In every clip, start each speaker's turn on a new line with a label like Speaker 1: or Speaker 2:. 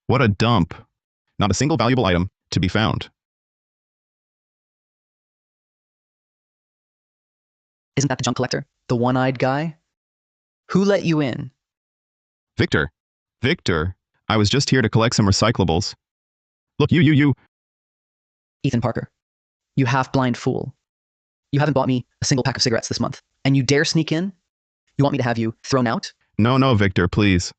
Speaker 1: What a dump. Not a single valuable item to be found.
Speaker 2: Isn't that the junk collector? The one-eyed guy? Who let you in?
Speaker 1: Victor. Victor, I was just here to collect some recyclables. Look, you.
Speaker 2: Ethan Parker. You half-blind fool. You haven't bought me a single pack of cigarettes this month, and you dare sneak in? You want me to have you thrown out?
Speaker 1: No, Victor, please.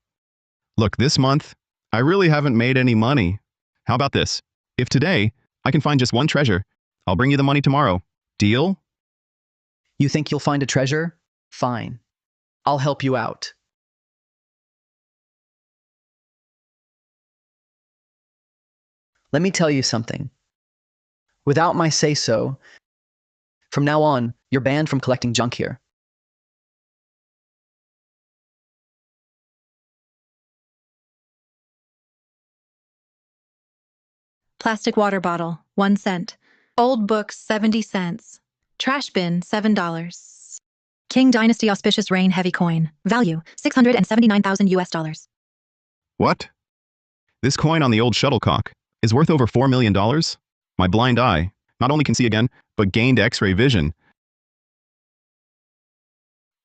Speaker 1: Look, this month, I really haven't made any money. How about this? If today I can find just one treasure, I'll bring you the money tomorrow. Deal?
Speaker 2: You think you'll find a treasure? Fine. I'll help you out. Let me tell you something. Without my say-so, from now on, you're banned from collecting junk here.
Speaker 3: Plastic water bottle, 1 cent. Old books, 70 cents. Trash bin, $7. King Dynasty Auspicious Reign Heavy Coin. Value, 679,000 US dollars.
Speaker 1: What? This coin on the old shuttlecock is worth over $4 million? My blind eye not only can see again, but gained X-ray vision.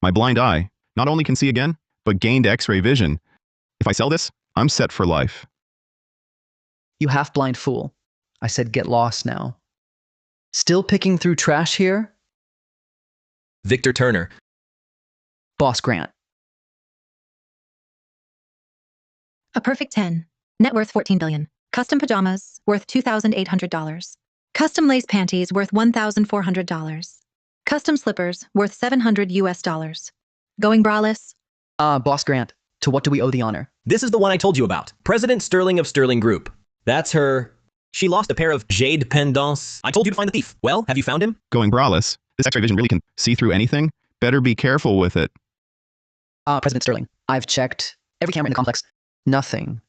Speaker 1: My blind eye not only can see again, but gained X-ray vision. If I sell this, I'm set for life.
Speaker 2: You half-blind fool. I said get lost now. Still picking through trash here?
Speaker 4: Victor Turner.
Speaker 2: Boss Grant.
Speaker 3: A perfect 10. Net worth $14 billion. Custom pajamas, worth $2,800. Custom lace panties, worth $1,400. Custom slippers, worth $700 US dollars. Going braless?
Speaker 2: Boss Grant, to what do we owe the honor?
Speaker 4: This is the one I told you about. President Sterling of Sterling Group. That's her. She lost a pair of jade pendants. I told you to find the thief. Well, have you found him?
Speaker 1: Going braless. This X-ray vision really can see through anything. Better be careful with it.
Speaker 2: President Sterling, I've checked every camera in the complex. Nothing.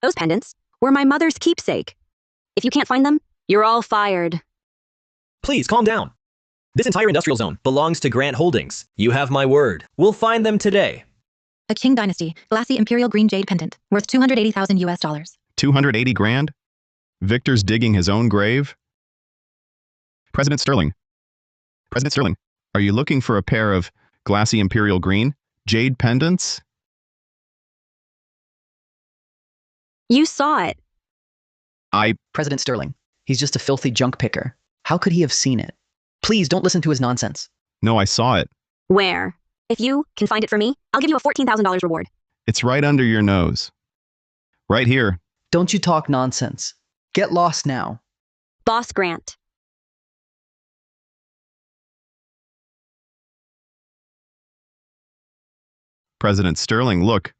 Speaker 5: Those pendants were my mother's keepsake. If you can't find them, you're all fired.
Speaker 4: Please, calm down. This entire industrial zone belongs to Grant Holdings. You have my word. We'll find them today.
Speaker 3: A King Dynasty Glassy Imperial Green Jade Pendant, worth 280,000 US dollars.
Speaker 1: 280 grand? Victor's digging his own grave? President Sterling. President Sterling, are you looking for a pair of glassy imperial green jade pendants?
Speaker 5: You saw it.
Speaker 2: President Sterling, he's just a filthy junk picker. How could he have seen it? Please don't listen to his nonsense.
Speaker 1: No, I saw it.
Speaker 5: Where? If you can find it for me, I'll give you a $14,000 reward.
Speaker 1: It's right under your nose. Right here.
Speaker 2: Don't you talk nonsense. Get lost now.
Speaker 5: Boss Grant.
Speaker 1: President Sterling, look.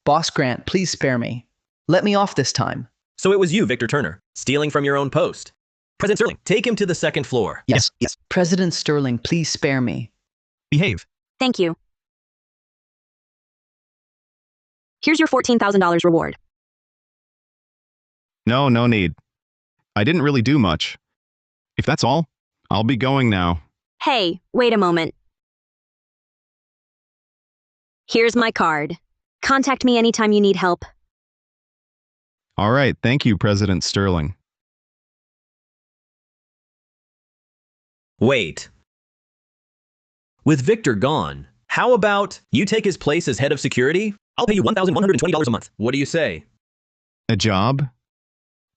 Speaker 2: Boss Grant, please spare me. Let me off this time.
Speaker 4: So it was you, Victor Turner, stealing from your own post. President Sterling, take him to the second floor.
Speaker 2: Yes. President Sterling, please spare me.
Speaker 4: Behave.
Speaker 5: Thank you. Here's your $14,000 reward.
Speaker 1: No need. I didn't really do much. If that's all, I'll be going now.
Speaker 5: Hey, wait a moment. Here's my card. Contact me anytime you need help.
Speaker 1: All right, thank you, President Sterling.
Speaker 4: Wait. With Victor gone, how about you take his place as head of security? I'll pay you $1,120 a month. What do you say?
Speaker 1: A job?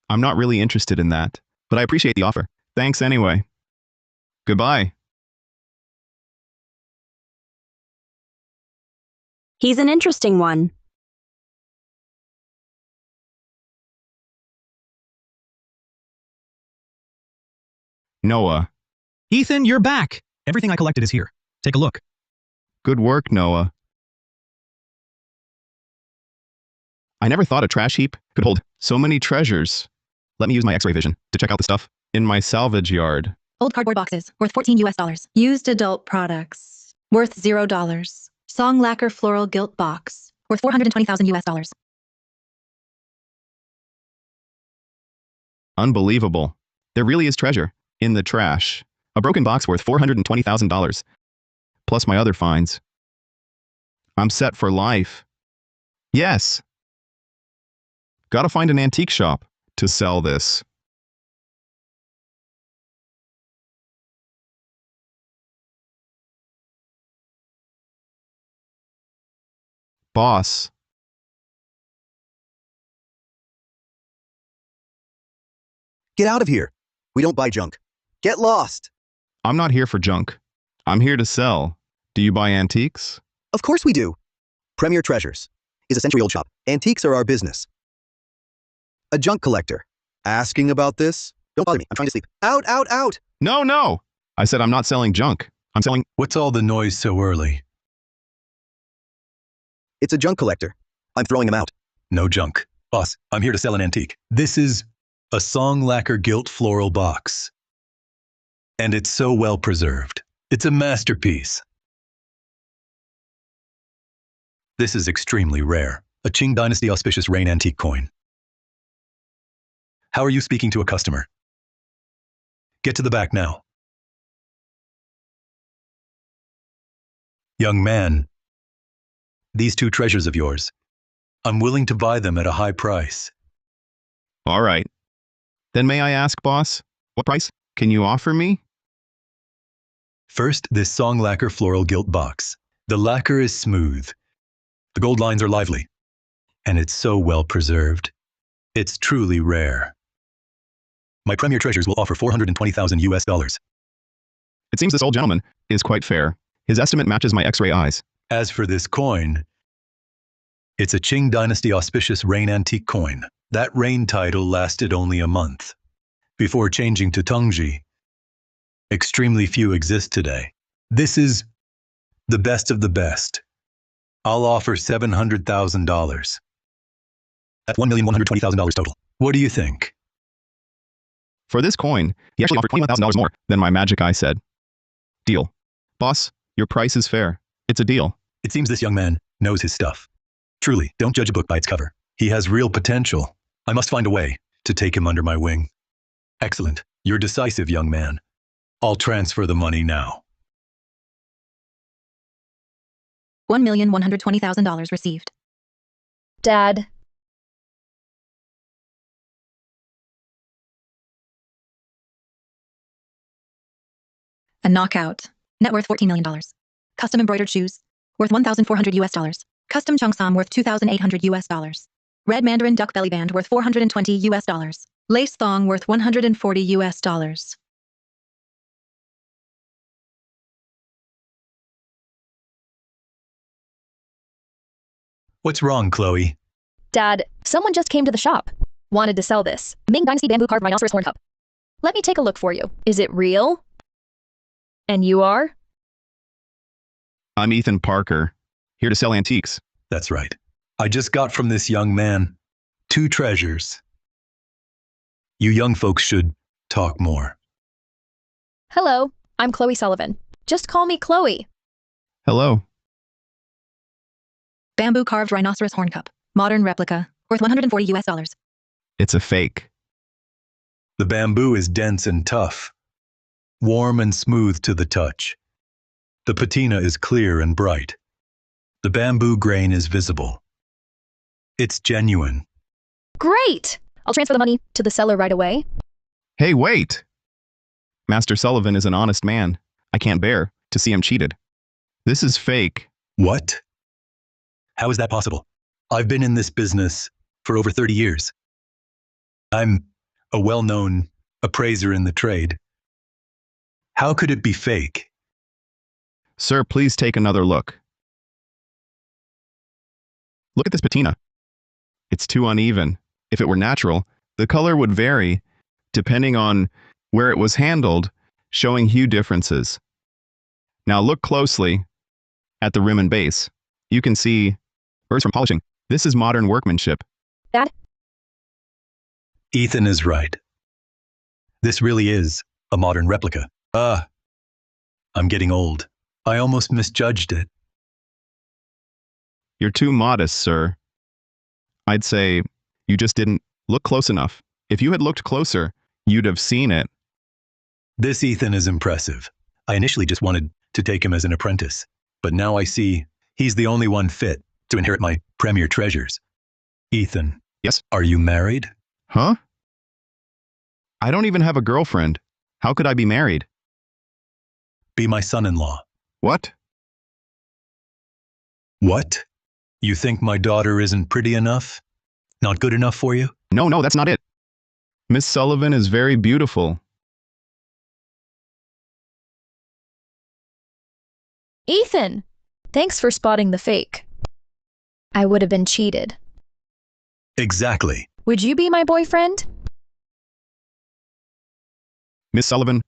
Speaker 1: I'm not really interested in that, but I appreciate the offer. Thanks anyway. Goodbye.
Speaker 5: He's an interesting one.
Speaker 1: Noah.
Speaker 6: Ethan, you're back. Everything I collected is here. Take a look.
Speaker 1: Good work, Noah. I never thought a trash heap could hold so many treasures. Let me use my X-ray vision to check out the stuff in my salvage yard.
Speaker 3: Old cardboard boxes, worth 14 US dollars. Used adult products, worth $0. Song lacquer floral gilt box, worth 420,000 US dollars.
Speaker 1: Unbelievable. There really is treasure in the trash. A broken box worth $420,000, plus my other finds. I'm set for life. Yes. Gotta find an antique shop to sell this. Boss.
Speaker 7: Get out of here. We don't buy junk. Get lost.
Speaker 1: I'm not here for junk. I'm here to sell. Do you buy antiques?
Speaker 7: Of course we do. Premier Treasures is a century-old shop. Antiques are our business. A junk collector. Asking about this? Don't bother me. I'm trying to sleep. Out, out, out.
Speaker 1: No, no. I said I'm not selling junk. I'm selling...
Speaker 8: What's all the noise so early?
Speaker 7: It's a junk collector. I'm throwing him out.
Speaker 8: No junk. Boss, I'm here to sell an antique. This is a song lacquer gilt floral box. And it's so well preserved. It's a masterpiece. This is extremely rare. A Qing Dynasty auspicious reign antique coin. How are you speaking to a customer? Get to the back now. Young man, these two treasures of yours, I'm willing to buy them at a high price.
Speaker 1: All right. Then may I ask, boss, what price can you offer me?
Speaker 8: First, this song lacquer floral gilt box. The lacquer is smooth. The gold lines are lively. And it's so well preserved. It's truly rare. My Premier Treasures will offer $420,000 US.
Speaker 1: It seems this old gentleman is quite fair. His estimate matches my X-ray eyes.
Speaker 8: As for this coin, it's a Qing Dynasty auspicious reign antique coin. That reign title lasted only a month. Before changing to Tongji, extremely few exist today. This is the best of the best. I'll offer $700,000. That's $1,120,000 total. What do you think?
Speaker 1: For this coin, he actually offered $21,000 more than my magic eye said. Deal. Boss, your price is fair. It's a deal.
Speaker 8: It seems this young man knows his stuff. Truly, don't judge a book by its cover. He has real potential. I must find a way to take him under my wing. Excellent. You're decisive, young man. I'll transfer the money now.
Speaker 3: $1,120,000 received.
Speaker 9: Dad.
Speaker 3: A knockout. Net worth $14 million. Custom embroidered shoes, worth $1,400 US. Custom cheongsam worth $2,800 US. Red mandarin duck belly band worth $420 US. Lace thong worth $140 US.
Speaker 8: What's wrong, Chloe?
Speaker 9: Dad, someone just came to the shop. Wanted to sell this Ming Dynasty bamboo carved rhinoceros horn cup. Let me take a look for you. Is it real? And you are?
Speaker 1: I'm Ethan Parker, here to sell antiques.
Speaker 8: That's right. I just got from this young man 2 treasures. You young folks should talk more.
Speaker 9: Hello, I'm Chloe Sullivan. Just call me Chloe.
Speaker 1: Hello.
Speaker 3: Bamboo carved rhinoceros horn cup. Modern replica, worth $140 US.
Speaker 1: It's a fake.
Speaker 8: The bamboo is dense and tough, warm and smooth to the touch. The patina is clear and bright. The bamboo grain is visible. It's genuine.
Speaker 9: Great! I'll transfer the money to the seller right away.
Speaker 1: Hey, wait! Master Sullivan is an honest man. I can't bear to see him cheated. This is fake.
Speaker 8: What? How is that possible? I've been in this business for over 30 years. I'm a well-known appraiser in the trade. How could it be fake?
Speaker 1: Sir, please take another look. Look at this patina. It's too uneven. If it were natural, the color would vary depending on where it was handled, showing hue differences. Now look closely at the rim and base. You can see burrs from polishing. This is modern workmanship.
Speaker 9: Dad?
Speaker 8: Ethan is right. This really is a modern replica. I'm getting old. I almost misjudged it.
Speaker 1: You're too modest, sir. I'd say you just didn't look close enough. If you had looked closer, you'd have seen it.
Speaker 8: This Ethan is impressive. I initially just wanted to take him as an apprentice, but now I see he's the only one fit to inherit my premier treasures. Ethan.
Speaker 1: Yes?
Speaker 8: Are you married?
Speaker 1: Huh? I don't even have a girlfriend. How could I be married?
Speaker 8: Be my son-in-law.
Speaker 1: What?
Speaker 8: What? You think my daughter isn't pretty enough? Not good enough for you?
Speaker 1: No, that's not it. Miss Sullivan is very beautiful.
Speaker 9: Ethan! Thanks for spotting the fake. I would have been cheated.
Speaker 8: Exactly.
Speaker 9: Would you be my boyfriend?
Speaker 1: Miss Sullivan?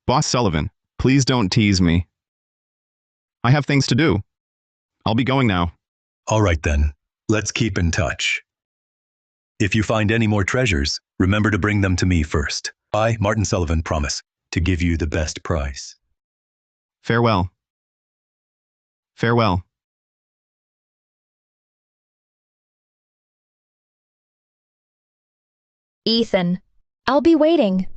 Speaker 1: Boss Sullivan, please don't tease me. I have things to do. I'll be going now.
Speaker 8: All right then. Let's keep in touch. If you find any more treasures, remember to bring them to me first. I, Martin Sullivan, promise to give you the best price.
Speaker 1: Farewell. Farewell.
Speaker 9: Ethan, I'll be waiting.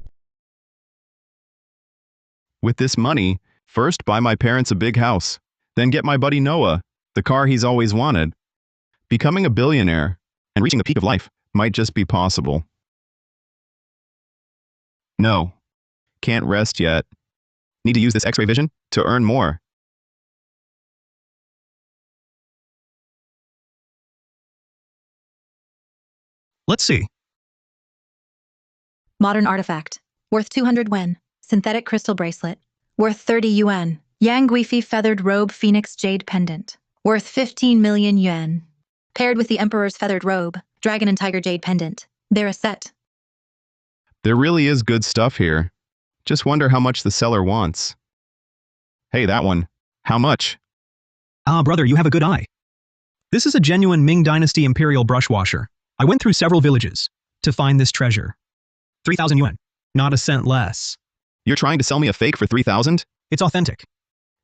Speaker 1: With this money, first buy my parents a big house, then get my buddy Noah the car he's always wanted. Becoming a billionaire and reaching the peak of life might just be possible. No, can't rest yet. Need to use this X-ray vision to earn more.
Speaker 6: Let's see.
Speaker 3: Modern artifact. Worth 200 yen. Synthetic crystal bracelet. Worth 30 yuan. Yang Guifi feathered robe phoenix jade pendant. Worth 15 million yuan. Paired with the emperor's feathered robe, dragon and tiger jade pendant. They're a set.
Speaker 1: There really is good stuff here. Just wonder how much the seller wants. Hey, that one. How much?
Speaker 6: Ah, brother, you have a good eye. This is a genuine Ming Dynasty Imperial brush washer. I went through several villages to find this treasure. 3,000 yuan. Not a cent less.
Speaker 1: You're trying to sell me a fake for 3,000?
Speaker 6: It's authentic.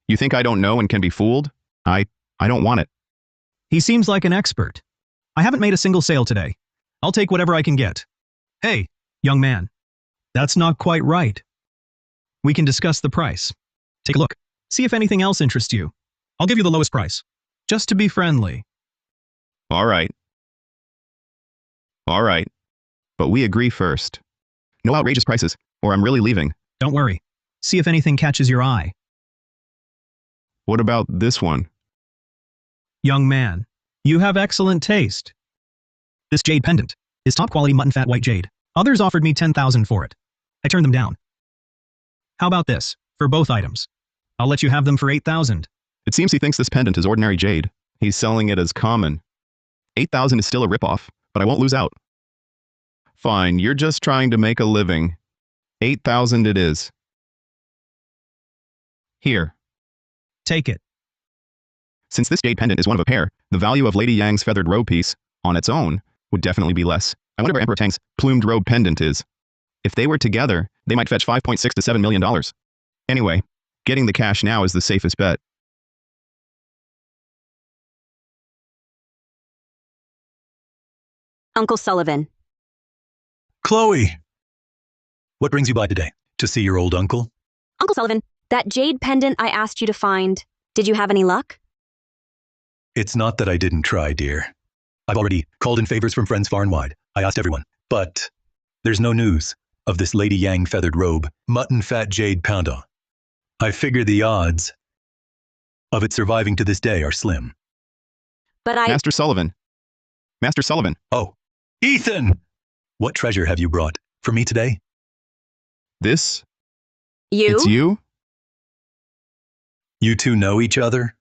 Speaker 1: You think I don't know and can be fooled? I don't want it.
Speaker 6: He seems like an expert. I haven't made a single sale today. I'll take whatever I can get. Hey, young man. That's not quite right. We can discuss the price. Take a look. See if anything else interests you. I'll give you the lowest price. Just to be friendly.
Speaker 1: All right. All right. But we agree first. No outrageous prices, or I'm really leaving.
Speaker 6: Don't worry. See if anything catches your eye.
Speaker 1: What about this one?
Speaker 6: Young man, you have excellent taste. This jade pendant is top quality mutton fat white jade. Others offered me 10,000 for it. I turned them down. How about this, for both items? I'll let you have them for 8,000.
Speaker 1: It seems he thinks this pendant is ordinary jade. He's selling it as common. 8,000 is still a ripoff, but I won't lose out. Fine, you're just trying to make a living. 8,000 it is. Here.
Speaker 6: Take it.
Speaker 1: Since this jade pendant is one of a pair, the value of Lady Yang's feathered robe piece, on its own, would definitely be less. I wonder where Emperor Tang's plumed robe pendant is. If they were together, they might fetch $5.6 to $7 million. Anyway, getting the cash now is the safest bet.
Speaker 5: Uncle Sullivan.
Speaker 8: Chloe! What brings you by today? To see your old uncle?
Speaker 5: Uncle Sullivan, that jade pendant I asked you to find, did you have any luck?
Speaker 8: It's not that I didn't try, dear. I've already called in favors from friends far and wide. I asked everyone. But there's no news of this Lady Yang feathered robe, mutton fat jade pendant. I figure the odds of it surviving to this day are slim.
Speaker 5: But
Speaker 1: Master Sullivan. Master Sullivan.
Speaker 8: Oh, Ethan! What treasure have you brought for me today?
Speaker 1: This?
Speaker 5: You?
Speaker 1: It's you?
Speaker 8: You two know each other?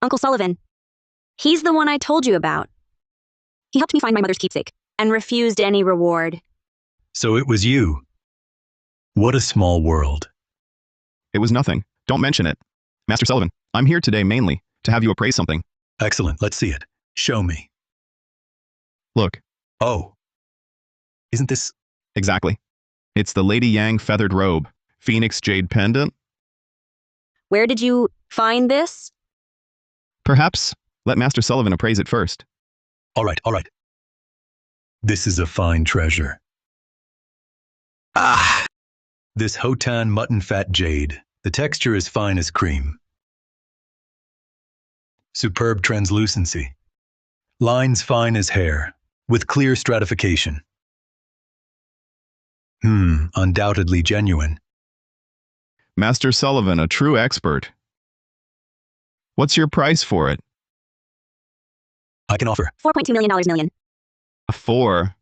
Speaker 5: Uncle Sullivan. He's the one I told you about. He helped me find my mother's keepsake and refused any reward.
Speaker 8: So it was you. What a small world.
Speaker 1: It was nothing. Don't mention it. Master Sullivan, I'm here today mainly to have you appraise something.
Speaker 8: Excellent. Let's see it. Show me.
Speaker 1: Look.
Speaker 8: Oh. Isn't this...
Speaker 1: Exactly. It's the Lady Yang feathered robe, phoenix jade pendant.
Speaker 5: Where did you find this?
Speaker 1: Perhaps let Master Sullivan appraise it first.
Speaker 8: All right. This is a fine treasure. Ah! This Hotan mutton fat jade. The texture is fine as cream. Superb translucency. Lines fine as hair, with clear stratification. Undoubtedly genuine.
Speaker 1: Master Sullivan, a true expert. What's your price for it?
Speaker 8: I can offer.
Speaker 5: $4.2 million.
Speaker 1: A 4.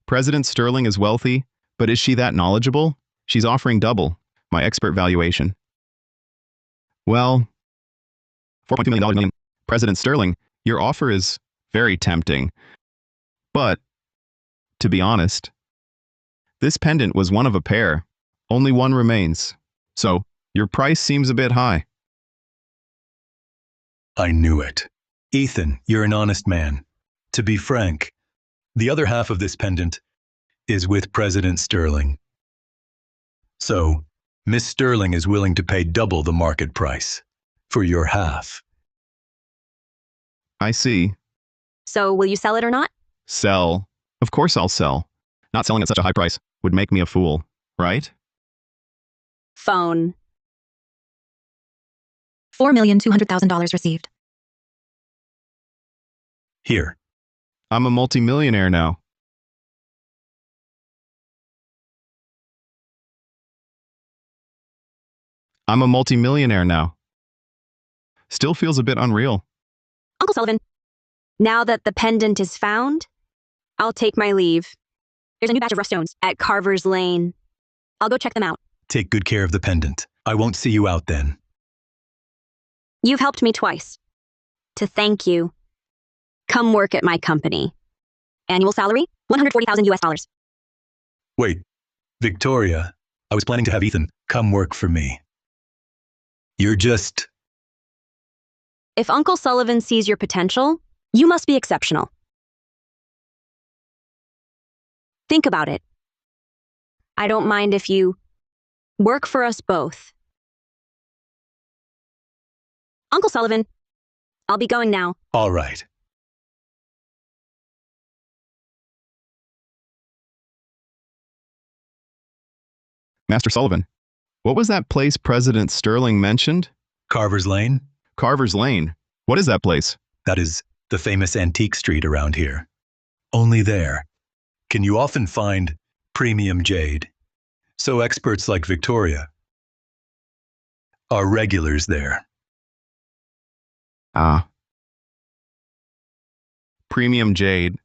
Speaker 1: President Sterling is wealthy, but is she that knowledgeable? She's offering double my expert valuation. Well, $4.2 million. President Sterling, your offer is very tempting. But, to be honest, this pendant was one of a pair. Only one remains. So, your price seems a bit high.
Speaker 8: I knew it. Ethan, you're an honest man. To be frank, the other half of this pendant is with President Sterling. So, Miss Sterling is willing to pay double the market price for your half.
Speaker 1: I see.
Speaker 5: So will you sell it or not?
Speaker 1: Sell. Of course I'll sell. Not selling at such a high price would make me a fool, right?
Speaker 5: Phone.
Speaker 3: $4,200,000 received.
Speaker 8: Here.
Speaker 1: I'm a multimillionaire now. I'm a multimillionaire now. Still feels a bit unreal.
Speaker 5: Uncle Sullivan, now that the pendant is found, I'll take my leave. There's a new batch of rough stones at Carver's Lane. I'll go check them out.
Speaker 8: Take good care of the pendant. I won't see you out then.
Speaker 5: You've helped me twice. To thank you, come work at my company. Annual salary, $140,000.
Speaker 8: Wait, Victoria, I was planning to have Ethan come work for me. You're just...
Speaker 5: If Uncle Sullivan sees your potential, you must be exceptional. Think about it. I don't mind if you work for us both. Uncle Sullivan, I'll be going now.
Speaker 8: All right.
Speaker 1: Master Sullivan, what was that place President Sterling mentioned?
Speaker 8: Carver's Lane?
Speaker 1: Carver's Lane. What is that place?
Speaker 8: That is the famous antique street around here. Only there can you often find premium jade. So experts like Victoria are regulars there.
Speaker 1: Ah. Premium jade.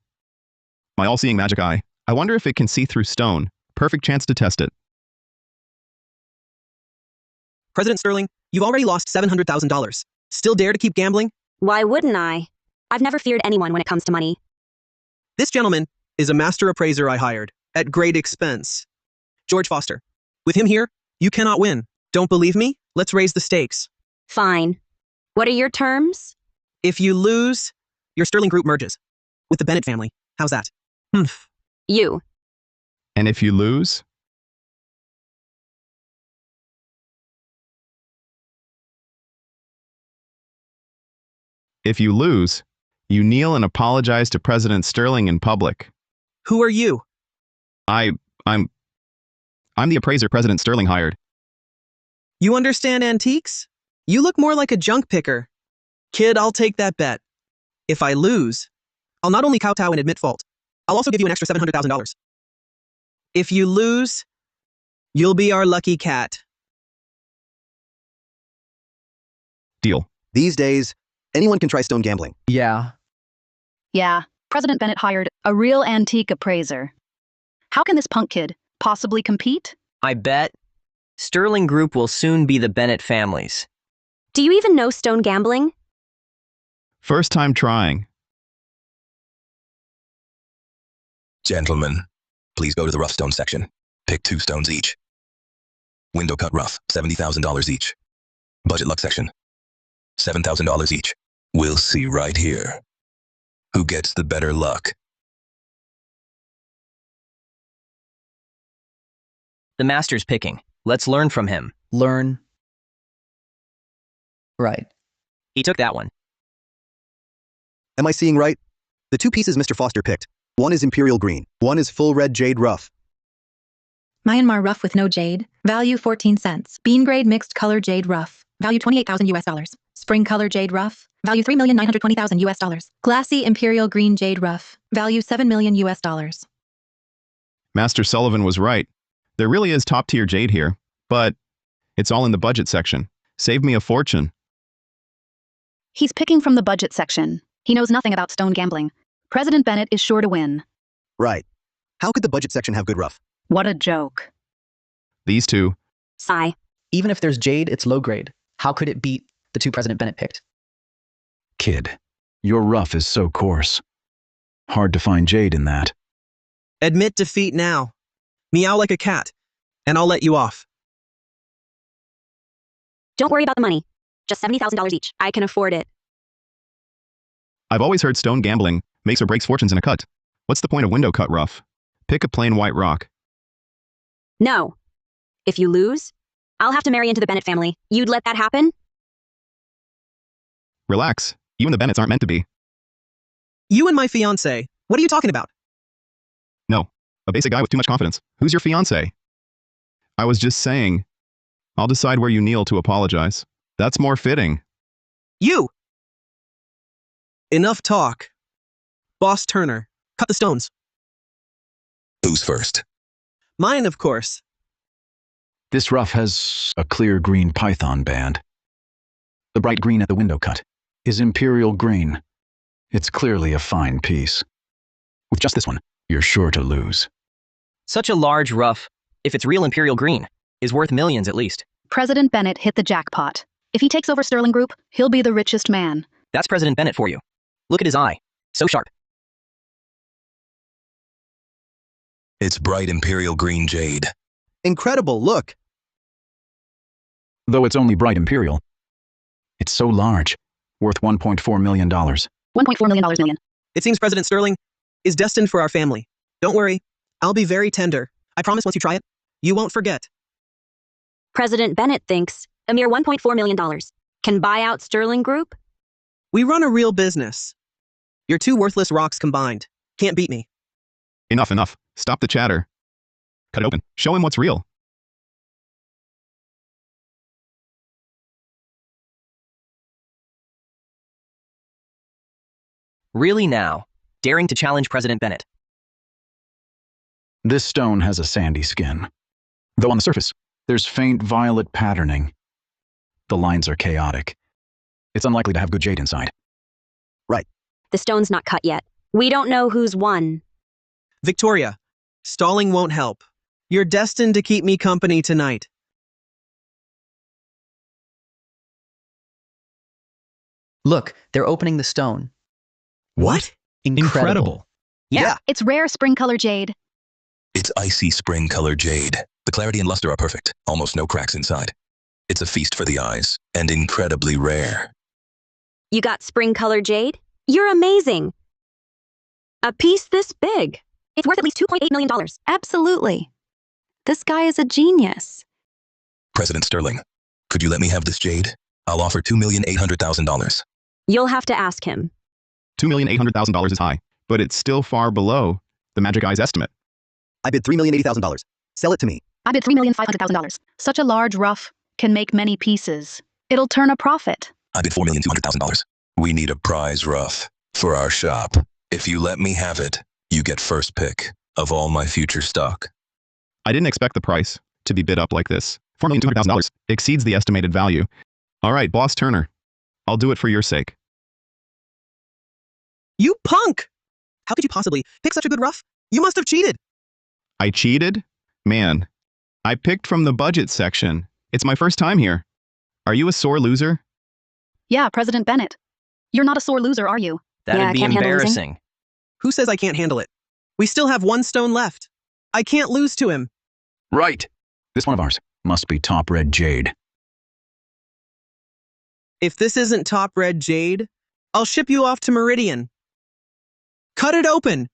Speaker 1: My all-seeing magic eye. I wonder if it can see through stone. Perfect chance to test it.
Speaker 10: President Sterling, you've already lost $700,000. Still dare to keep gambling?
Speaker 5: Why wouldn't I? I've never feared anyone when it comes to money.
Speaker 10: This gentleman is a master appraiser I hired, at great expense. George Foster. With him here, you cannot win. Don't believe me? Let's raise the stakes.
Speaker 5: Fine. What are your terms?
Speaker 10: If you lose, your Sterling Group merges with the Bennett family. How's that?
Speaker 5: You.
Speaker 1: And if you lose? If you lose, you kneel and apologize to President Sterling in public.
Speaker 10: Who are you?
Speaker 1: I'm the appraiser President Sterling hired.
Speaker 10: You understand antiques? You look more like a junk picker. Kid, I'll take that bet. If I lose, I'll not only kowtow and admit fault, I'll also give you an extra $700,000. If you lose, you'll be our lucky cat.
Speaker 1: Deal.
Speaker 7: These days, anyone can try stone gambling.
Speaker 2: Yeah.
Speaker 11: Yeah, President Bennett hired a real antique appraiser. How can this punk kid possibly compete?
Speaker 12: I bet Sterling Group will soon be the Bennett families.
Speaker 5: Do you even know stone gambling?
Speaker 1: First time trying.
Speaker 13: Gentlemen, please go to the rough stone section. Pick 2 stones each. Window cut rough, $70,000 each. Budget luck section, $7,000 each. We'll see right here who gets the better luck.
Speaker 12: The master's picking. Let's learn from him.
Speaker 2: Learn. Right.
Speaker 12: He took that one.
Speaker 7: Am I seeing right? The 2 pieces Mr. Foster picked. One is imperial green. One is full red jade rough.
Speaker 3: Myanmar rough with no jade, value 14 cents. Bean grade mixed color jade rough, value 28,000 US dollars. Spring color jade rough, value 3,920,000 US dollars. Glassy imperial green jade rough, value 7 million US dollars.
Speaker 1: Master Sullivan was right. There really is top-tier jade here, but it's all in the budget section. Save me a fortune.
Speaker 11: He's picking from the budget section. He knows nothing about stone gambling. President Bennett is sure to win.
Speaker 7: Right. How could the budget section have good rough?
Speaker 11: What a joke.
Speaker 1: These two.
Speaker 5: Sigh.
Speaker 2: Even if there's jade, it's low grade. How could it beat the two President Bennett picked?
Speaker 14: Kid, your rough is so coarse. Hard to find jade in that.
Speaker 10: Admit defeat now. Meow like a cat, and I'll let you off.
Speaker 5: Don't worry about the money. Just $70,000 each. I can afford it.
Speaker 1: I've always heard stone gambling makes or breaks fortunes in a cut. What's the point of window cut rough? Pick a plain white rock.
Speaker 5: No. If you lose, I'll have to marry into the Bennett family. You'd let that happen?
Speaker 1: Relax. You and the Bennetts aren't meant to be.
Speaker 10: You and my fiancé. What are you talking about?
Speaker 1: No. A basic guy with too much confidence. Who's your fiancé? I was just saying. I'll decide where you kneel to apologize. That's more fitting.
Speaker 10: You! Enough talk. Boss Turner, cut the stones.
Speaker 13: Who's first?
Speaker 10: Mine, of course.
Speaker 14: This rough has a clear green python band. The bright green at the window cut is imperial green. It's clearly a fine piece. With just this one, you're sure to lose.
Speaker 12: Such a large rough, if it's real imperial green, is worth millions at least.
Speaker 11: President Bennett hit the jackpot. If he takes over Sterling Group, he'll be the richest man.
Speaker 12: That's President Bennett for you. Look at his eye. So sharp.
Speaker 13: It's bright imperial green jade.
Speaker 7: Incredible, look.
Speaker 14: Though it's only bright imperial, it's so large, worth $1.4 million.
Speaker 11: $1.4 million.
Speaker 10: It seems President Sterling is destined for our family. Don't worry, I'll be very tender. I promise once you try it, you won't forget.
Speaker 5: President Bennett thinks a mere $1.4 million can buy out Sterling Group?
Speaker 10: We run a real business. You're two worthless rocks combined. Can't beat me.
Speaker 1: Enough. Stop the chatter. Cut it open. Show him what's real.
Speaker 12: Really now, daring to challenge President Bennett.
Speaker 14: This stone has a sandy skin. Though on the surface, there's faint violet patterning. The lines are chaotic. It's unlikely to have good jade inside.
Speaker 7: Right.
Speaker 5: The stone's not cut yet. We don't know who's won.
Speaker 10: Victoria, stalling won't help. You're destined to keep me company tonight.
Speaker 2: Look, they're opening the stone.
Speaker 10: What?
Speaker 2: Incredible.
Speaker 10: Yeah.
Speaker 11: It's rare spring color jade.
Speaker 13: It's icy spring color jade. The clarity and luster are perfect. Almost no cracks inside. It's a feast for the eyes, and incredibly rare.
Speaker 5: You got spring color jade? You're amazing. A piece this big. It's worth at least $2.8 million.
Speaker 3: Absolutely. This guy is a genius.
Speaker 13: President Sterling, could you let me have this jade? I'll offer $2,800,000.
Speaker 5: You'll have to ask him.
Speaker 1: $2,800,000 is high, but it's still far below the Magic Eye's estimate.
Speaker 7: I bid $3,080,000. Sell it to me.
Speaker 11: I bid $3,500,000. Such a large rough can make many pieces. It'll turn a profit.
Speaker 13: I bid $4,200,000. We need a prize rough for our shop. If you let me have it, you get first pick of all my future stock.
Speaker 1: I didn't expect the price to be bid up like this. $4,200,000 exceeds the estimated value. All right, Boss Turner, I'll do it for your sake.
Speaker 10: You punk! How could you possibly pick such a good rough? You must have cheated.
Speaker 1: I cheated? Man, I picked from the budget section. It's my first time here. Are you a sore loser?
Speaker 11: Yeah, President Bennett. You're not a sore loser, are you?
Speaker 12: That'd be embarrassing.
Speaker 10: Who says I can't handle it? We still have one stone left. I can't lose to him.
Speaker 14: Right. This one of ours must be top red jade.
Speaker 10: If this isn't top red jade, I'll ship you off to Meridian. Cut it open.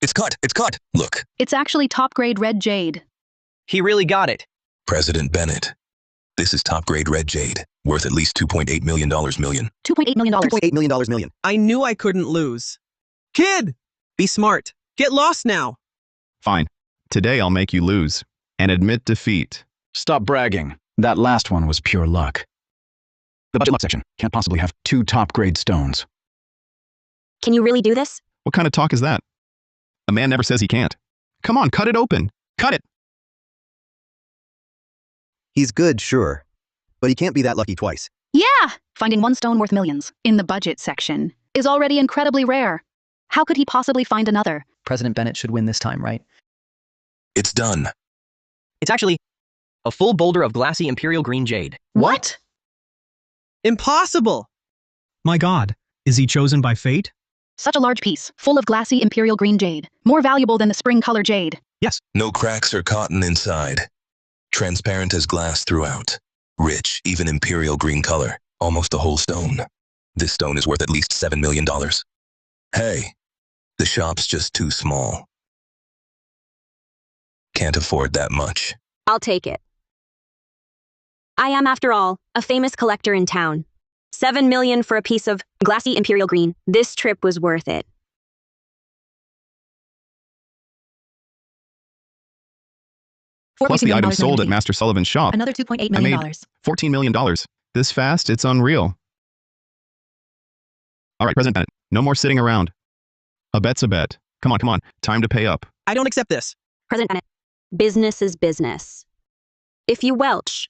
Speaker 13: It's cut. Look.
Speaker 11: It's actually top grade red jade.
Speaker 12: He really got it.
Speaker 13: President Bennett, this is top grade red jade, worth at least $2.8 million million.
Speaker 11: $2.8 million.
Speaker 7: $2.8 million million.
Speaker 10: I knew I couldn't lose. Kid, be smart. Get lost now.
Speaker 1: Fine. Today I'll make you lose and admit defeat.
Speaker 14: Stop bragging. That last one was pure luck. The budget luck section can't possibly have 2 top-grade stones.
Speaker 5: Can you really do this?
Speaker 1: What kind of talk is that? A man never says he can't. Come on, cut it open. Cut it.
Speaker 7: He's good, sure, but he can't be that lucky twice.
Speaker 11: Yeah! Finding one stone worth millions in the budget section is already incredibly rare. How could he possibly find another?
Speaker 2: President Bennett should win this time, right?
Speaker 13: It's done.
Speaker 12: It's actually a full boulder of glassy imperial green jade.
Speaker 10: What? Impossible!
Speaker 6: My God, is he chosen by fate?
Speaker 11: Such a large piece, full of glassy imperial green jade. More valuable than the spring color jade.
Speaker 6: Yes.
Speaker 13: No cracks or cotton inside. Transparent as glass throughout. Rich, even imperial green color. Almost the whole stone. This stone is worth at least $7 million. Hey, the shop's just too small. Can't afford that much.
Speaker 5: I'll take it. I am, after all, a famous collector in town. $7 million for a piece of glassy imperial green. This trip was worth it.
Speaker 1: Plus the items sold at Master Sullivan's shop.
Speaker 3: Another $2.8
Speaker 1: I
Speaker 3: million.
Speaker 1: made $14 million. This fast, it's unreal. All right, President Bennett, no more sitting around. A bet's a bet. Come on. Time to pay up.
Speaker 10: I don't accept this.
Speaker 5: President Bennett, business is business. If you welch,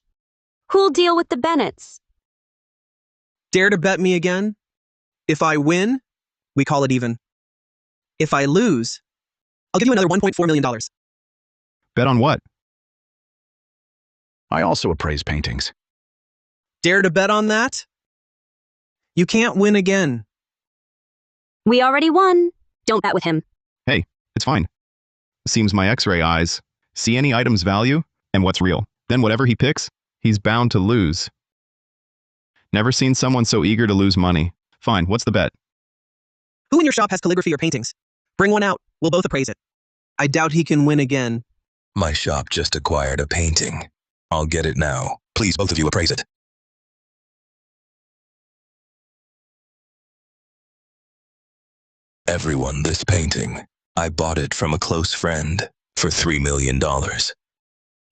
Speaker 5: who'll deal with the Bennetts?
Speaker 10: Dare to bet me again? If I win, we call it even. If I lose, I'll give you another $1.4 million.
Speaker 1: Bet on what?
Speaker 14: I also appraise paintings.
Speaker 10: Dare to bet on that? You can't win again.
Speaker 5: We already won. Don't bet with him.
Speaker 1: Hey, it's fine. Seems my X-ray eyes see any item's value and what's real. Then whatever he picks, he's bound to lose. Never seen someone so eager to lose money. Fine, what's the bet?
Speaker 10: Who in your shop has calligraphy or paintings? Bring one out. We'll both appraise it. I doubt he can win again.
Speaker 13: My shop just acquired a painting. I'll get it now. Please, both of you appraise it. Everyone, this painting. I bought it from a close friend for $3 million.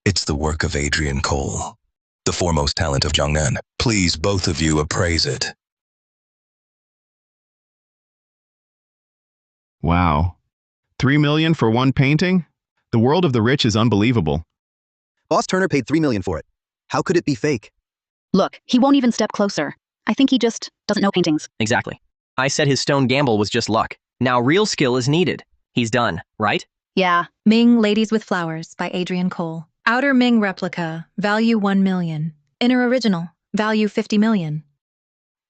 Speaker 13: It's the work of Adrian Cole, the foremost talent of Jiangnan. Please, both of you appraise it.
Speaker 1: Wow. $3 million for one painting? The world of the rich is unbelievable.
Speaker 7: Boss Turner paid $3 million for it. How could it be fake?
Speaker 11: Look, he won't even step closer. I think he just doesn't know paintings.
Speaker 12: Exactly. I said his stone gamble was just luck. Now real skill is needed. He's done, right?
Speaker 3: Yeah. Ming Ladies with Flowers by Adrian Cole. Outer Ming replica, value $1 million. Inner original, value $50 million.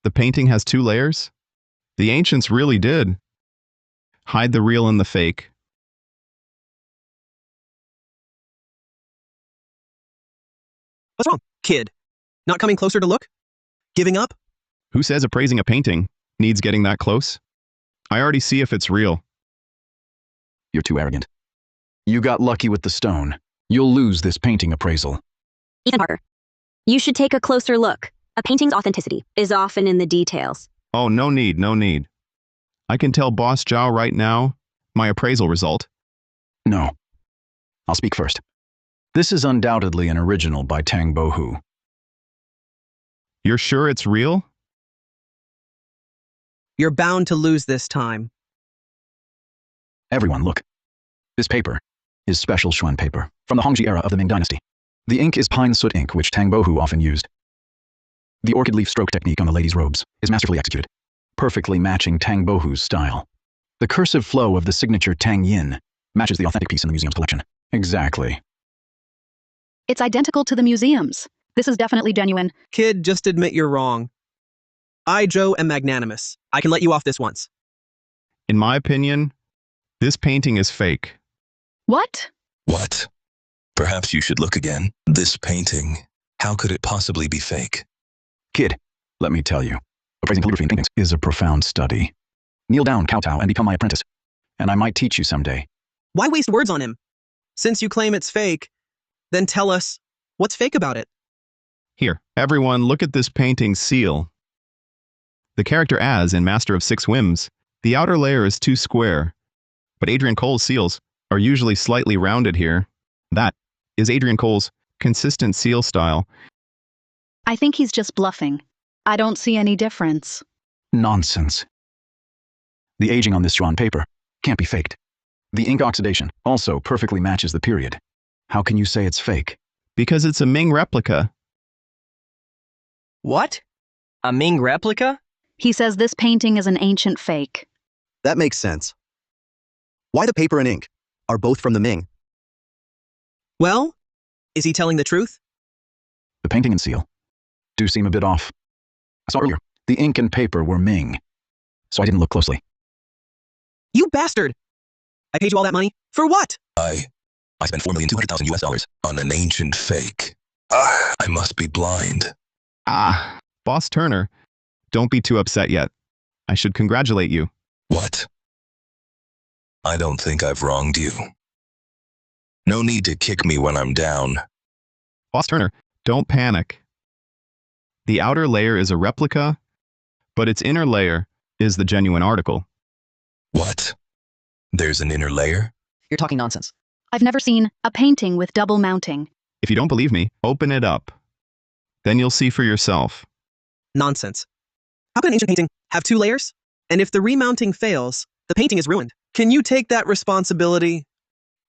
Speaker 1: The painting has 2 layers? The ancients really did. Hide the real and the fake.
Speaker 10: What's wrong, kid? Not coming closer to look? Giving up?
Speaker 1: Who says appraising a painting needs getting that close? I already see if it's real.
Speaker 14: You're too arrogant. You got lucky with the stone. You'll lose this painting appraisal.
Speaker 5: Ethan Parker, you should take a closer look. A painting's authenticity is often in the details.
Speaker 1: Oh, no need. I can tell Boss Zhao right now my appraisal result.
Speaker 14: No. I'll speak first. This is undoubtedly an original by Tang Bohu.
Speaker 1: You're sure it's real?
Speaker 10: You're bound to lose this time.
Speaker 14: Everyone, look. This paper is special Xuan paper from the Hongji era of the Ming Dynasty. The ink is pine soot ink, which Tang Bohu often used. The orchid leaf stroke technique on the lady's robes is masterfully executed, perfectly matching Tang Bohu's style. The cursive flow of the signature Tang Yin matches the authentic piece in the museum's collection. Exactly.
Speaker 11: It's identical to the museum's. This is definitely genuine.
Speaker 10: Kid, just admit you're wrong. I, Joe, am magnanimous. I can let you off this once.
Speaker 1: In my opinion, this painting is fake.
Speaker 11: What?
Speaker 13: What? Perhaps you should look again. This painting, how could it possibly be fake?
Speaker 14: Kid, let me tell you, appraising calligraphy and paintings is a profound study. Kneel down, kowtow, and become my apprentice. And I might teach you someday.
Speaker 10: Why waste words on him? Since you claim it's fake, then tell us, what's fake about it?
Speaker 1: Here, everyone, look at this painting's seal. The character Az in Master of Six Whims, the outer layer is too square, but Adrian Cole's seals are usually slightly rounded here. That is Adrian Cole's consistent seal style.
Speaker 11: I think he's just bluffing. I don't see any difference.
Speaker 14: Nonsense. The aging on this drawn paper can't be faked. The ink oxidation also perfectly matches the period. How can you say it's fake?
Speaker 1: Because it's a Ming replica.
Speaker 12: What? A Ming replica?
Speaker 11: He says this painting is an ancient fake.
Speaker 7: That makes sense. Why the paper and ink are both from the Ming?
Speaker 10: Well, is he telling the truth?
Speaker 14: The painting and seal do seem a bit off. I saw earlier, the ink and paper were Ming, so I didn't look closely.
Speaker 10: You bastard! I paid you all that money? For what?
Speaker 13: I spent $4,200,000 US on an ancient fake. I must be blind.
Speaker 1: Boss Turner, don't be too upset yet. I should congratulate you.
Speaker 13: What? I don't think I've wronged you. No need to kick me when I'm down.
Speaker 1: Boss Turner, don't panic. The outer layer is a replica, but its inner layer is the genuine article.
Speaker 13: What? There's an inner layer?
Speaker 2: You're talking nonsense.
Speaker 11: I've never seen a painting with double mounting.
Speaker 1: If you don't believe me, open it up. Then you'll see for yourself.
Speaker 10: Nonsense. How can an ancient painting have 2 layers? And if the remounting fails, the painting is ruined. Can you take that responsibility?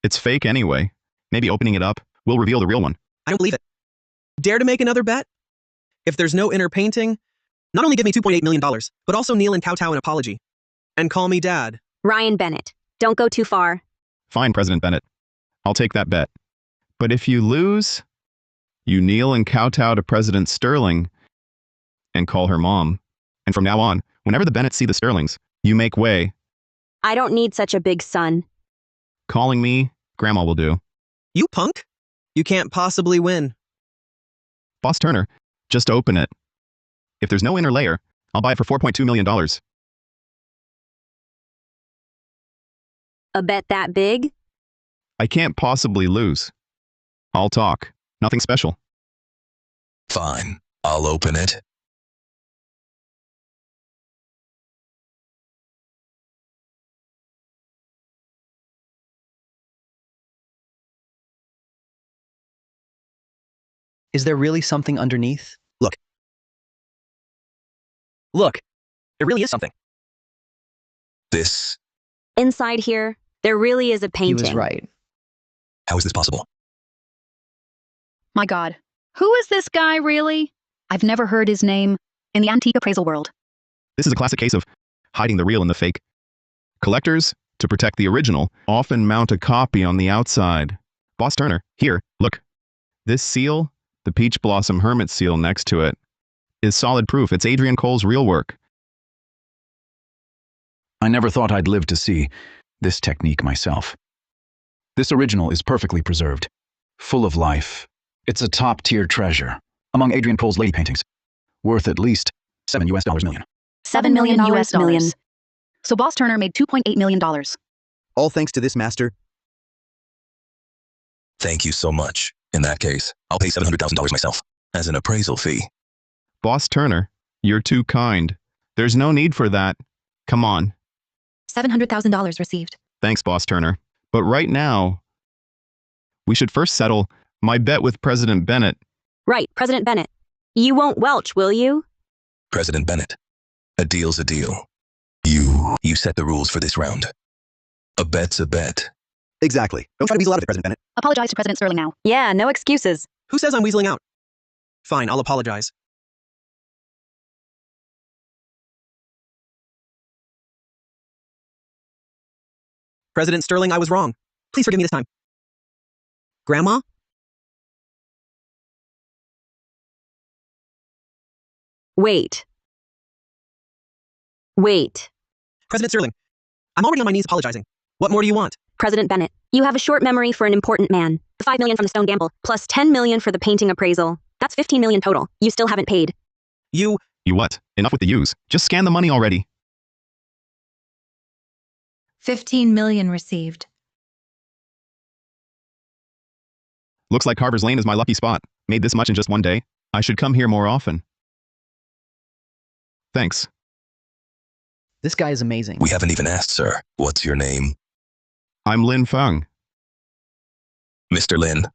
Speaker 1: It's fake anyway. Maybe opening it up will reveal the real one.
Speaker 10: I don't believe it. Dare to make another bet? If there's no inner painting, not only give me $2.8 million, but also kneel and kowtow an apology. And call me Dad.
Speaker 5: Ryan Bennett, don't go too far.
Speaker 1: Fine, President Bennett. I'll take that bet. But if you lose, you kneel and kowtow to President Sterling and call her mom. And from now on, whenever the Bennetts see the Sterlings, you make way.
Speaker 5: I don't need such a big son.
Speaker 1: Calling me, Grandma will do.
Speaker 10: You punk? You can't possibly win.
Speaker 1: Boss Turner, just open it. If there's no inner layer, I'll buy it for $4.2 million.
Speaker 5: A bet that big?
Speaker 1: I can't possibly lose. I'll talk. Nothing special.
Speaker 13: Fine, I'll open it.
Speaker 2: Is there really something underneath?
Speaker 10: Look, there really is something.
Speaker 13: This.
Speaker 5: Inside here, there really is a painting.
Speaker 2: He was right.
Speaker 13: How is this possible?
Speaker 11: My God. Who is this guy, really? I've never heard his name in the antique appraisal world.
Speaker 1: This is a classic case of hiding the real in the fake. Collectors, to protect the original, often mount a copy on the outside. Boss Turner, here, look. This seal, the Peach Blossom Hermit seal next to it, is solid proof it's Adrian Cole's real work.
Speaker 14: I never thought I'd live to see this technique myself. This original is perfectly preserved, full of life. It's a top-tier treasure among Adrian Cole's lady paintings, worth at least $7 million.
Speaker 11: $7 million US
Speaker 5: million.
Speaker 11: So Boss Turner made $2.8 million.
Speaker 7: All thanks to this master.
Speaker 13: Thank you so much. In that case, I'll pay $700,000 myself as an appraisal fee.
Speaker 1: Boss Turner, you're too kind. There's no need for that. Come on.
Speaker 3: $700,000 received.
Speaker 1: Thanks, Boss Turner. But right now, we should first settle my bet with President Bennett.
Speaker 5: Right, President Bennett. You won't welch, will you?
Speaker 13: President Bennett, a deal's a deal. You set the rules for this round. A bet's a bet.
Speaker 7: Exactly. Don't try to weasel out of it, President Bennett.
Speaker 11: Apologize to President Sterling now.
Speaker 5: Yeah, no excuses.
Speaker 10: Who says I'm weaseling out? Fine, I'll apologize. President Sterling, I was wrong. Please forgive me this time. Grandma?
Speaker 5: Wait.
Speaker 10: President Sterling, I'm already on my knees apologizing. What more do you want?
Speaker 5: President Bennett, you have a short memory for an important man. The $5 million from the stone gamble, plus $10 million for the painting appraisal. That's $15 million total. You still haven't paid.
Speaker 1: You what? Enough with the use. Just scan the money already.
Speaker 3: $15 million received.
Speaker 1: Looks like Carver's Lane is my lucky spot. Made this much in just one day. I should come here more often. Thanks.
Speaker 2: This guy is amazing.
Speaker 13: We haven't even asked, sir. What's your name?
Speaker 1: I'm Lin Feng.
Speaker 13: Mr. Lin,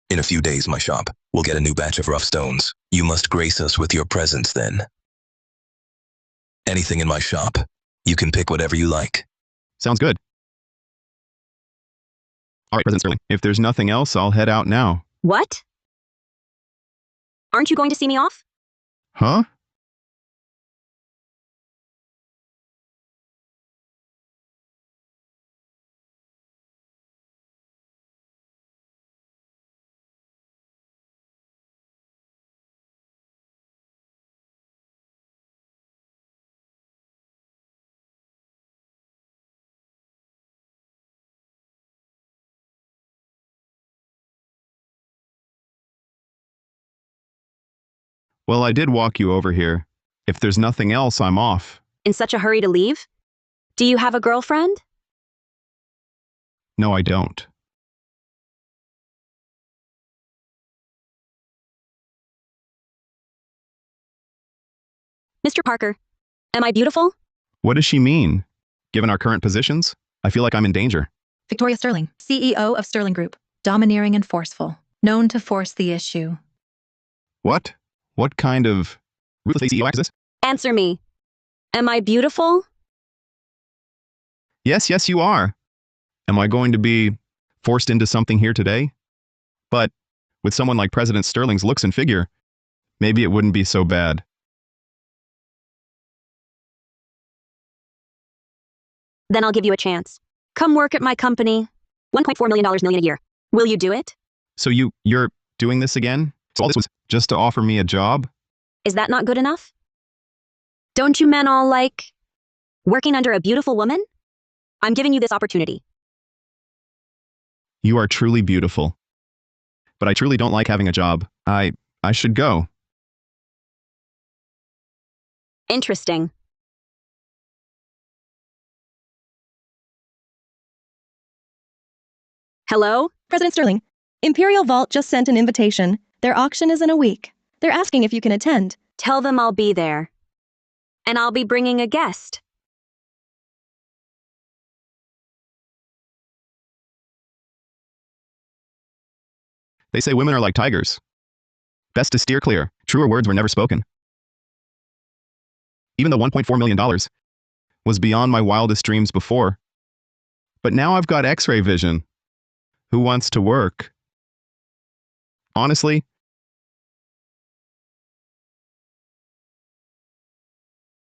Speaker 13: in a few days my shop will get a new batch of rough stones. You must grace us with your presence then. Anything in my shop, you can pick whatever you like.
Speaker 1: Sounds good. All right, President Sterling. If there's nothing else, I'll head out now.
Speaker 5: What? Aren't you going to see me off?
Speaker 1: Huh? Well, I did walk you over here. If there's nothing else, I'm off.
Speaker 5: In such a hurry to leave? Do you have a girlfriend?
Speaker 1: No, I don't.
Speaker 5: Mr. Parker, am I beautiful?
Speaker 1: What does she mean? Given our current positions, I feel like I'm in danger.
Speaker 3: Victoria Sterling, CEO of Sterling Group, domineering and forceful, known to force the issue.
Speaker 1: What? What kind of ruthless CEO act is this?
Speaker 5: Answer me. Am I beautiful?
Speaker 1: Yes, you are. Am I going to be forced into something here today? But with someone like President Sterling's looks and figure, maybe it wouldn't be so bad.
Speaker 5: Then I'll give you a chance. Come work at my company. $1.4 million a year. Will you do it?
Speaker 1: So you're doing this again? So all this was just to offer me a job?
Speaker 5: Is that not good enough? Don't you men all like working under a beautiful woman? I'm giving you this opportunity.
Speaker 1: You are truly beautiful. But I truly don't like having a job. I should go.
Speaker 5: Interesting. Hello?
Speaker 9: President Sterling, Imperial Vault just sent an invitation. Their auction is in a week. They're asking if you can attend.
Speaker 5: Tell them I'll be there. And I'll be bringing a guest.
Speaker 1: They say women are like tigers. Best to steer clear. Truer words were never spoken. Even though $1.4 million was beyond my wildest dreams before. But now I've got X-ray vision. Who wants to work? Honestly,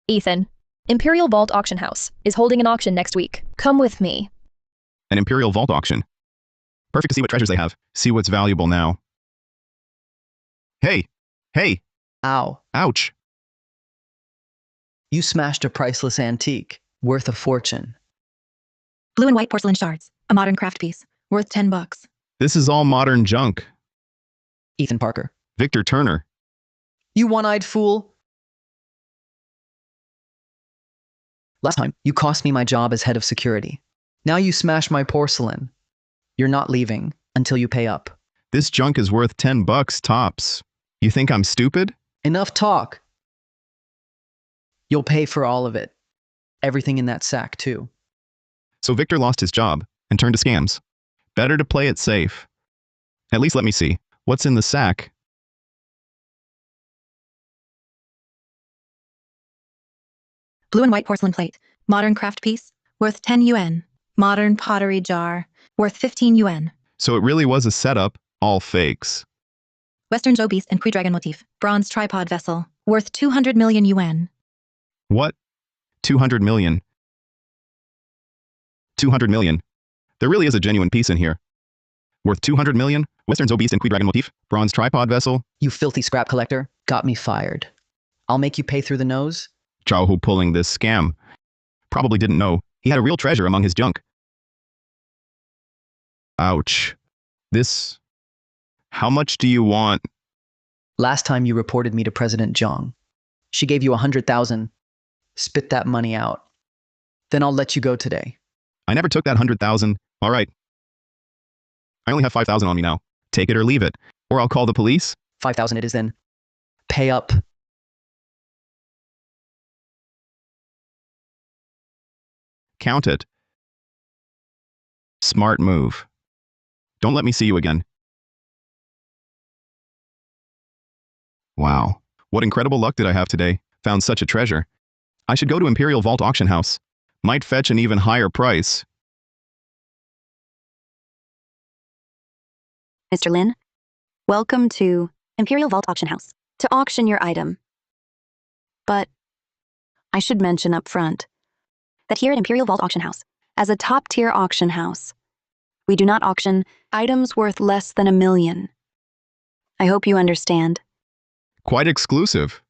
Speaker 9: Ethan, Imperial Vault Auction House is holding an auction next week. Come with me.
Speaker 1: an Imperial Vault auction. Perfect to see what treasures they have. See what's valuable now. Hey! Hey!
Speaker 2: Ow.
Speaker 1: Ouch!
Speaker 2: You smashed a priceless antique, worth a fortune.
Speaker 3: Blue and white porcelain shards, a modern craft piece, worth $10.
Speaker 1: This is all modern junk.
Speaker 2: Ethan Parker.
Speaker 1: Victor Turner.
Speaker 2: You one-eyed fool. Last time, you cost me my job as head of security. Now you smash my porcelain. You're not leaving until you pay up.
Speaker 1: This junk is worth $10 tops. You think I'm stupid?
Speaker 2: Enough talk. You'll pay for all of it. Everything in that sack, too.
Speaker 1: So Victor lost his job and turned to scams. Better to play it safe. At least let me see. What's in the sack?
Speaker 3: Blue and white porcelain plate, modern craft piece, worth 10 yuan. Modern pottery jar, worth 15 yuan.
Speaker 1: So it really was a setup, all fakes.
Speaker 3: Western obese and pre-dragon motif, bronze tripod vessel, worth 200 million yuan.
Speaker 1: What? 200 million. 200 million. There really is a genuine piece in here. Worth 200 million? Western's obese and pre-dragon motif, bronze tripod vessel.
Speaker 2: You filthy scrap collector, got me fired. I'll make you pay through the nose.
Speaker 1: Zhao Hu pulling this scam. Probably didn't know he had a real treasure among his junk. Ouch. This... How much do you want?
Speaker 2: Last time you reported me to President Zhang. She gave you 100,000. Spit that money out. Then I'll let you go today.
Speaker 1: I never took that 100,000. All right. I only have 5,000 on me now. Take it or leave it. Or I'll call the police.
Speaker 2: 5,000 it is then. Pay up.
Speaker 1: Count it. Smart move. Don't let me see you again. Wow. What incredible luck did I have today. Found such a treasure. I should go to Imperial Vault Auction House. Might fetch an even higher price.
Speaker 15: Mr. Lin, welcome to Imperial Vault Auction House to auction your item. But I should mention up front that here at Imperial Vault Auction House, as a top-tier auction house, we do not auction items worth less than $1 million. I hope you understand.
Speaker 1: Quite exclusive.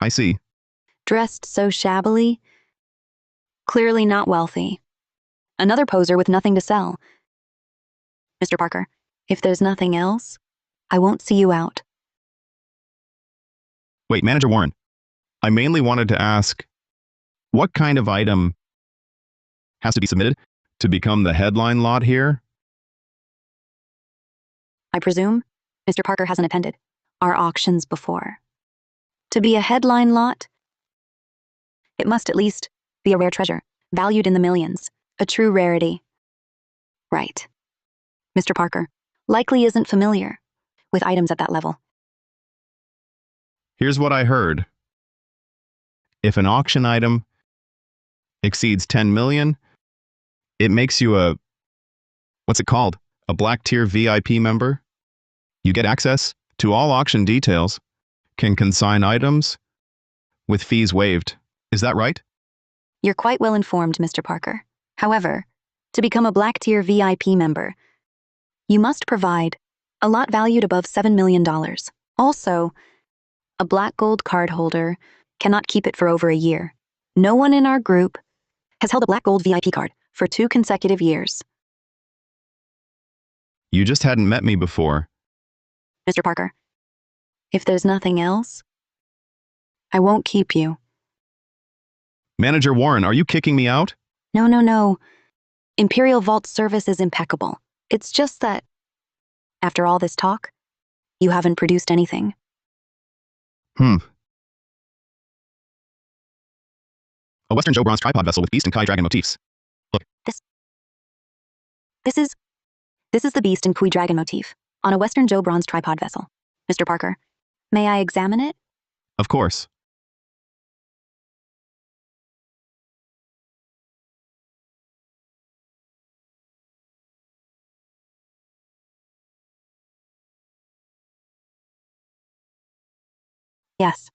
Speaker 1: I see.
Speaker 15: Dressed so shabbily, clearly not wealthy. Another poser with nothing to sell. Mr. Parker, if there's nothing else, I won't see you out.
Speaker 1: Wait, Manager Warren. I mainly wanted to ask, what kind of item has to be submitted to become the headline lot here?
Speaker 15: I presume Mr. Parker hasn't attended our auctions before. To be a headline lot, it must at least be a rare treasure, valued in the millions, a true rarity. Right. Mr. Parker likely isn't familiar with items at that level.
Speaker 1: Here's what I heard. If an auction item exceeds 10 million, it makes you a, what's it called? A black tier VIP member? You get access to all auction details, can consign items with fees waived. Is that right?
Speaker 15: You're quite well informed, Mr. Parker. However, to become a black tier VIP member, you must provide a lot valued above $7 million. Also, a black gold card holder cannot keep it for over a year. No one in our group has held a black gold VIP card for 2 consecutive years.
Speaker 1: You just hadn't met me before.
Speaker 15: Mr. Parker, if there's nothing else, I won't keep you.
Speaker 1: Manager Warren, are you kicking me out?
Speaker 15: No. Imperial Vault service is impeccable. It's just that, after all this talk, you haven't produced anything.
Speaker 1: A Western Joe bronze tripod vessel with beast and Kai dragon motifs. Look.
Speaker 15: This is the beast and Kui dragon motif on a Western Joe bronze tripod vessel. Mr. Parker, may I examine it?
Speaker 1: Of course.
Speaker 15: Yes.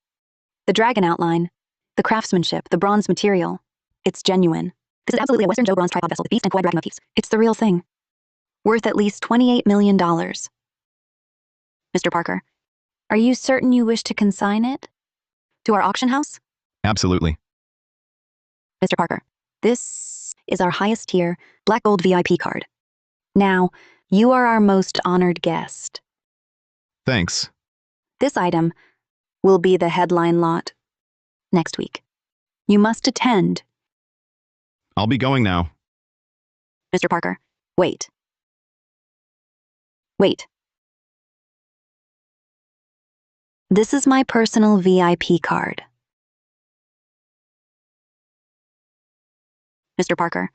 Speaker 15: The dragon outline, the craftsmanship, the bronze material, it's genuine. This is absolutely a Western Joe bronze tripod vessel with beast and Kui dragon motifs. It's the real thing. Worth at least $28 million. Mr. Parker, are you certain you wish to consign it to our auction house?
Speaker 1: Absolutely.
Speaker 15: Mr. Parker, this is our highest tier black gold VIP card. Now, you are our most honored guest.
Speaker 1: Thanks.
Speaker 15: This item will be the headline lot next week. You must attend.
Speaker 1: I'll be going now.
Speaker 15: Mr. Parker, wait. This is my personal VIP card. Mr. Parker,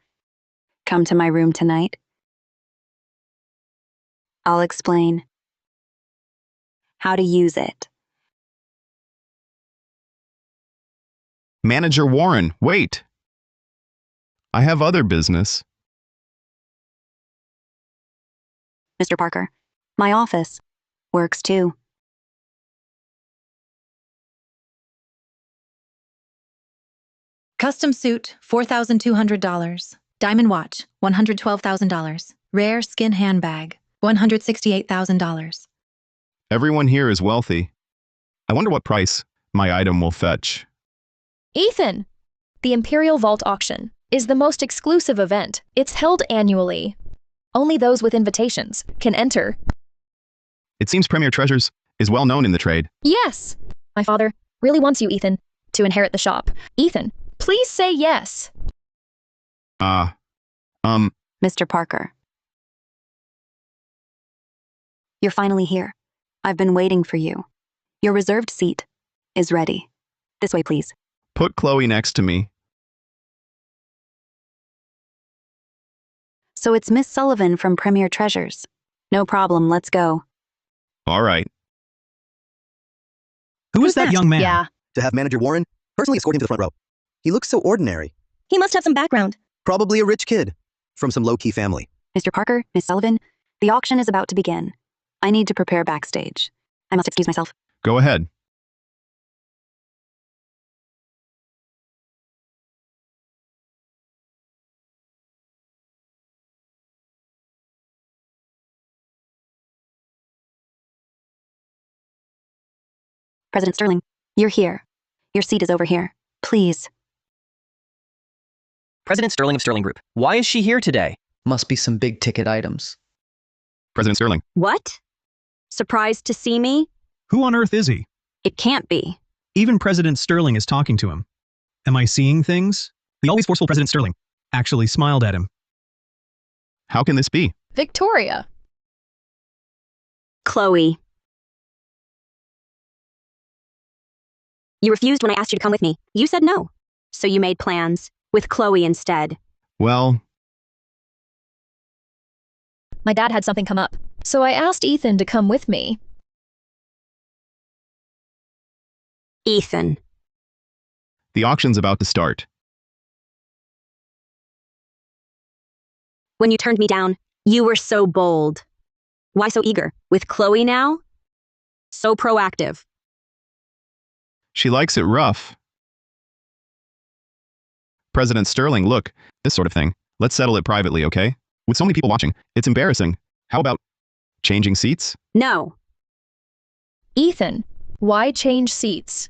Speaker 15: come to my room tonight. I'll explain how to use it.
Speaker 1: Manager Warren, wait. I have other business.
Speaker 15: Mr. Parker, my office works too.
Speaker 3: Custom suit, $4,200. Diamond watch, $112,000. Rare skin handbag, $168,000.
Speaker 1: Everyone here is wealthy. I wonder what price my item will fetch.
Speaker 9: Ethan! The Imperial Vault Auction is the most exclusive event. It's held annually. Only those with invitations can enter.
Speaker 1: It seems Premier Treasures is well known in the trade.
Speaker 9: Yes! My father really wants you, Ethan, to inherit the shop. Ethan, please say yes.
Speaker 15: Mr. Parker. You're finally here. I've been waiting for you. Your reserved seat is ready. This way, please.
Speaker 1: Put Chloe next to me.
Speaker 15: So it's Miss Sullivan from Premier Treasures. No problem, let's go.
Speaker 1: All right.
Speaker 6: Who is that young man?
Speaker 11: Yeah.
Speaker 7: To have manager Warren personally escort him to the front row. He looks so ordinary.
Speaker 5: He must have some background.
Speaker 7: Probably a rich kid from some low-key family.
Speaker 15: Mr. Parker, Miss Sullivan, the auction is about to begin. I need to prepare backstage. I must excuse myself.
Speaker 1: Go ahead.
Speaker 15: President Sterling, you're here. Your seat is over here. Please.
Speaker 12: President Sterling of Sterling Group. Why is she here today?
Speaker 2: Must be some big ticket items.
Speaker 1: President Sterling.
Speaker 5: What? Surprised to see me?
Speaker 6: Who on earth is he?
Speaker 5: It can't be.
Speaker 6: Even President Sterling is talking to him. Am I seeing things? The always forceful President Sterling actually smiled at him.
Speaker 1: How can this be?
Speaker 9: Victoria.
Speaker 5: Chloe. You refused when I asked you to come with me. You said no. So you made plans with Chloe instead.
Speaker 1: Well,
Speaker 9: My dad had something come up, so I asked Ethan to come with me.
Speaker 5: Ethan.
Speaker 1: the auction's about to start.
Speaker 5: When you turned me down, you were so bold. Why so eager? With Chloe now? So proactive.
Speaker 1: She likes it rough. President Sterling, look, this sort of thing. Let's settle it privately, okay? With so many people watching, it's embarrassing. How about changing seats?
Speaker 5: No.
Speaker 9: Ethan, why change seats?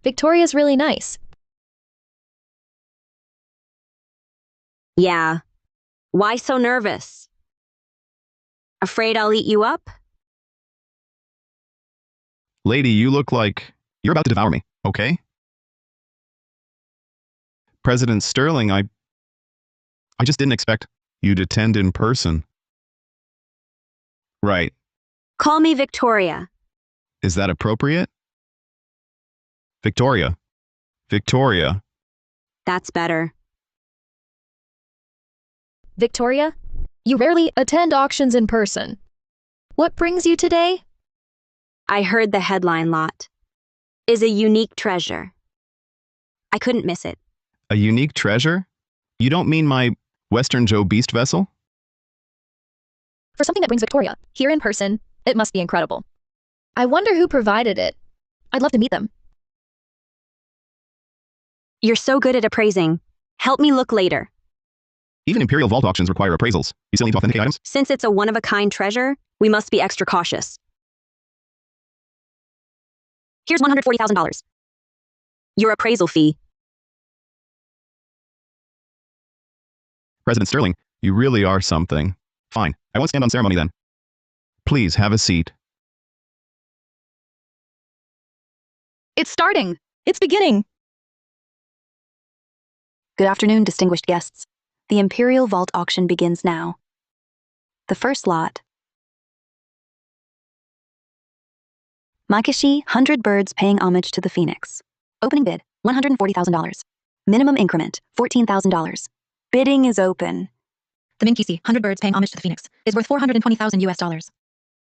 Speaker 9: Victoria's really nice.
Speaker 5: Yeah. Why so nervous? Afraid I'll eat you up?
Speaker 1: Lady, you look like you're about to devour me, okay? President Sterling, I just didn't expect you to attend in person. Right.
Speaker 5: Call me Victoria.
Speaker 1: Is that appropriate? Victoria. Victoria.
Speaker 5: That's better.
Speaker 9: Victoria, you rarely attend auctions in person. What brings you today?
Speaker 5: I heard the headline lot. Is a unique treasure. I couldn't miss it.
Speaker 1: A unique treasure? You don't mean my Western Joe Beast vessel?
Speaker 9: For something that brings Victoria here in person, it must be incredible. I wonder who provided it. I'd love to meet them.
Speaker 5: You're so good at appraising. Help me look later.
Speaker 1: Even Imperial Vault auctions require appraisals. You still need to authenticate items?
Speaker 5: Since it's a one-of-a-kind treasure, we must be extra cautious. Here's $140,000. Your appraisal fee.
Speaker 1: President Sterling, you really are something. Fine, I won't stand on ceremony then. Please, have a seat.
Speaker 11: It's starting. It's beginning.
Speaker 15: Good afternoon, distinguished guests. The Imperial Vault auction begins now. The first lot. Makishi, 100 birds paying homage to the Phoenix. Opening bid, $140,000. Minimum increment, $14,000. Bidding is open.
Speaker 3: The Minkisi, 100 birds paying homage to the Phoenix, is worth $420,000 US.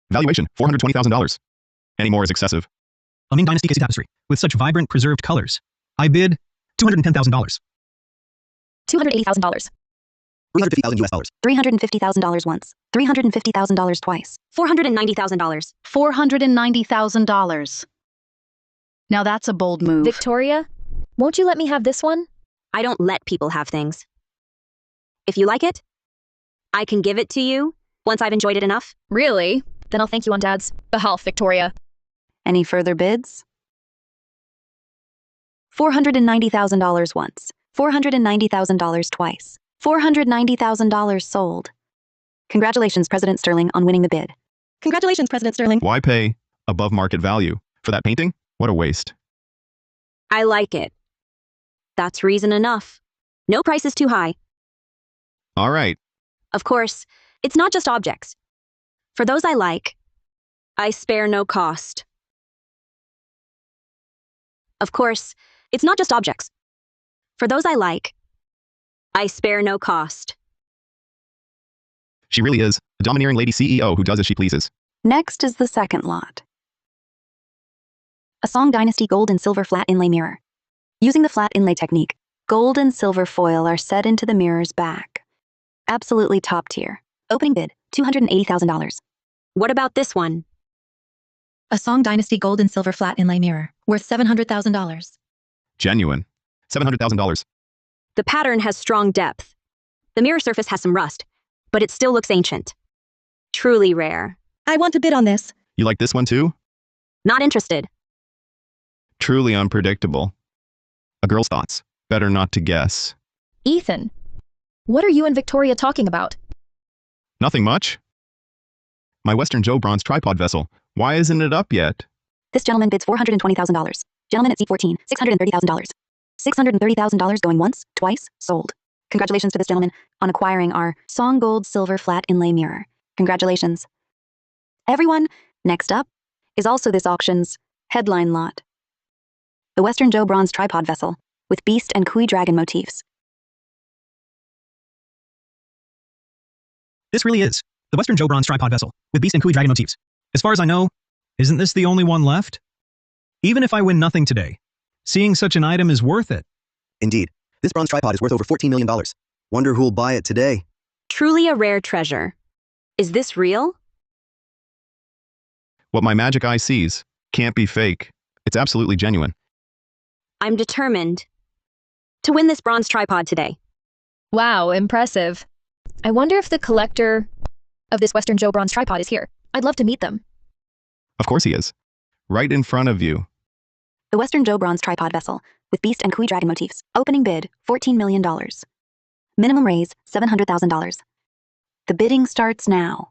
Speaker 1: Valuation, $420,000. Any more is excessive.
Speaker 6: A Ming Dynasty Kissy tapestry with such vibrant preserved colors. I bid $210,000.
Speaker 9: $280,000.
Speaker 7: $350,000 US.
Speaker 15: $350,000 once. $350,000 twice.
Speaker 5: $490,000.
Speaker 11: $490,000. Now that's a bold move.
Speaker 9: Victoria, won't you let me have this one?
Speaker 5: I don't let people have things. If you like it, I can give it to you once I've enjoyed it enough.
Speaker 9: Really? Then I'll thank you on Dad's behalf, Victoria.
Speaker 15: Any further bids? $490,000 once. $490,000 twice. $490,000 sold. Congratulations, President Sterling, on winning the bid.
Speaker 3: Congratulations, President Sterling.
Speaker 1: Why pay above market value for that painting? What a waste.
Speaker 5: I like it. That's reason enough. No price is too high.
Speaker 1: All right.
Speaker 5: Of course, it's not just objects. For those I like, I spare no cost. Of course, it's not just objects. For those I like, I spare no cost.
Speaker 1: She really is a A domineering lady CEO who does as she pleases.
Speaker 15: Next is the second lot. A Song Dynasty gold and silver flat inlay mirror. Using the flat inlay technique, gold and silver foil are set into the mirror's back. Absolutely top tier. Opening bid, $280,000.
Speaker 5: What about this one?
Speaker 3: A Song Dynasty gold and silver flat inlay mirror, worth $700,000.
Speaker 1: Genuine. $700,000.
Speaker 5: The pattern has strong depth. The mirror surface has some rust, but it still looks ancient. Truly rare.
Speaker 3: I want to bid on this.
Speaker 1: You like this one too?
Speaker 5: Not interested.
Speaker 1: Truly unpredictable. A girl's thoughts. Better not to guess.
Speaker 9: Ethan, what are you and Victoria talking about?
Speaker 1: Nothing much. My Western Joe bronze tripod vessel. Why isn't it up yet?
Speaker 15: This gentleman bids $420,000. Gentleman at C14, $630,000. $630,000 going once, twice, sold. Congratulations to this gentleman on acquiring our Song Gold Silver Flat Inlay Mirror. Congratulations. Everyone, next up is also this auction's headline lot. The Western Joe bronze tripod vessel with beast and kui dragon motifs.
Speaker 6: This really is the Western Joe bronze tripod vessel with beast and kui dragon motifs. As far as I know, isn't this the only one left? Even if I win nothing today, seeing such an item is worth it.
Speaker 7: Indeed. This bronze tripod is worth over $14 million. Wonder who'll buy it today.
Speaker 5: Truly a rare treasure. Is this real?
Speaker 1: What my magic eye sees can't be fake. It's absolutely genuine.
Speaker 5: I'm determined to win this bronze tripod today.
Speaker 9: Wow, impressive. I wonder if the collector of this Western Joe bronze tripod is here. I'd love to meet them.
Speaker 1: Of course he is. Right in front of you.
Speaker 15: The Western Joe bronze tripod vessel with beast and kui dragon motifs. Opening bid, $14 million. Minimum raise, $700,000. The bidding starts now.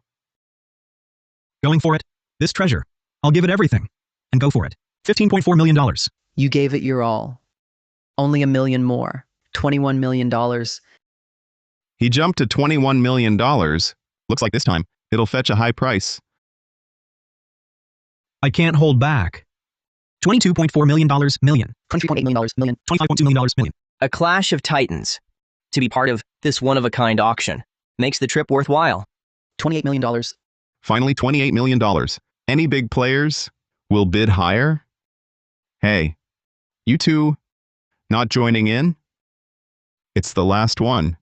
Speaker 6: Going for it. This treasure. I'll give it everything. And go for it. $15.4 million.
Speaker 2: You gave it your all. Only $1 million more. $21 million.
Speaker 1: He jumped to $21 million. Looks like this time it'll fetch a high price.
Speaker 6: I can't hold back. $22.4 million million.
Speaker 2: $23.8 million million.
Speaker 6: $25.2 million million.
Speaker 12: A clash of titans. To be part of this one-of-a-kind auction makes the trip worthwhile.
Speaker 2: $28 million.
Speaker 1: Finally, $28 million. Any big players will bid higher? Hey, you two not joining in? It's the last one.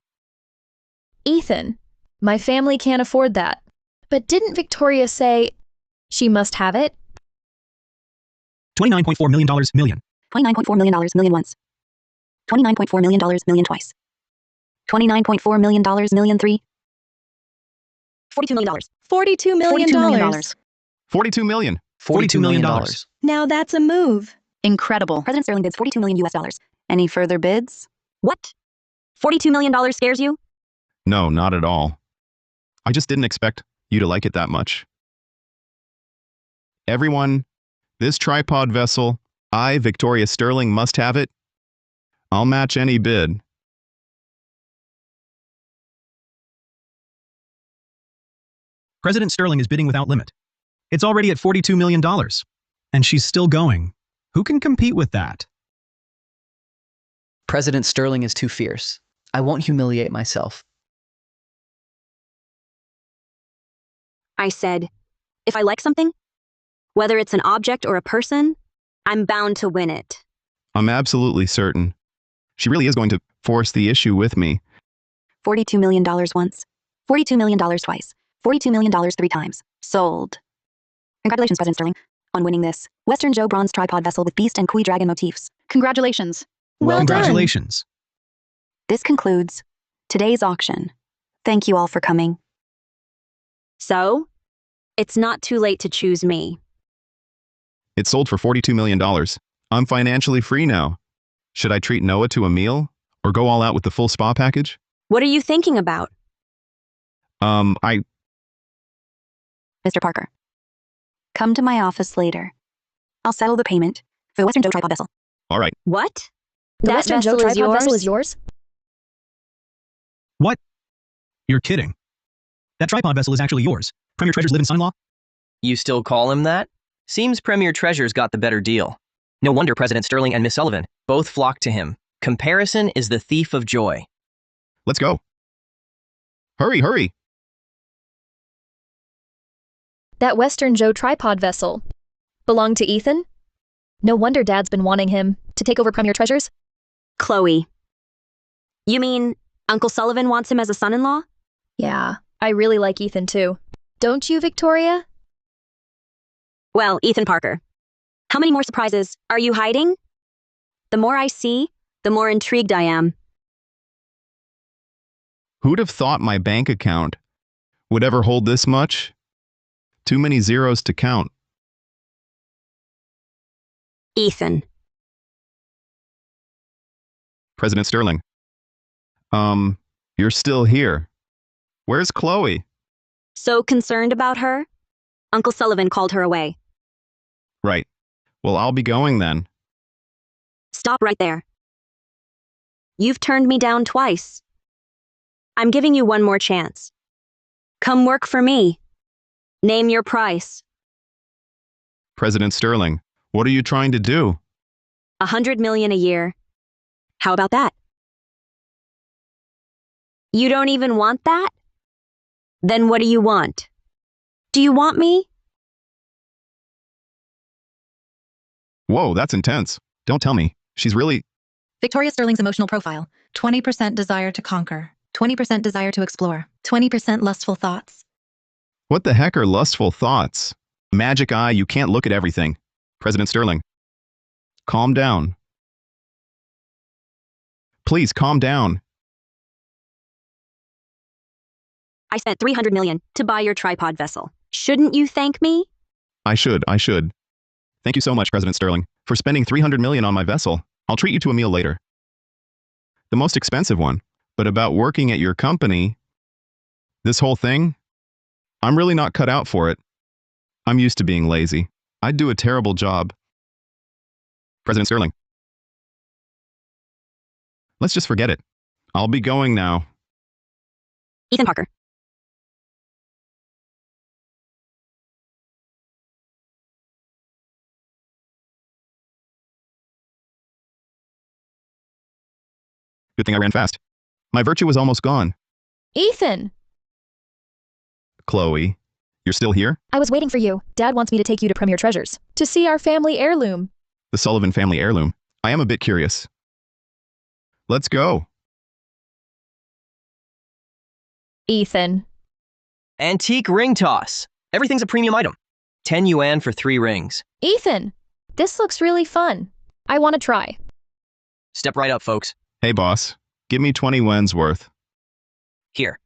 Speaker 9: Ethan, my family can't afford that. But didn't Victoria say she must have it?
Speaker 6: $29.4 million million.
Speaker 15: $29.4 million million once. $29.4 million million twice. $29.4 million million three.
Speaker 5: $42 million.
Speaker 9: $42 million.
Speaker 15: $42 million.
Speaker 1: $42 million.
Speaker 2: $42 million.
Speaker 11: Now that's a move.
Speaker 15: Incredible. President Sterling bids $42 million US dollars. Any further bids?
Speaker 5: What? $42 million scares you?
Speaker 1: No, not at all. I just didn't expect you to like it that much. Everyone, this tripod vessel, I, Victoria Sterling, must have it. I'll match any bid.
Speaker 6: President Sterling is bidding without limit. It's already at $42 million. And she's still going. Who can compete with that?
Speaker 2: President Sterling is too fierce. I won't humiliate myself.
Speaker 5: I said, if I like something, whether it's an object or a person, I'm bound to win it.
Speaker 1: I'm absolutely certain. She really is going to force the issue with me.
Speaker 15: $42 million once. $42 million twice. $42 million three times. Sold. Congratulations, President Sterling, on winning this Western Joe bronze tripod vessel with beast and kui dragon motifs.
Speaker 11: Congratulations.
Speaker 2: Well done.
Speaker 6: Congratulations.
Speaker 15: This concludes today's auction. Thank you all for coming.
Speaker 5: So, it's not too late to choose me.
Speaker 1: It sold for $42 million. I'm financially free now. Should I treat Noah to a meal? Or go all out with the full spa package?
Speaker 5: What are you thinking about?
Speaker 1: I...
Speaker 15: Mr. Parker, come to my office later. I'll settle the payment for the Western Joe tripod vessel.
Speaker 1: All right.
Speaker 5: What?
Speaker 9: The
Speaker 5: That
Speaker 9: Western Joe
Speaker 5: vessel is
Speaker 9: tripod vessel
Speaker 5: yours?
Speaker 9: is yours?
Speaker 6: What? You're kidding. That tripod vessel is actually yours. Premier Treasure's live-in son-in-law?
Speaker 12: You still call him that? Seems Premier Treasure's got the better deal. No wonder President Sterling and Miss Sullivan both flocked to him. Comparison is the thief of joy.
Speaker 1: Let's go. Hurry, hurry.
Speaker 9: That Western Joe tripod vessel. Belonged to Ethan? No wonder Dad's been wanting him to take over Premier Treasures.
Speaker 5: Chloe. You mean Uncle Sullivan wants him as a son-in-law?
Speaker 9: Yeah, I really like Ethan too. Don't you, Victoria?
Speaker 5: Well, Ethan Parker. How many more surprises are you hiding? The more I see, the more intrigued I am.
Speaker 1: Who'd have thought my bank account would ever hold this much? Too many zeros to count.
Speaker 5: Ethan.
Speaker 1: President Sterling. You're still here. Where's Chloe?
Speaker 5: So concerned about her? Uncle Sullivan called her away.
Speaker 1: Right. Well, I'll be going then.
Speaker 5: Stop right there. You've turned me down twice. I'm giving you one more chance. Come work for me. Name your price.
Speaker 1: President Sterling, what are you trying to do?
Speaker 5: $100 million a year. How about that? You don't even want that? Then what do you want? Do you want me?
Speaker 1: Whoa, that's intense. Don't tell me. She's really...
Speaker 3: Victoria Sterling's emotional profile. 20% desire to conquer. 20% desire to explore. 20% lustful thoughts.
Speaker 1: What the heck are lustful thoughts? Magic eye, you can't look at everything. President Sterling. Calm down. Please, calm down.
Speaker 5: I spent $300 million to buy your tripod vessel. Shouldn't you thank me?
Speaker 1: I should. Thank you so much, President Sterling, for spending $300 million on my vessel. I'll treat you to a meal later. The most expensive one. But about working at your company, this whole thing, I'm really not cut out for it. I'm used to being lazy. I'd do a terrible job. President Sterling. Let's just forget it. I'll be going now.
Speaker 5: Ethan Parker.
Speaker 1: Good thing I ran fast. My virtue was almost gone.
Speaker 9: Ethan!
Speaker 1: Chloe, you're still here?
Speaker 9: I was waiting for you. Dad wants me to take you to Premier Treasures to see our family heirloom.
Speaker 1: The Sullivan family heirloom. I am a bit curious. Let's go.
Speaker 9: Ethan.
Speaker 12: Antique ring toss. Everything's a premium item. 10 yuan for 3 rings.
Speaker 9: Ethan! This looks really fun. I want to try.
Speaker 12: Step right up, folks.
Speaker 1: Hey, boss. Give me 20 yuan's worth.
Speaker 12: Here.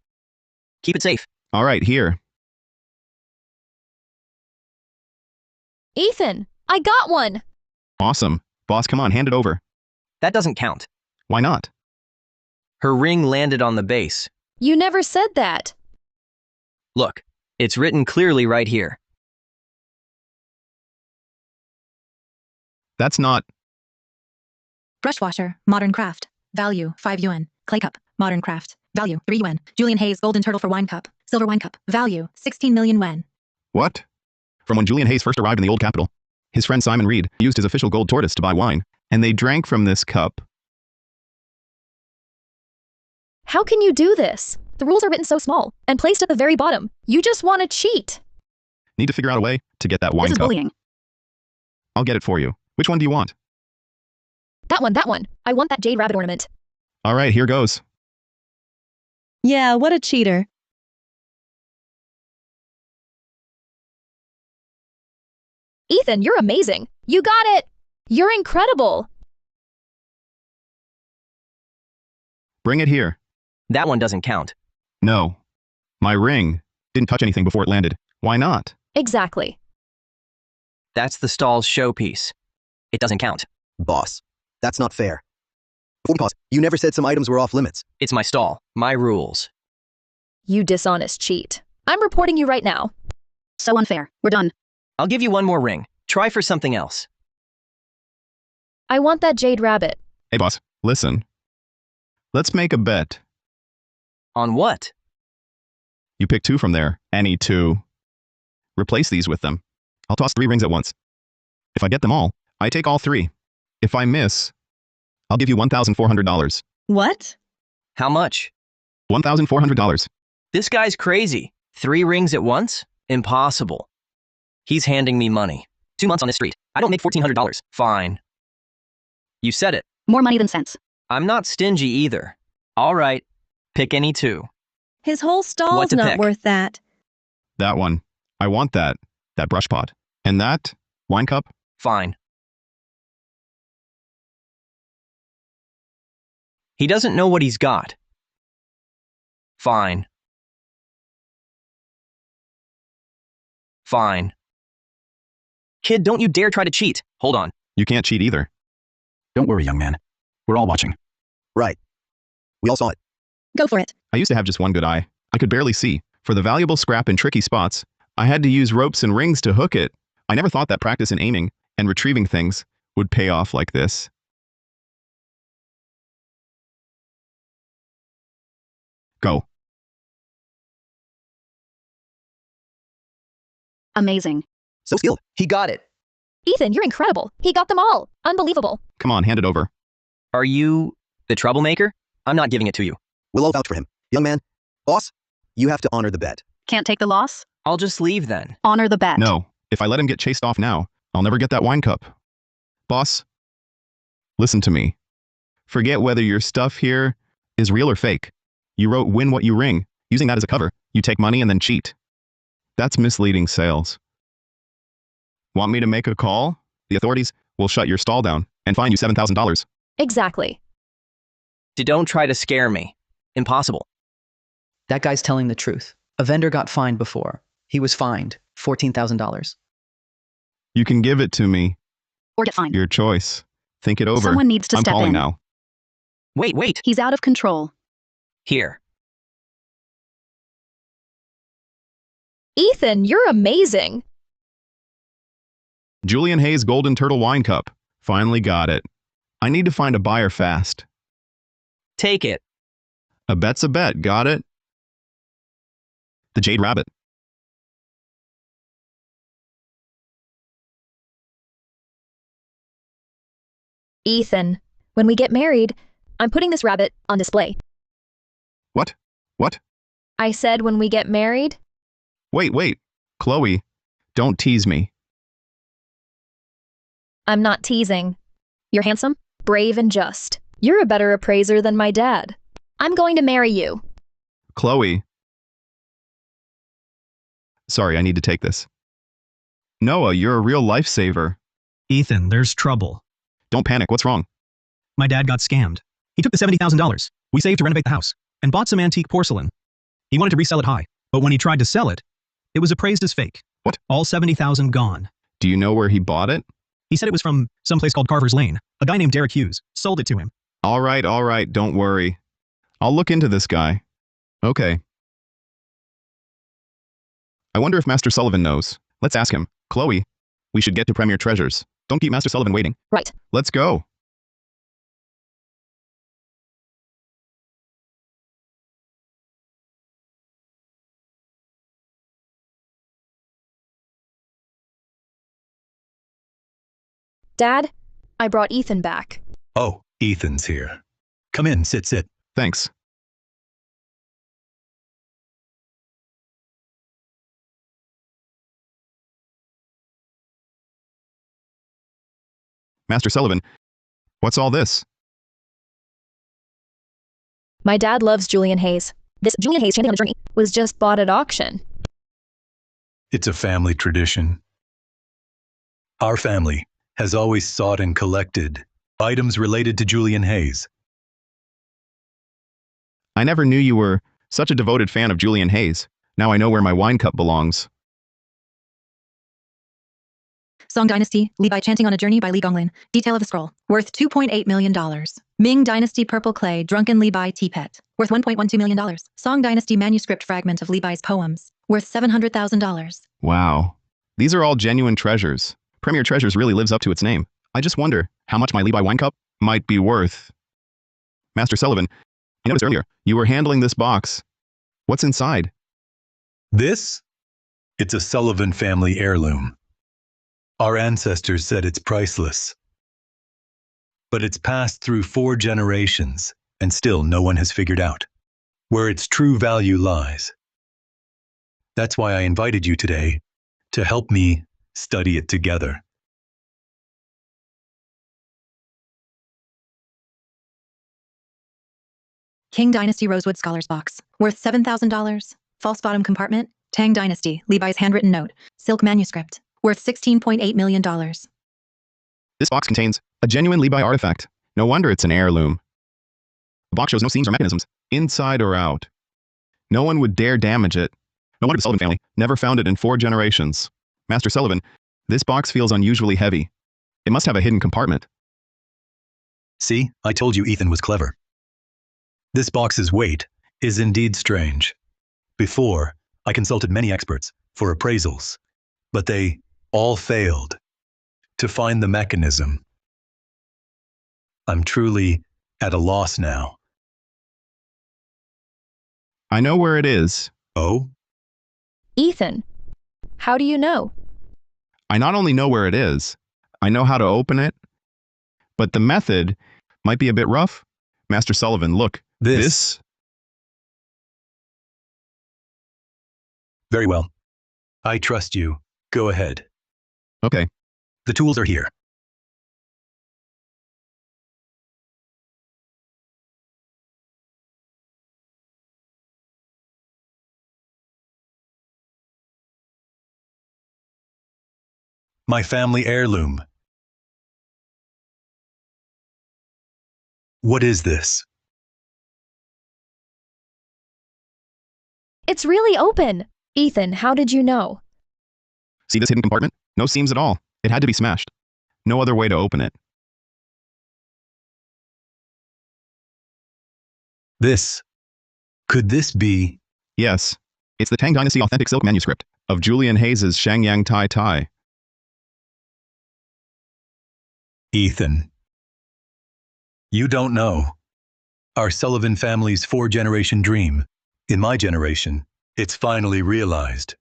Speaker 12: Keep it safe.
Speaker 1: All right, here.
Speaker 9: Ethan! I got one!
Speaker 1: Awesome. Boss, come on, hand it over.
Speaker 12: That doesn't count.
Speaker 1: Why not?
Speaker 12: Her ring landed on the base.
Speaker 9: You never said that.
Speaker 12: Look, it's written clearly right here.
Speaker 1: That's not...
Speaker 3: Brush washer, modern craft. Value, 5 yuan. Clay cup, modern craft. Value, 3 yuan. Julian Hayes golden turtle for wine cup. Silver wine cup. Value, 16 million yuan.
Speaker 1: What? From when Julian Hayes first arrived in the old capital, his friend Simon Reed used his official gold tortoise to buy wine, and they drank from this cup.
Speaker 9: How can you do this? The rules are written so small and placed at the very bottom. You just want to cheat.
Speaker 1: Need to figure out a way to get that wine
Speaker 11: This is
Speaker 1: cup.
Speaker 11: bullying.
Speaker 1: I'll get it for you. Which one do you want?
Speaker 9: That one. I want that jade rabbit ornament.
Speaker 1: All right, here goes.
Speaker 16: Yeah, what a cheater.
Speaker 9: Ethan, you're amazing. You got it. You're incredible.
Speaker 1: Bring it here.
Speaker 12: That one doesn't count.
Speaker 1: No. My ring didn't touch anything before it landed. Why not?
Speaker 9: Exactly.
Speaker 12: That's the stall's showpiece. It doesn't count.
Speaker 7: Boss, that's not fair. Before we pause, you never said some items were off limits.
Speaker 12: It's my stall. My rules.
Speaker 9: You dishonest cheat. I'm reporting you right now.
Speaker 11: So unfair. We're done.
Speaker 12: I'll give you one more ring. Try for something else.
Speaker 9: I want that jade rabbit.
Speaker 1: Hey, boss, listen. Let's make a bet.
Speaker 12: On what?
Speaker 1: You pick 2 from there. Any 2. Replace these with them. I'll toss 3 rings at once. If I get them all, I take all 3. If I miss, I'll give you $1,400.
Speaker 16: What?
Speaker 12: How much?
Speaker 1: $1,400.
Speaker 12: This guy's crazy. 3 rings at once? Impossible. He's handing me money. 2 months on this street. I don't make $1,400. Fine. You said it.
Speaker 11: More money than sense.
Speaker 12: I'm not stingy either. All right. Pick any two.
Speaker 16: His whole
Speaker 12: What
Speaker 16: stall's
Speaker 12: to
Speaker 16: not
Speaker 12: pick?
Speaker 16: worth that.
Speaker 1: That one. I want that. That brush pot. And that wine cup?
Speaker 12: Fine. He doesn't know what he's got. Fine. Fine. Kid, don't you dare try to cheat. Hold on.
Speaker 1: You can't cheat either.
Speaker 14: Don't worry, young man. We're all watching.
Speaker 7: Right. We all saw it.
Speaker 11: Go for it.
Speaker 1: I used to have just one good eye. I could barely see. For the valuable scrap in tricky spots, I had to use ropes and rings to hook it. I never thought that practice in aiming and retrieving things would pay off like this. Go.
Speaker 11: Amazing.
Speaker 7: So skilled.
Speaker 2: He got it.
Speaker 9: Ethan, you're incredible. He got them all. Unbelievable.
Speaker 1: Come on, hand it over.
Speaker 12: Are you the troublemaker? I'm not giving it to you.
Speaker 7: We'll all vouch for him. Young man, boss, you have to honor the bet.
Speaker 11: Can't take the loss?
Speaker 12: I'll just leave then.
Speaker 11: Honor the bet.
Speaker 1: No, if I let him get chased off now, I'll never get that wine cup. Boss, listen to me. Forget whether your stuff here is real or fake. You wrote win what you ring. Using that as a cover, you take money and then cheat. That's misleading sales. Want me to make a call? The authorities will shut your stall down and fine you $7,000.
Speaker 9: Exactly.
Speaker 12: Don't try to scare me. Impossible.
Speaker 2: That guy's telling the truth. A vendor got fined before. He was fined $14,000.
Speaker 1: You can give it to me.
Speaker 11: Or get fined.
Speaker 1: Your choice. Think it over.
Speaker 11: Someone needs to
Speaker 1: I'm
Speaker 11: step
Speaker 1: calling
Speaker 11: in.
Speaker 1: now.
Speaker 12: Wait.
Speaker 11: He's out of control.
Speaker 12: Here.
Speaker 9: Ethan, you're amazing.
Speaker 1: Julian Hayes Golden Turtle Wine Cup. Finally got it. I need to find a buyer fast.
Speaker 12: Take it.
Speaker 1: A bet's a bet. Got it? The Jade Rabbit.
Speaker 9: Ethan, when we get married, I'm putting this rabbit on display.
Speaker 1: What? What?
Speaker 9: I said when we get married.
Speaker 1: Wait. Chloe, don't tease me.
Speaker 9: I'm not teasing. You're handsome, brave, and just. You're a better appraiser than my dad. I'm going to marry you.
Speaker 1: Chloe. Sorry, I need to take this. Noah, you're a real lifesaver.
Speaker 6: Ethan, there's trouble.
Speaker 1: Don't panic. What's wrong?
Speaker 6: My dad got scammed. He took the $70,000 we saved to renovate the house and bought some antique porcelain. He wanted to resell it high, but when he tried to sell it, it was appraised as fake.
Speaker 1: What?
Speaker 6: All $70,000 gone.
Speaker 1: Do you know where he bought it?
Speaker 6: He said it was from some place called Carver's Lane. A guy named Derek Hughes sold it to him.
Speaker 1: All right. Don't worry. I'll look into this guy. Okay. I wonder if Master Sullivan knows. Let's ask him. Chloe, we should get to Premier Treasures. Don't keep Master Sullivan waiting.
Speaker 9: Right.
Speaker 1: Let's go.
Speaker 9: Dad, I brought Ethan back.
Speaker 8: Oh, Ethan's here. Come in, sit.
Speaker 1: Thanks. Master Sullivan, what's all this?
Speaker 9: My dad loves Julian Hayes. This Julian Hayes Chanting on a Journey was just bought at auction.
Speaker 8: It's a family tradition. Our family has always sought and collected items related to Julian Hayes.
Speaker 1: I never knew you were such a devoted fan of Julian Hayes. Now I know where my wine cup belongs.
Speaker 3: Song Dynasty, Levi Chanting on a Journey by Li Gonglin. Detail of the scroll. Worth $2.8 million. Ming Dynasty Purple Clay, Drunken Levi Teapot. Worth $1.12 million. Song Dynasty Manuscript Fragment of Levi's Poems. Worth $700,000.
Speaker 1: Wow. These are all genuine treasures. Premier Treasures really lives up to its name. I just wonder how much my Levi wine cup might be worth. Master Sullivan, I noticed earlier you were handling this box. What's inside?
Speaker 8: This? It's a Sullivan family heirloom. Our ancestors said it's priceless. But it's passed through 4 generations, and still no one has figured out where its true value lies. That's why I invited you today, to help me study it together.
Speaker 3: King Dynasty Rosewood Scholars Box, worth $7,000. False bottom compartment, Tang Dynasty, Levi's handwritten note, silk manuscript, worth $16.8 million.
Speaker 1: This box contains a genuine Levi artifact. No wonder it's an heirloom. The box shows no seams or mechanisms, inside or out. No one would dare damage it. No wonder the Sullivan family never found it in 4 generations. Master Sullivan, this box feels unusually heavy. It must have a hidden compartment.
Speaker 8: See, I told you Ethan was clever. This box's weight is indeed strange. Before, I consulted many experts for appraisals, but they all failed to find the mechanism. I'm truly at a loss now.
Speaker 1: I know where it is.
Speaker 8: Oh?
Speaker 9: Ethan, how do you know?
Speaker 1: I not only know where it is, I know how to open it, but the method might be a bit rough. Master Sullivan, look. This?
Speaker 8: Very well. I trust you. Go ahead.
Speaker 1: Okay.
Speaker 8: The tools are here. My family heirloom. What is this?
Speaker 9: It's really open. Ethan, how did you know?
Speaker 1: See this hidden compartment? No seams at all. It had to be smashed. No other way to open it.
Speaker 8: This. Could this be?
Speaker 1: Yes. It's the Tang Dynasty authentic silk manuscript of Julian Hayes's Shangyang Tai Tai.
Speaker 8: Ethan. You don't know. Our Sullivan family's 4-generation dream. In my generation, it's finally realized.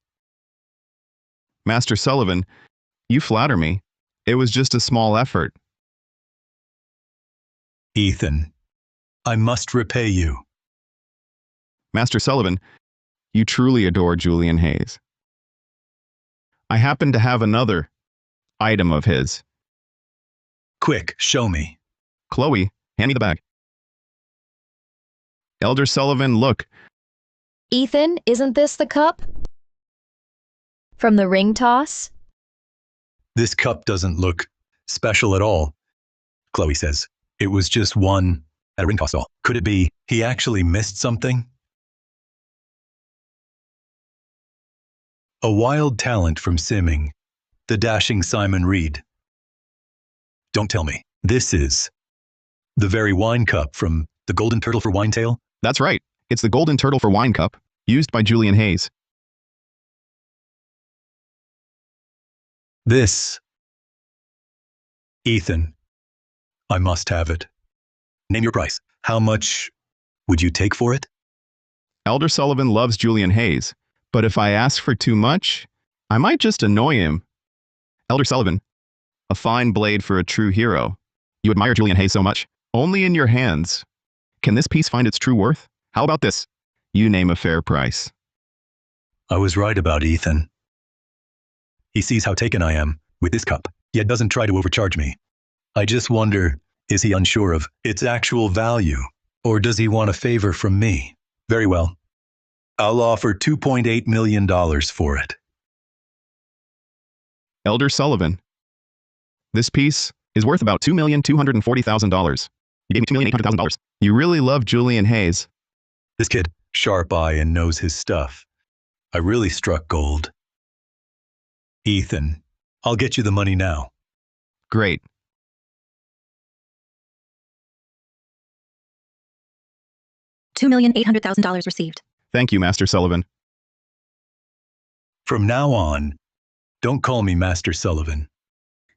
Speaker 1: Master Sullivan, you flatter me. It was just a small effort.
Speaker 8: Ethan, I must repay you.
Speaker 1: Master Sullivan, you truly adore Julian Hayes. I happen to have another item of his.
Speaker 8: Quick, show me.
Speaker 1: Chloe, hand me the bag. Elder Sullivan, look.
Speaker 9: Ethan, isn't this the cup? From the ring toss?
Speaker 8: This cup doesn't look special at all. Chloe says, it was just one at a ring toss all. Could it be he actually missed something? A wild talent from simming, the dashing Simon Reed. Don't tell me, this is the very wine cup from the Golden Turtle for Wine Tale?
Speaker 1: That's right. It's the Golden Turtle for Wine cup, used by Julian Hayes.
Speaker 8: This. Ethan, I must have it. Name your price. How much would you take for it?
Speaker 1: Elder Sullivan loves Julian Hayes, but if I ask for too much, I might just annoy him. Elder Sullivan, a fine blade for a true hero. You admire Julian Hayes so much. Only in your hands. Can this piece find its true worth? How about this? You name a fair price.
Speaker 8: I was right about Ethan. He sees how taken I am with this cup, yet doesn't try to overcharge me. I just wonder, is he unsure of its actual value, or does he want a favor from me? Very well. I'll offer $2.8 million for it.
Speaker 1: Elder Sullivan, this piece is worth about $2,240,000. You gave me $2,800,000. You really love Julian Hayes.
Speaker 8: This kid, sharp eye and knows his stuff. I really struck gold. Ethan, I'll get you the money now.
Speaker 1: Great.
Speaker 3: $2,800,000 received.
Speaker 1: Thank you, Master Sullivan.
Speaker 8: From now on, don't call me Master Sullivan.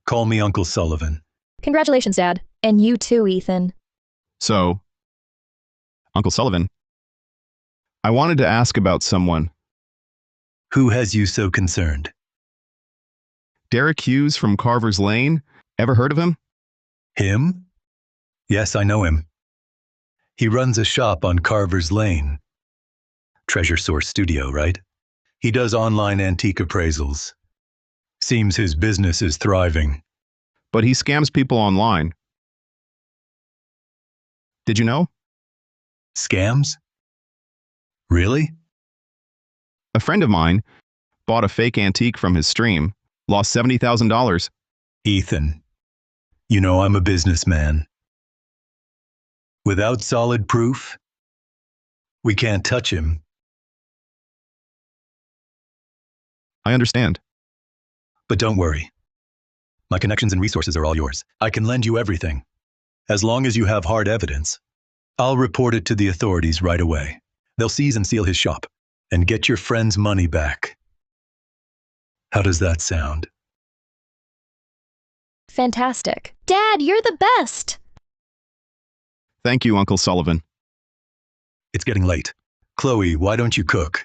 Speaker 8: Call me Uncle Sullivan.
Speaker 9: Congratulations, Dad. And you too, Ethan.
Speaker 1: So, Uncle Sullivan, I wanted to ask about someone.
Speaker 8: Who has you so concerned?
Speaker 1: Derek Hughes from Carver's Lane. Ever heard of him?
Speaker 8: Him? Yes, I know him. He runs a shop on Carver's Lane. Treasure Source Studio, right? He does online antique appraisals. Seems his business is thriving.
Speaker 1: But he scams people online. Did you know?
Speaker 8: Scams? Really?
Speaker 1: A friend of mine bought a fake antique from his stream, lost $70,000.
Speaker 8: Ethan, you know I'm a businessman. Without solid proof, we can't touch him.
Speaker 1: I understand.
Speaker 8: But don't worry. My connections and resources are all yours. I can lend you everything. As long as you have hard evidence, I'll report it to the authorities right away. They'll seize and seal his shop and get your friend's money back. How does that sound?
Speaker 9: Fantastic. Dad, you're the best!
Speaker 1: Thank you, Uncle Sullivan.
Speaker 8: It's getting late. Chloe, why don't you cook?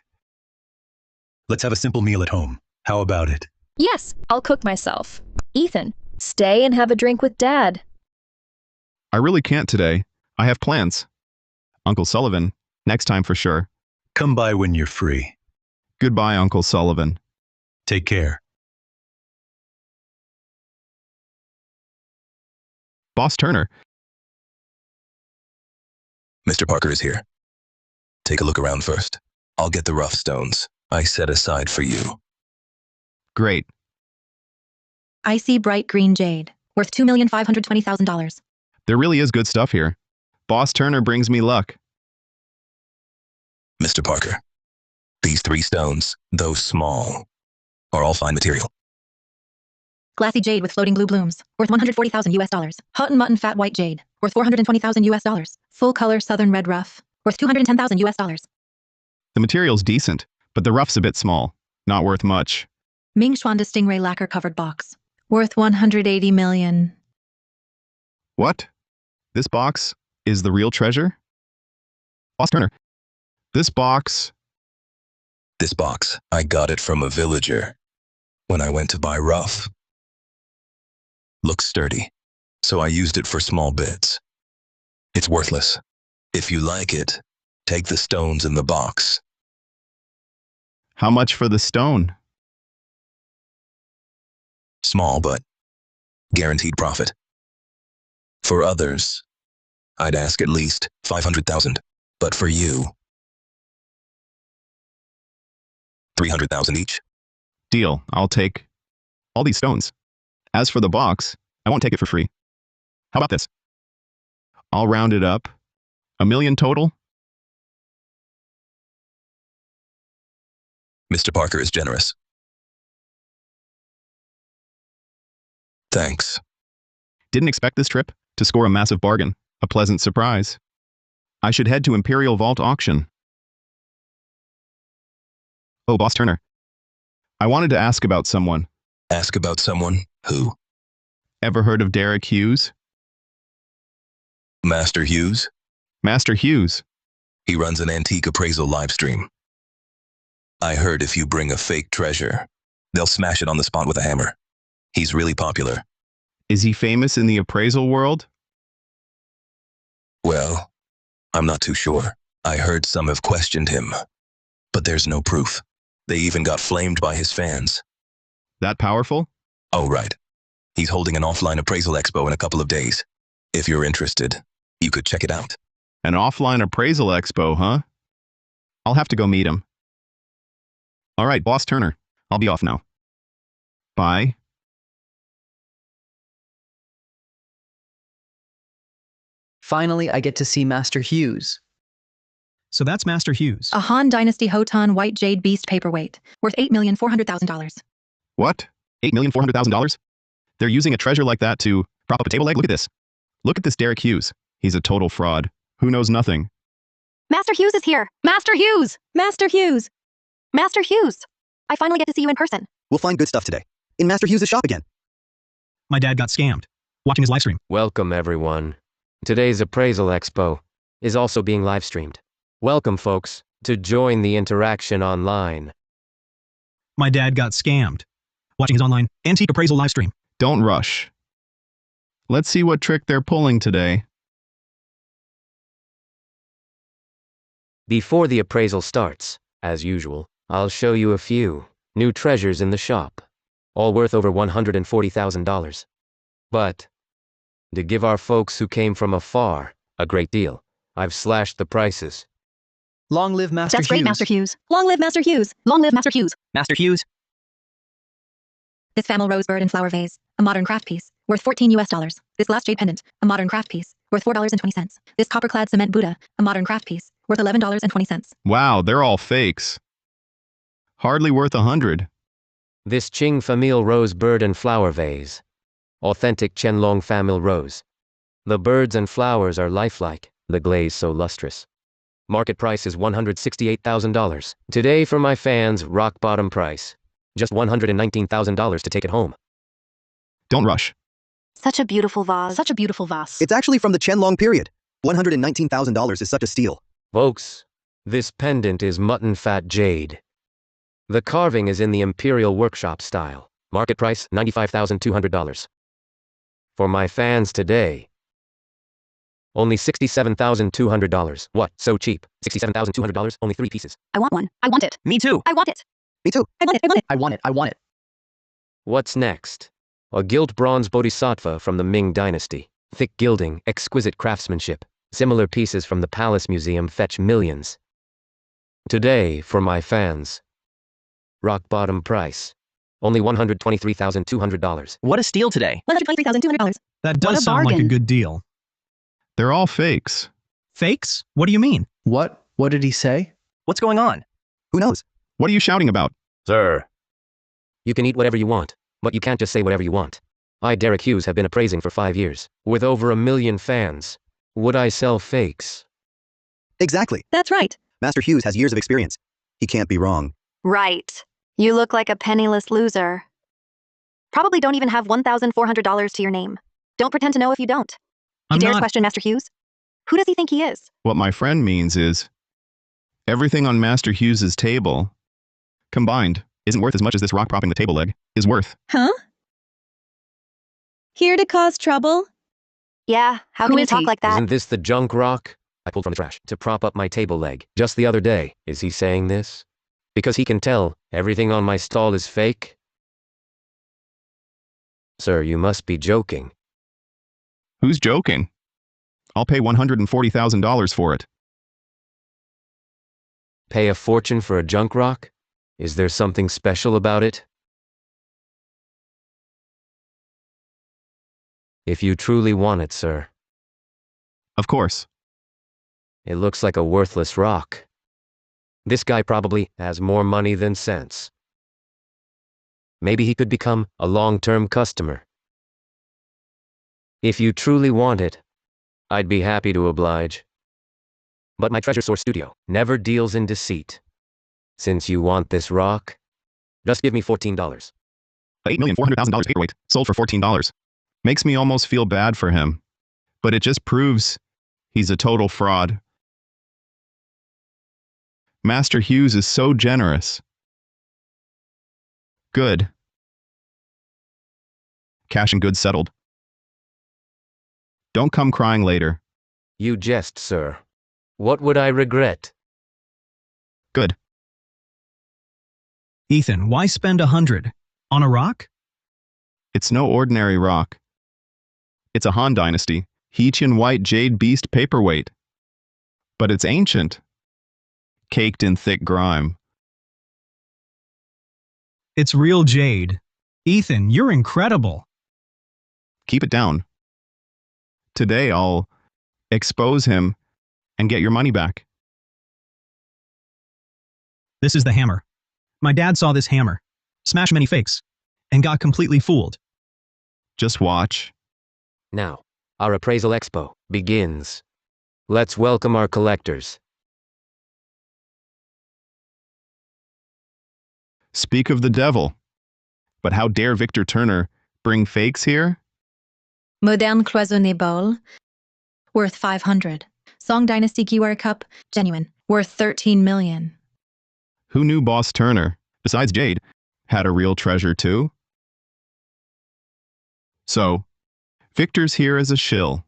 Speaker 8: Let's have a simple meal at home. How about it?
Speaker 9: Yes, I'll cook myself. Ethan, stay and have a drink with Dad.
Speaker 1: I really can't today. I have plans. Uncle Sullivan, next time for sure.
Speaker 8: Come by when you're free.
Speaker 1: Goodbye, Uncle Sullivan.
Speaker 8: Take care.
Speaker 1: Boss Turner.
Speaker 13: Mr. Parker is here. Take a look around first. I'll get the rough stones I set aside for you.
Speaker 1: Great.
Speaker 3: I see bright green jade, worth $2,520,000.
Speaker 1: There really is good stuff here. Boss Turner brings me luck.
Speaker 13: Mr. Parker, these 3 stones, though small, are all fine material.
Speaker 3: Glassy jade with floating blue blooms, worth $140,000. Hot and mutton fat white jade, worth $420,000. Full color southern red rough, worth $210,000.
Speaker 1: The material's decent, but the rough's a bit small. Not worth much.
Speaker 3: Ming Xuanda stingray lacquer covered box, worth $180 million.
Speaker 1: What? This box is the real treasure? Boss Turner, this box...
Speaker 13: This box, I got it from a villager when I went to buy rough. Looks sturdy, so I used it for small bits. It's worthless. If you like it, take the stones in the box.
Speaker 1: How much for the stone?
Speaker 13: Small, but guaranteed profit. For others, I'd ask at least $500,000, but for you, $300,000 each.
Speaker 1: Deal. I'll take all these stones. As for the box, I won't take it for free. How about this? I'll round it up. $1 million total?
Speaker 13: Mr. Parker is generous. Thanks.
Speaker 1: Didn't expect this trip to score a massive bargain. A pleasant surprise. I should head to Imperial Vault Auction. Oh, Boss Turner. I wanted to ask about someone.
Speaker 13: Ask about someone? Who?
Speaker 1: Ever heard of Derek Hughes?
Speaker 13: Master Hughes?
Speaker 1: Master Hughes.
Speaker 13: He runs an antique appraisal livestream. I heard if you bring a fake treasure, they'll smash it on the spot with a hammer. He's really popular.
Speaker 1: Is he famous in the appraisal world?
Speaker 13: Well, I'm not too sure. I heard some have questioned him, but there's no proof. They even got flamed by his fans.
Speaker 1: That powerful?
Speaker 13: Oh, right. He's holding an offline appraisal expo in a couple of days. If you're interested, you could check it out.
Speaker 1: An offline appraisal expo, huh? I'll have to go meet him. All right, Boss Turner. I'll be off now. Bye.
Speaker 2: Finally, I get to see Master Hughes.
Speaker 6: So that's Master Hughes.
Speaker 3: A Han Dynasty Hotan white jade beast paperweight, worth $8,400,000.
Speaker 1: What? $8,400,000? They're using a treasure like that to prop up a table leg? Look at this. Look at this Derek Hughes. He's a total fraud. Who knows nothing?
Speaker 3: Master Hughes is here. Master Hughes! Master Hughes! Master Hughes! I finally get to see you in person.
Speaker 7: We'll find good stuff today. In Master Hughes' shop again.
Speaker 6: My dad got scammed. Watching his live stream.
Speaker 17: Welcome, everyone. Today's appraisal expo is also being live streamed. Welcome, folks, to join the interaction online.
Speaker 6: My dad got scammed. Watching his online antique appraisal live stream.
Speaker 1: Don't rush. Let's see what trick they're pulling today.
Speaker 17: Before the appraisal starts, as usual, I'll show you a few new treasures in the shop. all worth over $140,000. But, to give our folks who came from afar a great deal, I've slashed the prices.
Speaker 2: Long live Master
Speaker 11: That's
Speaker 2: Hughes.
Speaker 11: great, Master Hughes. Long live Master Hughes. Long live Master Hughes.
Speaker 12: Master Hughes,
Speaker 3: This Famil rose bird and flower vase, a modern craft piece, worth $14 US. This glass jade pendant, a modern craft piece, worth $4.20. This copper-clad cement Buddha, a modern craft piece, worth $11.20.
Speaker 1: Wow, they're all fakes. Hardly worth 100.
Speaker 17: This Qing Famil rose bird and flower vase. Authentic Qianlong Famil rose. The birds and flowers are lifelike, the glaze so lustrous. Market price is $168,000. Today for my fans, rock bottom price. Just $119,000 to take it home.
Speaker 1: Don't rush.
Speaker 15: Such a beautiful vase.
Speaker 11: Such a beautiful vase.
Speaker 7: It's actually from the Qianlong period. $119,000 is such a steal.
Speaker 17: Folks, this pendant is mutton fat jade. The carving is in the Imperial Workshop style. Market price, $95,200. For my fans today, only $67,200. What, so cheap? $67,200, only 3 pieces.
Speaker 15: I want one.
Speaker 11: I want it.
Speaker 12: me too.
Speaker 15: I want it.
Speaker 7: Me too.
Speaker 3: I want it. I want it.
Speaker 2: I want it. I want it.
Speaker 17: What's next? A gilt bronze bodhisattva from the Ming Dynasty. Thick gilding, exquisite craftsmanship. Similar pieces from the Palace Museum fetch millions. Today, for my fans, rock bottom price. Only $123,200.
Speaker 12: What a steal today.
Speaker 3: $123,200.
Speaker 6: That
Speaker 11: What
Speaker 6: does
Speaker 11: a
Speaker 6: sound like a
Speaker 11: bargain.
Speaker 6: good deal.
Speaker 1: They're all fakes.
Speaker 6: Fakes? What do you mean?
Speaker 2: What? What did he say?
Speaker 12: What's going on?
Speaker 7: Who knows?
Speaker 1: What are you shouting about?
Speaker 17: Sir. You can eat whatever you want, but you can't just say whatever you want. I, Derek Hughes, have been appraising for 5 years. With over 1 million fans. Would I sell fakes?
Speaker 7: Exactly.
Speaker 3: That's right.
Speaker 7: Master Hughes has years of experience. He can't be wrong.
Speaker 15: Right. You look like a penniless loser. Probably don't even have $1,400 to your name. Don't pretend to know if you don't. He
Speaker 6: I'm
Speaker 15: dares
Speaker 6: not-
Speaker 15: question Master Hughes? Who does he think he is?
Speaker 1: What my friend means is everything on Master Hughes's table combined isn't worth as much as this rock propping the table leg is worth.
Speaker 16: Huh? Here to cause trouble?
Speaker 15: Yeah, how
Speaker 11: Who
Speaker 15: can you
Speaker 11: is
Speaker 15: talk
Speaker 11: he?
Speaker 15: like that?
Speaker 17: Isn't this the junk rock I pulled from the trash to prop up my table leg just the other day? Is he saying this? Because he can tell everything on my stall is fake? Sir, you must be joking.
Speaker 1: Who's joking? I'll pay $140,000 for it.
Speaker 17: Pay a fortune for a junk rock? Is there something special about it? If you truly want it, sir.
Speaker 1: Of course.
Speaker 17: It looks like a worthless rock. This guy probably has more money than sense. Maybe he could become a long-term customer. If you truly want it, I'd be happy to oblige. But my Treasure Source studio never deals in deceit. Since you want this rock, just give me $14.
Speaker 1: $8,400,000 paperweight, sold for $14. Makes me almost feel bad for him. But it just proves he's a total fraud. Master Hughes is so generous. Good. Cash and goods settled. Don't come crying later.
Speaker 17: You jest, sir. What would I regret?
Speaker 1: Good.
Speaker 6: Ethan, why spend 100 on a rock?
Speaker 1: It's no ordinary rock. It's a Han Dynasty, Hechian white jade beast paperweight. But it's ancient. Caked in thick grime.
Speaker 6: It's real jade. Ethan, you're incredible.
Speaker 1: Keep it down. Today I'll expose him and get your money back.
Speaker 6: This is the hammer. My dad saw this hammer, smash many fakes, and got completely fooled.
Speaker 1: Just watch.
Speaker 17: Now, our appraisal expo begins. Let's welcome our collectors.
Speaker 1: Speak of the devil. But how dare Victor Turner bring fakes here?
Speaker 3: Moderne cloisonné bowl, worth $500. Song Dynasty QR cup, genuine, worth $13 million.
Speaker 1: Who knew Boss Turner, besides Jade, had a real treasure too? So, Victor's here as a shill.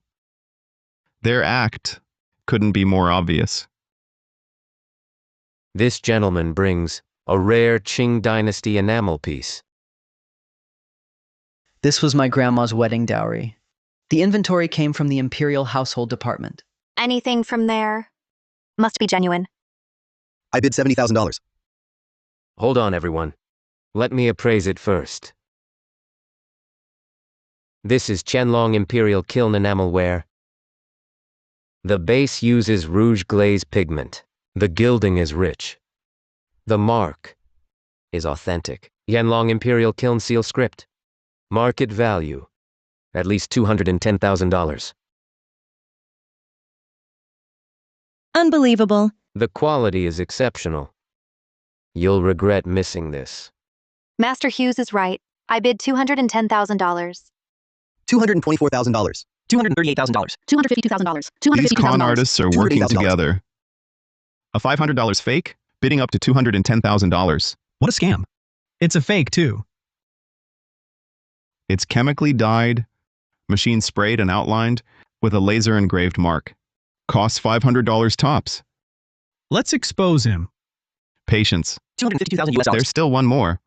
Speaker 1: Their act couldn't be more obvious.
Speaker 17: This gentleman brings a rare Qing Dynasty enamel piece.
Speaker 2: This was my grandma's wedding dowry. The inventory came from the Imperial Household Department.
Speaker 15: Anything from there must be genuine.
Speaker 7: I bid $70,000.
Speaker 17: Hold on, everyone. Let me appraise it first. This is Qianlong Imperial Kiln Enamelware. The base uses rouge glaze pigment. The gilding is rich. The mark is authentic. Qianlong Imperial Kiln seal script. Market value, at least $210,000.
Speaker 16: Unbelievable.
Speaker 17: The quality is exceptional. You'll regret missing this.
Speaker 15: Master Hughes is right. I bid $210,000.
Speaker 7: $224,000.
Speaker 12: $238,000.
Speaker 11: $252,000.
Speaker 1: These con
Speaker 11: $252,000.
Speaker 1: artists are working
Speaker 7: $280,000.
Speaker 1: together. A $500 fake, bidding up to $210,000.
Speaker 6: What a scam. It's a fake, too.
Speaker 1: It's chemically dyed, machine sprayed and outlined with a laser engraved mark. Costs $500 tops.
Speaker 6: Let's expose him.
Speaker 1: Patience.
Speaker 12: $252,000 US dollars.
Speaker 1: There's still one more.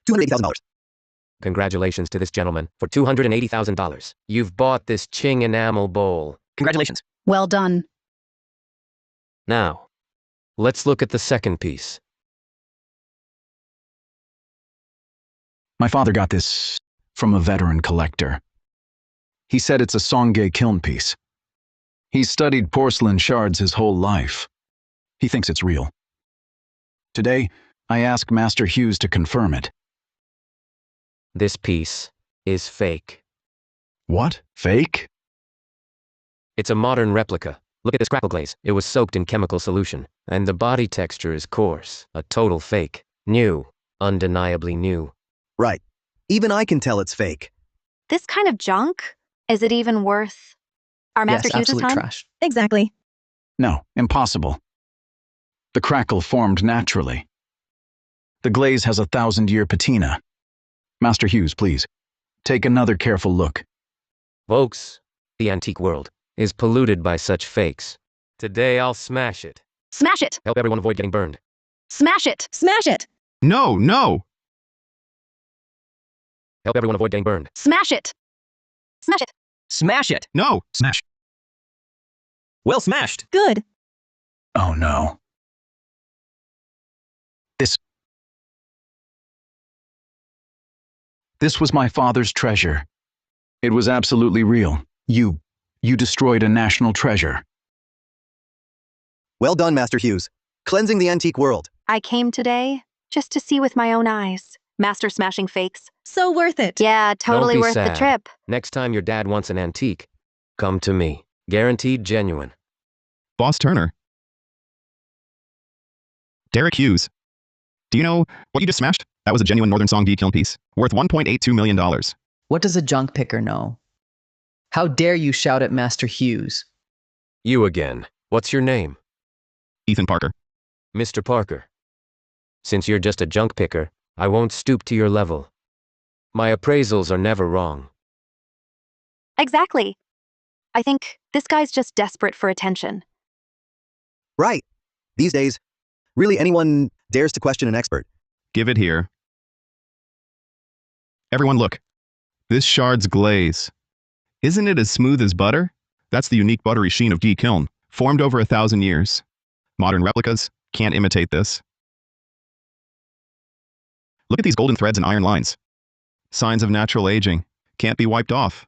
Speaker 7: $280,000.
Speaker 17: Congratulations to this gentleman for $280,000. You've bought this Qing enamel bowl.
Speaker 12: Congratulations.
Speaker 11: Well done.
Speaker 17: Now, let's look at the second piece.
Speaker 14: My father got this from a veteran collector. He said it's a Songye kiln piece. He's studied porcelain shards his whole life. He thinks it's real. Today, I asked Master Hughes to confirm it.
Speaker 17: This piece is fake.
Speaker 14: What? Fake?
Speaker 17: It's a modern replica. Look at this crackle glaze. It was soaked in chemical solution. And the body texture is coarse. A total fake. New. Undeniably new.
Speaker 7: Right. Even I can tell it's fake.
Speaker 15: This kind of junk? Is it even worth our Master
Speaker 2: Yes,
Speaker 15: Hughes'
Speaker 2: absolute
Speaker 15: time?
Speaker 2: trash.
Speaker 16: Exactly.
Speaker 14: No, impossible. The crackle formed naturally. The glaze has a 1,000-year patina. Master Hughes, please, take another careful look.
Speaker 17: Folks, the antique world is polluted by such fakes. Today I'll smash it.
Speaker 11: Smash it.
Speaker 17: Help everyone avoid getting burned.
Speaker 11: Smash it.
Speaker 16: Smash it.
Speaker 1: No, no!
Speaker 17: Help everyone avoid getting burned.
Speaker 11: Smash it.
Speaker 15: Smash it.
Speaker 12: Smash it.
Speaker 1: No!
Speaker 6: Smash.
Speaker 12: Well smashed.
Speaker 16: Good.
Speaker 14: Oh no. This was my father's treasure. It was absolutely real. You destroyed a national treasure.
Speaker 7: Well done, Master Hughes. Cleansing the antique world.
Speaker 15: I came today just to see with my own eyes. Master smashing fakes.
Speaker 16: So worth it.
Speaker 15: Yeah, totally
Speaker 17: Don't be
Speaker 15: worth the
Speaker 17: sad.
Speaker 15: trip.
Speaker 17: Next time your dad wants an antique, come to me. Guaranteed genuine.
Speaker 1: Boss Turner. Derek Hughes. Do you know what you just smashed? That was a genuine Northern Song D kiln piece, worth $1.82 million.
Speaker 2: What does a junk picker know? How dare you shout at Master Hughes?
Speaker 17: You again. What's your name?
Speaker 1: Ethan Parker.
Speaker 17: Mr. Parker. Since you're just a junk picker, I won't stoop to your level. My appraisals are never wrong.
Speaker 15: Exactly. I think this guy's just desperate for attention.
Speaker 7: Right. These days, really anyone dares to question an expert.
Speaker 1: Give it here. Everyone look. This shard's glaze. Isn't it as smooth as butter? That's the unique buttery sheen of D kiln, formed over 1,000 years. Modern replicas can't imitate this. Look at these golden threads and iron lines. Signs of natural aging. Can't be wiped off.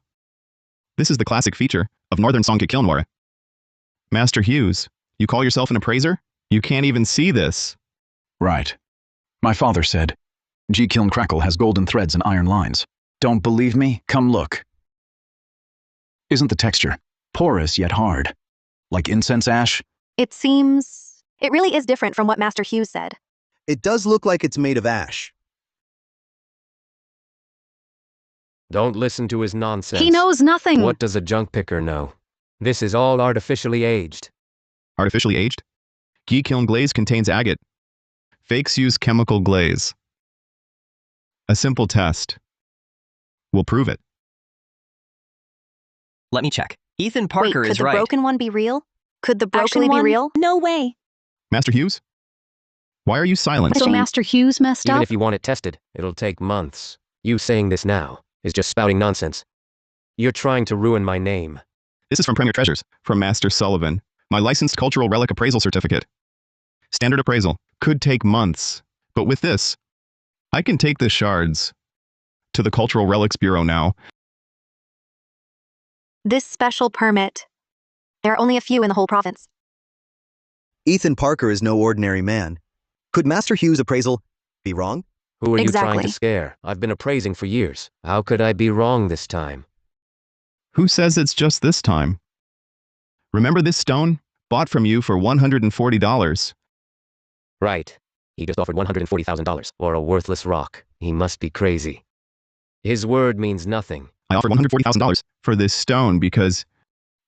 Speaker 1: This is the classic feature of Northern Songye kilnware. Master Hughes, you call yourself an appraiser? You can't even see this.
Speaker 14: Right. My father said, G kiln crackle has golden threads and iron lines. Don't believe me? Come look. Isn't the texture porous yet hard? Like incense ash?
Speaker 15: It really is different from what Master Hughes said.
Speaker 7: It does look like it's made of ash.
Speaker 17: Don't listen to his nonsense.
Speaker 11: He knows nothing.
Speaker 17: What does a junk picker know? This is all artificially aged.
Speaker 1: Artificially aged? Ghee kiln glaze contains agate. Fakes use chemical glaze. A simple test will prove it.
Speaker 12: Let me check. Ethan Parker
Speaker 15: Wait,
Speaker 12: is
Speaker 15: could the
Speaker 12: right.
Speaker 15: broken one be real? Could the broken
Speaker 16: Actually
Speaker 15: one
Speaker 16: be
Speaker 15: real?
Speaker 16: No way.
Speaker 1: Master Hughes? Why are you silent?
Speaker 11: So Master Hughes messed
Speaker 17: Even
Speaker 11: up?
Speaker 17: if you want it tested, it'll take months. You saying this now is just spouting nonsense. You're trying to ruin my name.
Speaker 1: This is from Premier Treasures, from Master Sullivan. My licensed cultural relic appraisal certificate. Standard appraisal. Could take months. But with this, I can take the shards to the Cultural Relics Bureau now.
Speaker 15: This special permit. There are only a few in the whole province.
Speaker 7: Ethan Parker is no ordinary man. Could Master Hughes' appraisal be wrong?
Speaker 17: Who are you trying
Speaker 15: Exactly.
Speaker 17: to scare? I've been appraising for years. How could I be wrong this time?
Speaker 1: Who says it's just this time? Remember this stone? Bought from you for $140.
Speaker 17: Right. He just offered $140,000 for a worthless rock. He must be crazy. His word means nothing.
Speaker 1: I offered $140,000 for this stone because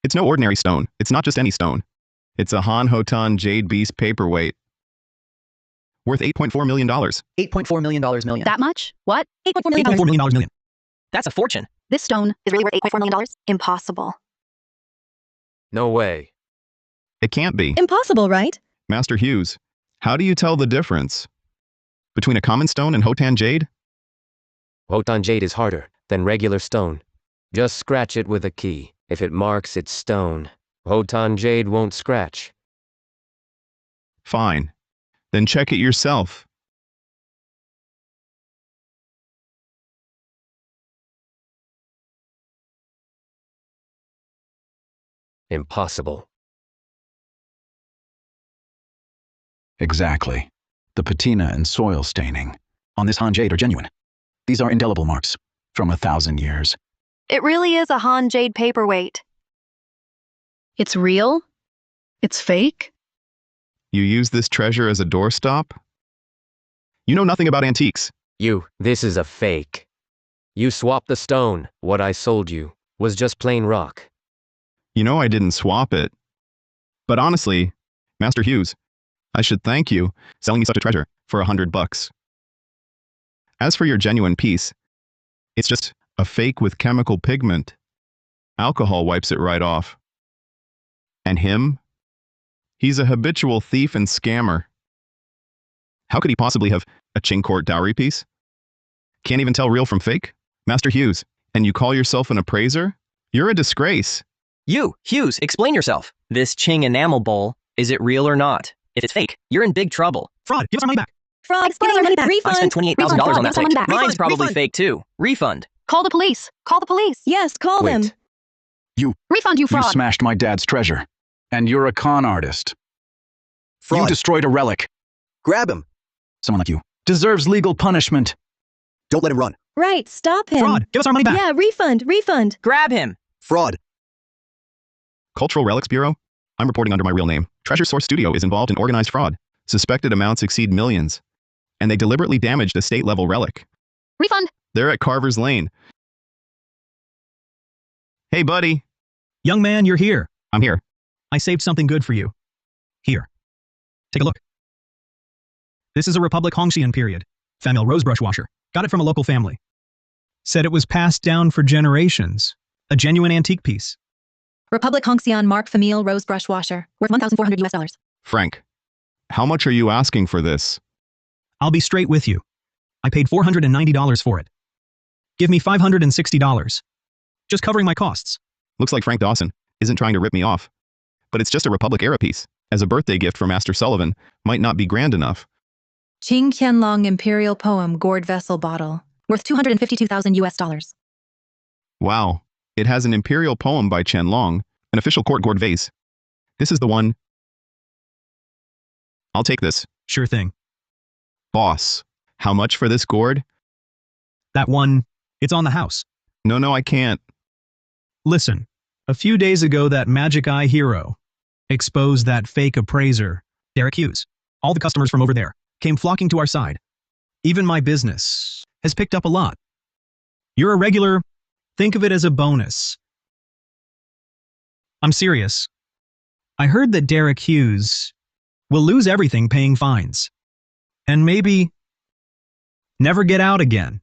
Speaker 1: it's no ordinary stone. It's not just any stone. It's a Han Hotan Jade Beast paperweight. Worth $8.4 million.
Speaker 2: $8.4 million million.
Speaker 11: That much? What?
Speaker 10: $8.4 million million.
Speaker 12: That's a fortune.
Speaker 11: This stone
Speaker 15: Is really worth $8.4 million? Impossible.
Speaker 17: No way.
Speaker 1: It can't be.
Speaker 16: Impossible, right?
Speaker 1: Master Hughes, how do you tell the difference between a common stone and Hotan Jade?
Speaker 17: Hotan jade is harder than regular stone. Just scratch it with a key. If it marks its stone, Hotan jade won't scratch.
Speaker 1: Fine. Then check it yourself.
Speaker 17: Impossible.
Speaker 14: Exactly. The patina and soil staining on this Han jade are genuine. These are indelible marks from 1,000 years.
Speaker 15: It really is a Han Jade paperweight.
Speaker 11: It's real? It's fake?
Speaker 1: You use this treasure as a doorstop? You know nothing about antiques.
Speaker 17: This is a fake. You swapped the stone. What I sold you was just plain rock.
Speaker 1: You know I didn't swap it. But honestly, Master Hughes, I should thank you selling me such a treasure for $100. As for your genuine piece, it's just a fake with chemical pigment. Alcohol wipes it right off. And him? He's a habitual thief and scammer. How could he possibly have a Qing court dowry piece? Can't even tell real from fake? Master Hughes, and you call yourself an appraiser? You're a disgrace.
Speaker 12: You, Hughes, explain yourself. This Qing enamel bowl, is it real or not? If it's fake, you're in big trouble.
Speaker 10: Fraud. Give us our money back.
Speaker 16: Fraud. Give us our money back.
Speaker 12: I spent $28,000 on that
Speaker 16: Refund.
Speaker 12: plate. Mine's probably
Speaker 10: Refund.
Speaker 12: fake too. Refund.
Speaker 11: Call the police.
Speaker 15: Call the police.
Speaker 16: Yes, call
Speaker 17: Wait.
Speaker 16: them.
Speaker 11: Refund, you
Speaker 14: You
Speaker 11: fraud.
Speaker 14: smashed my dad's treasure. And you're a con artist.
Speaker 7: Fraud.
Speaker 14: You destroyed a relic.
Speaker 7: Grab him.
Speaker 14: Someone like you deserves legal punishment.
Speaker 7: Don't let him run.
Speaker 16: Right, stop him.
Speaker 10: Fraud. Give us our money back.
Speaker 16: Yeah, refund.
Speaker 12: Grab him.
Speaker 7: Fraud.
Speaker 1: Cultural Relics Bureau? I'm reporting under my real name. Treasure Source Studio is involved in organized fraud. Suspected amounts exceed millions. And they deliberately damaged a state-level relic.
Speaker 11: Refund.
Speaker 1: They're at Carver's Lane. Hey, buddy.
Speaker 6: Young man, you're here.
Speaker 1: I'm here.
Speaker 6: I saved something good for you. Here. Take a look. This is a Republic Hongxian period. Famille rose brush washer. Got it from a local family. Said it was passed down for generations. A genuine antique piece.
Speaker 3: Republic Hongxian Mark Famille Rose Brush Washer, worth $1,400.
Speaker 1: Frank, how much are you asking for this?
Speaker 6: I'll be straight with you. I paid $490 for it. Give me $560. Just covering my costs.
Speaker 1: Looks like Frank Dawson isn't trying to rip me off. But it's just a Republic era piece. As a birthday gift for Master Sullivan, might not be grand enough.
Speaker 3: Qing Qianlong Imperial Poem Gourd Vessel Bottle, worth $252,000.
Speaker 1: Wow. It has an imperial poem by Qianlong, an official court gourd vase. This is the one. I'll take this.
Speaker 6: Sure thing.
Speaker 1: Boss, how much for this gourd?
Speaker 6: That one, it's on the house.
Speaker 1: No, I can't.
Speaker 6: Listen, a few days ago that Magic Eye hero exposed that fake appraiser, Derek Hughes. All the customers from over there came flocking to our side. Even my business has picked up a lot. You're a regular, think of it as a bonus. I'm serious. I heard that Derek Hughes will lose everything paying fines. And maybe never get out again.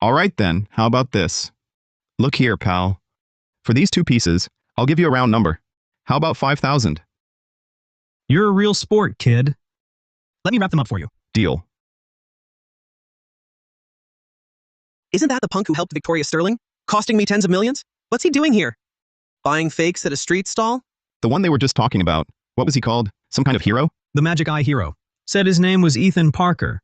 Speaker 1: All right then, how about this? Look here, pal. For these two pieces, I'll give you a round number. How about 5,000?
Speaker 6: You're a real sport, kid. Let me wrap them up for you.
Speaker 1: Deal.
Speaker 10: Isn't that the punk who helped Victoria Sterling? Costing me tens of millions? What's he doing here? Buying fakes at a street stall?
Speaker 1: The one they were just talking about. What was he called? Some kind of hero?
Speaker 6: The Magic Eye Hero. Said his name was Ethan Parker.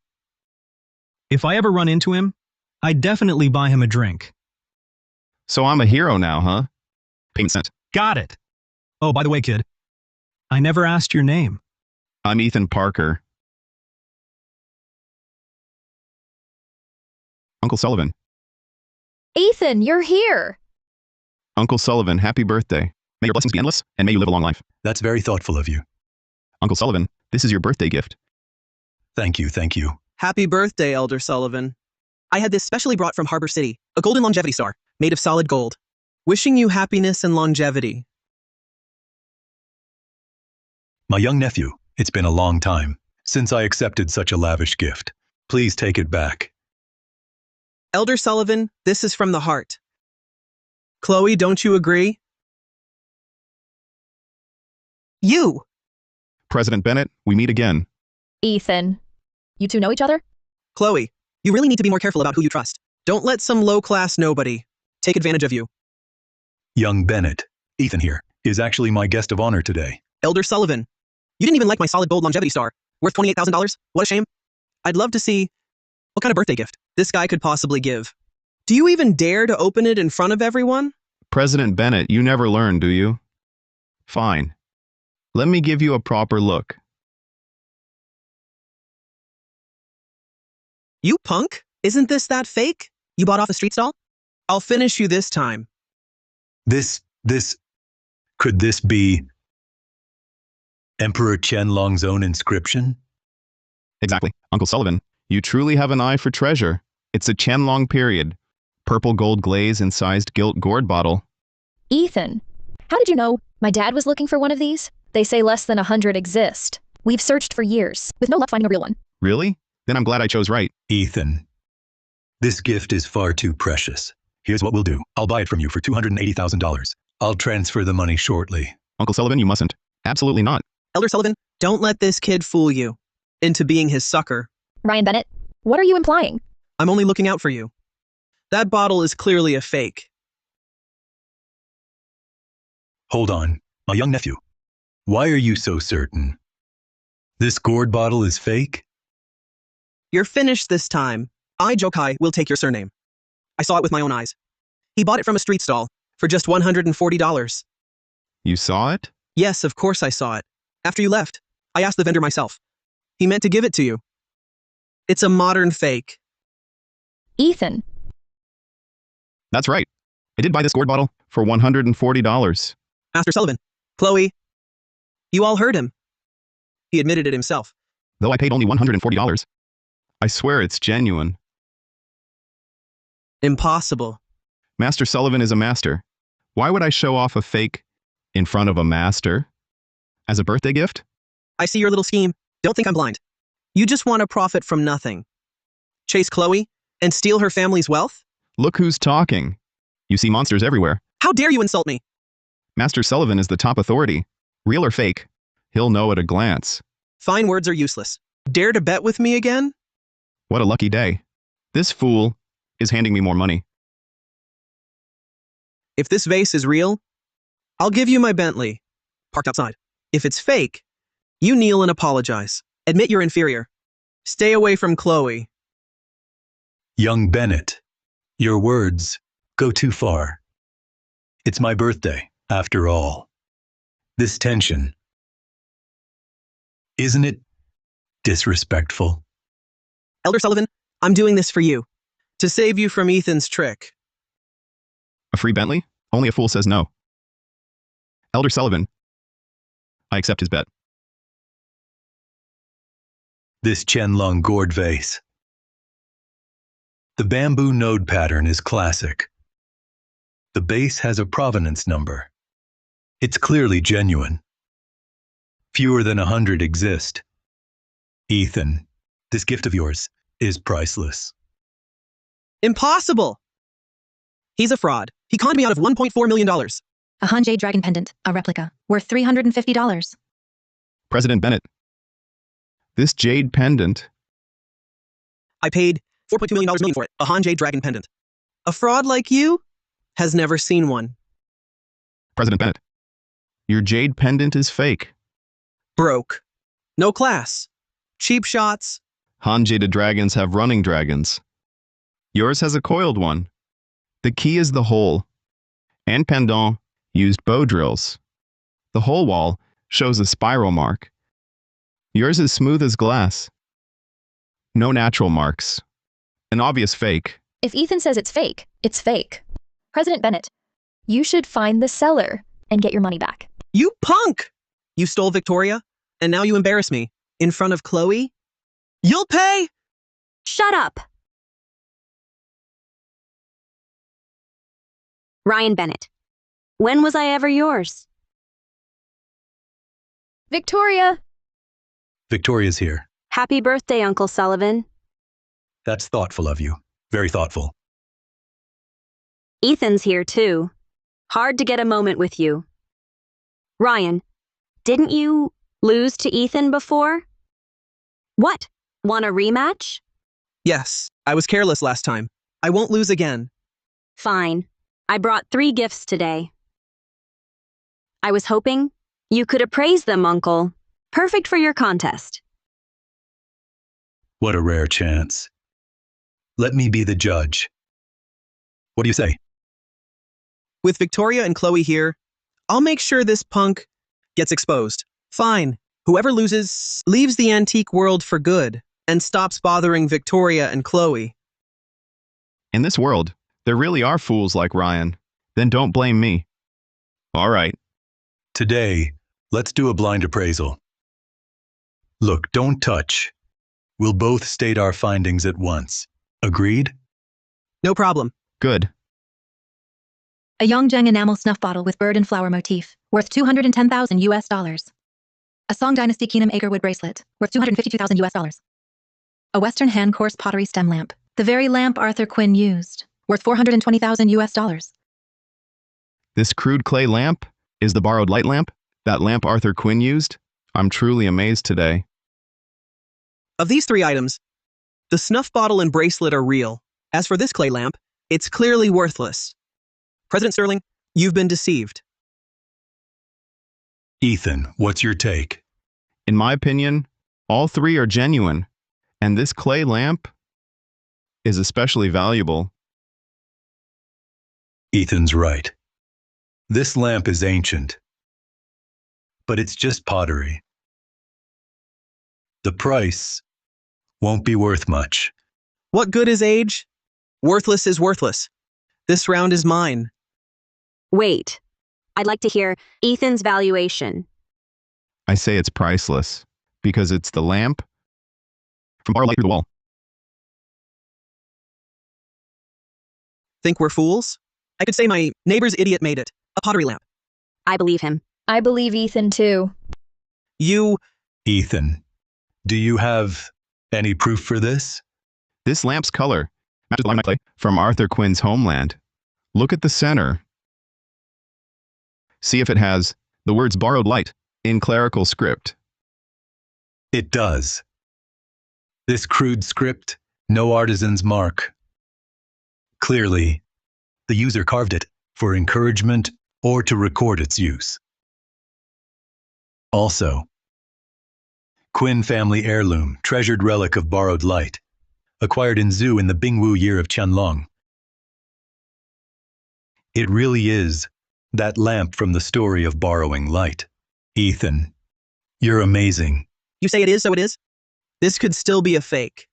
Speaker 6: If I ever run into him, I'd definitely buy him a drink.
Speaker 1: So I'm a hero now, huh? Payment sent.
Speaker 6: Got it. Oh, by the way, kid, I never asked your name.
Speaker 1: I'm Ethan Parker. Uncle Sullivan.
Speaker 9: Ethan, you're here.
Speaker 1: Uncle Sullivan, happy birthday. May your blessings be endless, and may you live a long life.
Speaker 8: That's very thoughtful of you.
Speaker 1: Uncle Sullivan, this is your birthday gift.
Speaker 8: Thank you, thank you.
Speaker 10: Happy birthday, Elder Sullivan. I had this specially brought from Harbor City, a golden longevity star, made of solid gold. Wishing you happiness and longevity.
Speaker 8: My young nephew, it's been a long time since I accepted such a lavish gift. Please take it back.
Speaker 10: Elder Sullivan, this is from the heart. Chloe, don't you agree? You!
Speaker 1: President Bennett, we meet again.
Speaker 9: Ethan, you two know each other?
Speaker 10: Chloe, you really need to be more careful about who you trust. Don't let some low-class nobody take advantage of you.
Speaker 8: Young Bennett, Ethan here, is actually my guest of honor today.
Speaker 10: Elder Sullivan, you didn't even like my solid gold longevity star, worth $28,000? What a shame. I'd love to see what kind of birthday gift this guy could possibly give. Do you even dare to open it in front of everyone?
Speaker 1: President Bennett, you never learn, do you? Fine. Let me give you a proper look.
Speaker 10: You punk? Isn't this that fake you bought off the street stall? I'll finish you this time.
Speaker 8: Could this be Emperor Qianlong's own inscription?
Speaker 1: Exactly. Uncle Sullivan, you truly have an eye for treasure. It's a Qianlong period. Purple gold glaze incised gilt gourd bottle.
Speaker 9: Ethan, how did you know? My dad was looking for one of these. They say less than 100 exist. We've searched for years, with no luck finding a real one.
Speaker 1: Really? Then I'm glad I chose right.
Speaker 8: Ethan, this gift is far too precious. Here's what we'll do. I'll buy it from you for $280,000. I'll transfer the money shortly.
Speaker 1: Uncle Sullivan, you mustn't. Absolutely not.
Speaker 10: Elder Sullivan, don't let this kid fool you into being his sucker.
Speaker 9: Ryan Bennett, what are you implying?
Speaker 10: I'm only looking out for you. That bottle is clearly a fake.
Speaker 8: Hold on, my young nephew. Why are you so certain? This gourd bottle is fake?
Speaker 10: You're finished this time. I, Jokai, will take your surname. I saw it with my own eyes. He bought it from a street stall for just $140.
Speaker 1: You saw it?
Speaker 10: Yes, of course I saw it. After you left, I asked the vendor myself. He meant to give it to you. It's a modern fake.
Speaker 9: Ethan.
Speaker 1: That's right. I did buy this gourd bottle for $140.
Speaker 10: Master Sullivan, Chloe, you all heard him. He admitted it himself.
Speaker 1: Though I paid only $140. I swear it's genuine.
Speaker 10: Impossible.
Speaker 1: Master Sullivan is a master. Why would I show off a fake in front of a master? As a birthday gift?
Speaker 10: I see your little scheme. Don't think I'm blind. You just want to profit from nothing. Chase Chloe and steal her family's wealth?
Speaker 1: Look who's talking. You see monsters everywhere.
Speaker 10: How dare you insult me?
Speaker 1: Master Sullivan is the top authority. Real or fake, he'll know at a glance.
Speaker 10: Fine words are useless. Dare to bet with me again?
Speaker 1: What a lucky day. This fool is handing me more money.
Speaker 10: If this vase is real, I'll give you my Bentley, parked outside. If it's fake, you kneel and apologize. Admit you're inferior. Stay away from Chloe.
Speaker 8: Young Bennett, your words go too far. It's my birthday, after all. This tension, isn't it disrespectful?
Speaker 10: Elder Sullivan, I'm doing this for you, to save you from Ethan's trick.
Speaker 1: A free Bentley? Only a fool says no. Elder Sullivan, I accept his bet.
Speaker 8: This Qianlong gourd vase. The bamboo node pattern is classic. The base has a provenance number. It's clearly genuine. Fewer than 100 exist. Ethan, this gift of yours is priceless.
Speaker 10: Impossible! He's a fraud. He conned me out of $1.4 million.
Speaker 3: A Han Jade dragon pendant, a replica, worth $350.
Speaker 1: President Bennett, this jade pendant.
Speaker 10: I paid $4.2 million for it, a Han Jade dragon pendant. A fraud like you has never seen one.
Speaker 1: President Bennett, your jade pendant is fake.
Speaker 10: Broke. No class. Cheap shots.
Speaker 1: Han jaded dragons have running dragons. Yours has a coiled one. The key is the hole. And pendant used bow drills. The hole wall shows a spiral mark. Yours is smooth as glass. No natural marks. An obvious fake.
Speaker 9: If Ethan says it's fake, it's fake. President Bennett, you should find the seller and get your money back.
Speaker 10: You punk! You stole Victoria, and now you embarrass me in front of Chloe? You'll pay!
Speaker 5: Shut up! Ryan Bennett. When was I ever yours?
Speaker 9: Victoria!
Speaker 8: Victoria's here.
Speaker 5: Happy birthday, Uncle Sullivan.
Speaker 8: That's thoughtful of you. Very thoughtful.
Speaker 5: Ethan's here, too. Hard to get a moment with you. Ryan, didn't you lose to Ethan before? What? Want a rematch?
Speaker 10: Yes, I was careless last time. I won't lose again.
Speaker 5: Fine. I brought 3 gifts today. I was hoping you could appraise them, Uncle. Perfect for your contest.
Speaker 8: What a rare chance. Let me be the judge. What do you say?
Speaker 10: With Victoria and Chloe here, I'll make sure this punk gets exposed. Fine. Whoever loses leaves the antique world for good and stops bothering Victoria and Chloe.
Speaker 1: In this world, there really are fools like Ryan. Then don't blame me. All right.
Speaker 8: Today, let's do a blind appraisal. Look, don't touch. We'll both state our findings at once. Agreed?
Speaker 10: No problem.
Speaker 1: Good.
Speaker 3: A Yongjang enamel snuff bottle with bird and flower motif, worth $210,000 US. A Song Dynasty Keenum Agarwood bracelet, worth $252,000 US. A Western hand coarse pottery stem lamp, the very lamp Arthur Quinn used, worth $420,000 US.
Speaker 1: This crude clay lamp is the borrowed light lamp? That lamp Arthur Quinn used? I'm truly amazed today.
Speaker 10: Of these 3 items, the snuff bottle and bracelet are real. As for this clay lamp, it's clearly worthless. President Sterling, you've been deceived.
Speaker 8: Ethan, what's your take?
Speaker 1: In my opinion, all 3 are genuine, and this clay lamp is especially valuable.
Speaker 8: Ethan's right. This lamp is ancient, but it's just pottery. The price won't be worth much.
Speaker 10: What good is age? Worthless is worthless. This round is mine.
Speaker 5: Wait. I'd like to hear Ethan's valuation.
Speaker 1: I say it's priceless, because it's the lamp from Borrow Light Through the Wall.
Speaker 10: Think we're fools? I could say my neighbor's idiot made it. A pottery lamp.
Speaker 5: I believe him.
Speaker 9: I believe Ethan too.
Speaker 10: You...
Speaker 8: Ethan, do you have any proof for this?
Speaker 1: This lamp's color matches the line I play from Arthur Quinn's homeland. Look at the center. See if it has the words borrowed light in clerical script.
Speaker 8: It does. This crude script, no artisan's mark. Clearly, the user carved it for encouragement or to record its use. Also, Quinn family heirloom, treasured relic of borrowed light, acquired in Zhu in the Bingwu year of Qianlong. It really is that lamp from the story of borrowing light. Ethan, you're amazing.
Speaker 10: You say it is, so it is? This could still be a fake.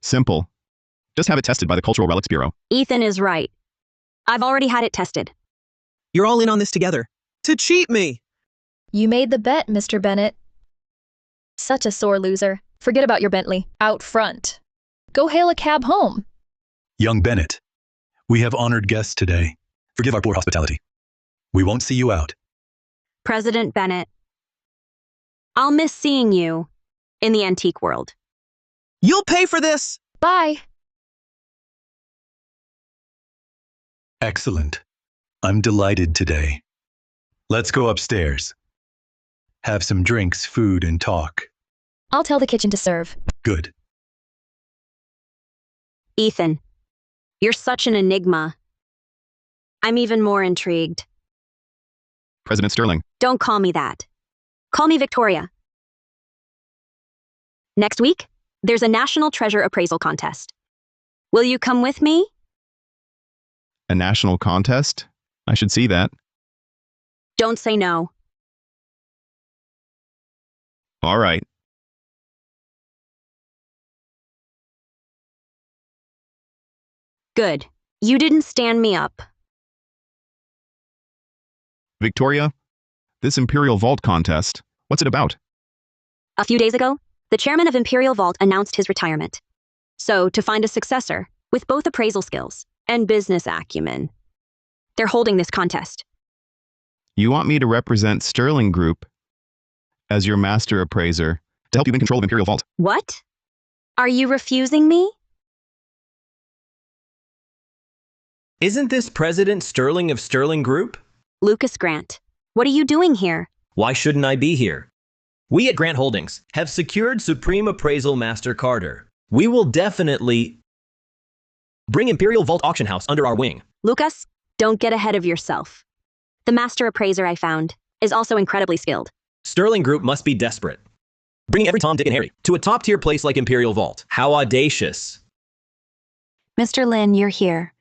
Speaker 1: Simple. Just have it tested by the Cultural Relics Bureau.
Speaker 5: Ethan is right. I've already had it tested.
Speaker 10: You're all in on this together. To cheat me!
Speaker 9: You made the bet, Mr. Bennett. Such a sore loser. Forget about your Bentley. Out front. Go hail a cab home.
Speaker 8: Young Bennett, we have honored guests today. Forgive our poor hospitality. We won't see you out.
Speaker 5: President Bennett, I'll miss seeing you in the antique world.
Speaker 10: You'll pay for this!
Speaker 9: Bye.
Speaker 8: Excellent. I'm delighted today. Let's go upstairs. Have some drinks, food, and talk.
Speaker 9: I'll tell the kitchen to serve.
Speaker 8: Good.
Speaker 5: Ethan, You're such an enigma. I'm even more intrigued.
Speaker 1: President Sterling.
Speaker 5: Don't call me that. Call me Victoria. Next week, there's a National Treasure Appraisal Contest. Will you come with me?
Speaker 1: A national contest? I should see that.
Speaker 5: Don't say no.
Speaker 1: All right.
Speaker 5: Good. You didn't stand me up.
Speaker 1: Victoria, this Imperial Vault contest, what's it about?
Speaker 5: A few days ago, the chairman of Imperial Vault announced his retirement. So, to find a successor with both appraisal skills and business acumen, they're holding this contest.
Speaker 1: You want me to represent Sterling Group as your master appraiser to help you in control of Imperial Vault?
Speaker 5: What? Are you refusing me?
Speaker 4: Isn't this President Sterling of Sterling Group?
Speaker 5: Lucas Grant, what are you doing here?
Speaker 4: Why shouldn't I be here? We at Grant Holdings have secured Supreme Appraisal Master Carter. We will definitely bring Imperial Vault Auction House under our wing.
Speaker 5: Lucas, don't get ahead of yourself. The master appraiser I found is also incredibly skilled.
Speaker 4: Sterling Group must be desperate, bringing every Tom, Dick, and Harry to a top-tier place like Imperial Vault. How audacious.
Speaker 15: Mr. Lin, you're here.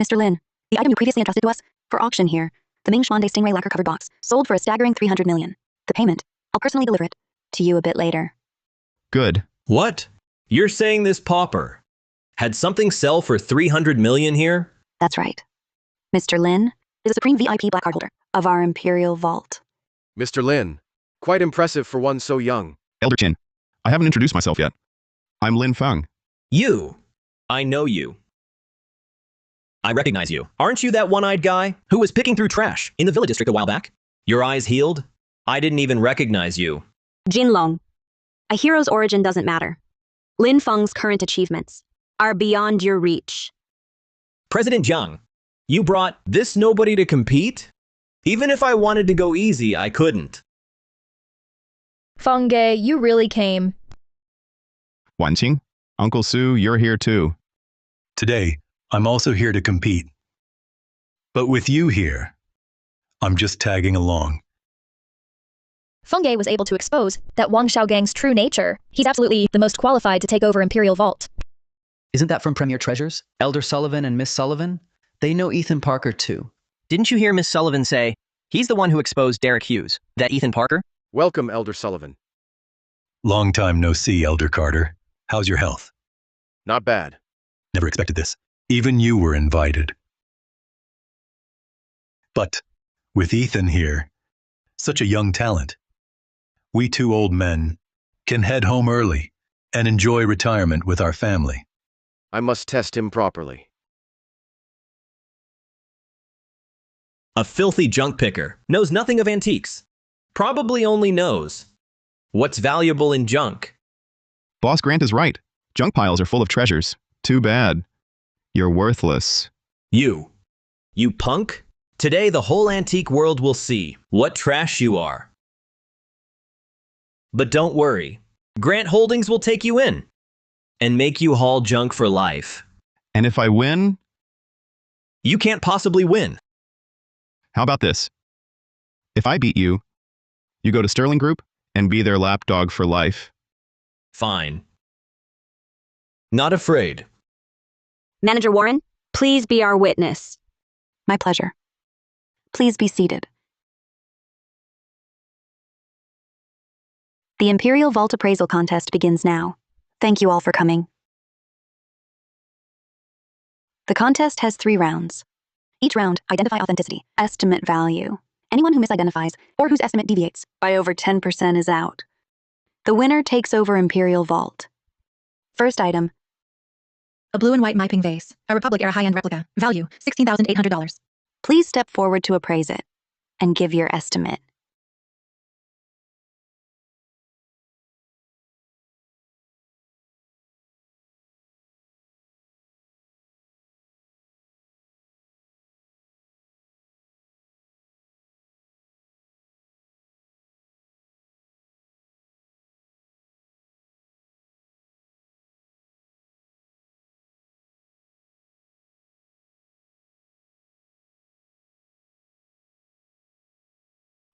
Speaker 15: Mr. Lin, the item you previously entrusted to us for auction here, the Ming Schwande Stingray lacquer covered box, sold for a staggering $300 million. The payment, I'll personally deliver it to you a bit later.
Speaker 1: Good.
Speaker 4: What? You're saying this pauper had something sell for $300 million here?
Speaker 15: That's right. Mr. Lin is a supreme VIP black card holder of our Imperial Vault.
Speaker 18: Mr. Lin, quite impressive for one so young.
Speaker 1: Elder Chin, I haven't introduced myself yet. I'm Lin Feng.
Speaker 4: You. I know you. I recognize you. Aren't you that one-eyed guy who was picking through trash in the Villa District a while back? Your eyes healed? I didn't even recognize you.
Speaker 5: Jin Long, a hero's origin doesn't matter. Lin Feng's current achievements are beyond your reach.
Speaker 4: President Jiang, you brought this nobody to compete? Even if I wanted to go easy, I couldn't.
Speaker 9: Fengge, you really came.
Speaker 1: Wanqing, Uncle Su, you're here too.
Speaker 8: Today, I'm also here to compete. But with you here, I'm just tagging along.
Speaker 9: Fengge was able to expose that Wang Xiaogang's true nature. He's absolutely the most qualified to take over Imperial Vault.
Speaker 2: Isn't that from Premier Treasures? Elder Sullivan and Miss Sullivan? They know Ethan Parker too.
Speaker 12: Didn't you hear Miss Sullivan say, he's the one who exposed Derek Hughes, that Ethan Parker?
Speaker 18: Welcome, Elder Sullivan.
Speaker 8: Long time no see, Elder Carter. How's your health?
Speaker 18: Not bad.
Speaker 8: Never expected this. Even you were invited. But with Ethan here, such a young talent, we two old men can head home early and enjoy retirement with our family.
Speaker 18: I must test him properly.
Speaker 4: A filthy junk picker knows nothing of antiques. Probably only knows what's valuable in junk.
Speaker 1: Boss Grant is right. Junk piles are full of treasures. Too bad. You're worthless.
Speaker 4: You punk. Today the whole antique world will see what trash you are. But don't worry. Grant Holdings will take you in and make you haul junk for life.
Speaker 1: And if I win?
Speaker 4: You can't possibly win.
Speaker 1: How about this? If I beat you, you go to Sterling Group and be their lapdog for life.
Speaker 4: Fine. Not afraid.
Speaker 5: Manager Warren, please be our witness.
Speaker 15: My pleasure. Please be seated. The Imperial Vault Appraisal Contest begins now. Thank you all for coming. The contest has 3 rounds. Each round, identify authenticity, estimate value. Anyone who misidentifies or whose estimate deviates by over 10% is out. The winner takes over Imperial Vault. First item.
Speaker 3: A blue and white Maiping vase, a Republic-era high-end replica, value $16,800.
Speaker 15: Please step forward to appraise it and give your estimate.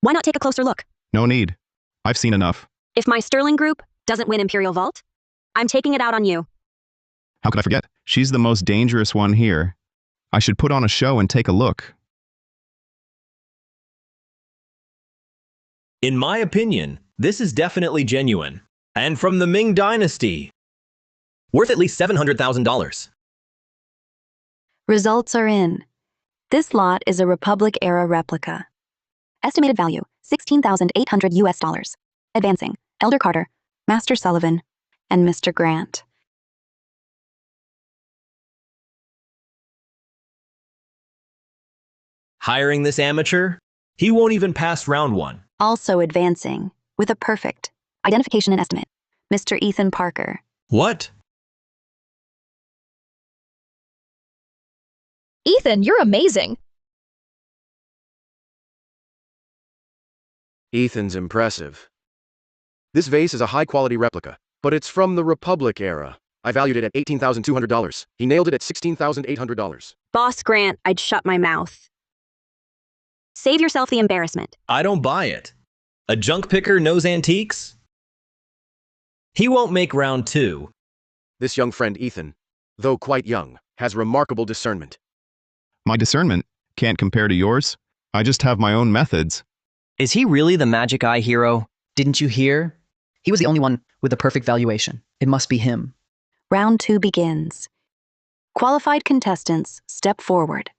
Speaker 5: Why not take a closer look?
Speaker 1: No need. I've seen enough.
Speaker 5: If my Sterling group doesn't win Imperial Vault, I'm taking it out on you.
Speaker 1: How could I forget? She's the most dangerous one here. I should put on a show and take a look.
Speaker 4: In my opinion, this is definitely genuine. And from the Ming Dynasty. Worth at least $700,000.
Speaker 15: Results are in. This lot is a Republic-era replica. Estimated value, $16,800. Advancing, Elder Carter, Master Sullivan, and Mr. Grant.
Speaker 4: Hiring this amateur? He won't even pass round 1.
Speaker 15: Also advancing, with a perfect identification and estimate, Mr. Ethan Parker.
Speaker 4: What?
Speaker 9: Ethan, you're amazing.
Speaker 18: Ethan's impressive. This vase is a high-quality replica, but it's from the Republic era. I valued it at $18,200. He nailed it at $16,800.
Speaker 5: Boss Grant, I'd shut my mouth. Save yourself the embarrassment.
Speaker 4: I don't buy it. A junk picker knows antiques? He won't make round 2.
Speaker 18: This young friend, Ethan, though quite young, has remarkable discernment.
Speaker 1: My discernment can't compare to yours. I just have my own methods.
Speaker 12: Is he really the magic eye hero?
Speaker 2: Didn't you hear? He was the only one with the perfect valuation. It must be him.
Speaker 15: Round 2 begins. Qualified contestants step forward.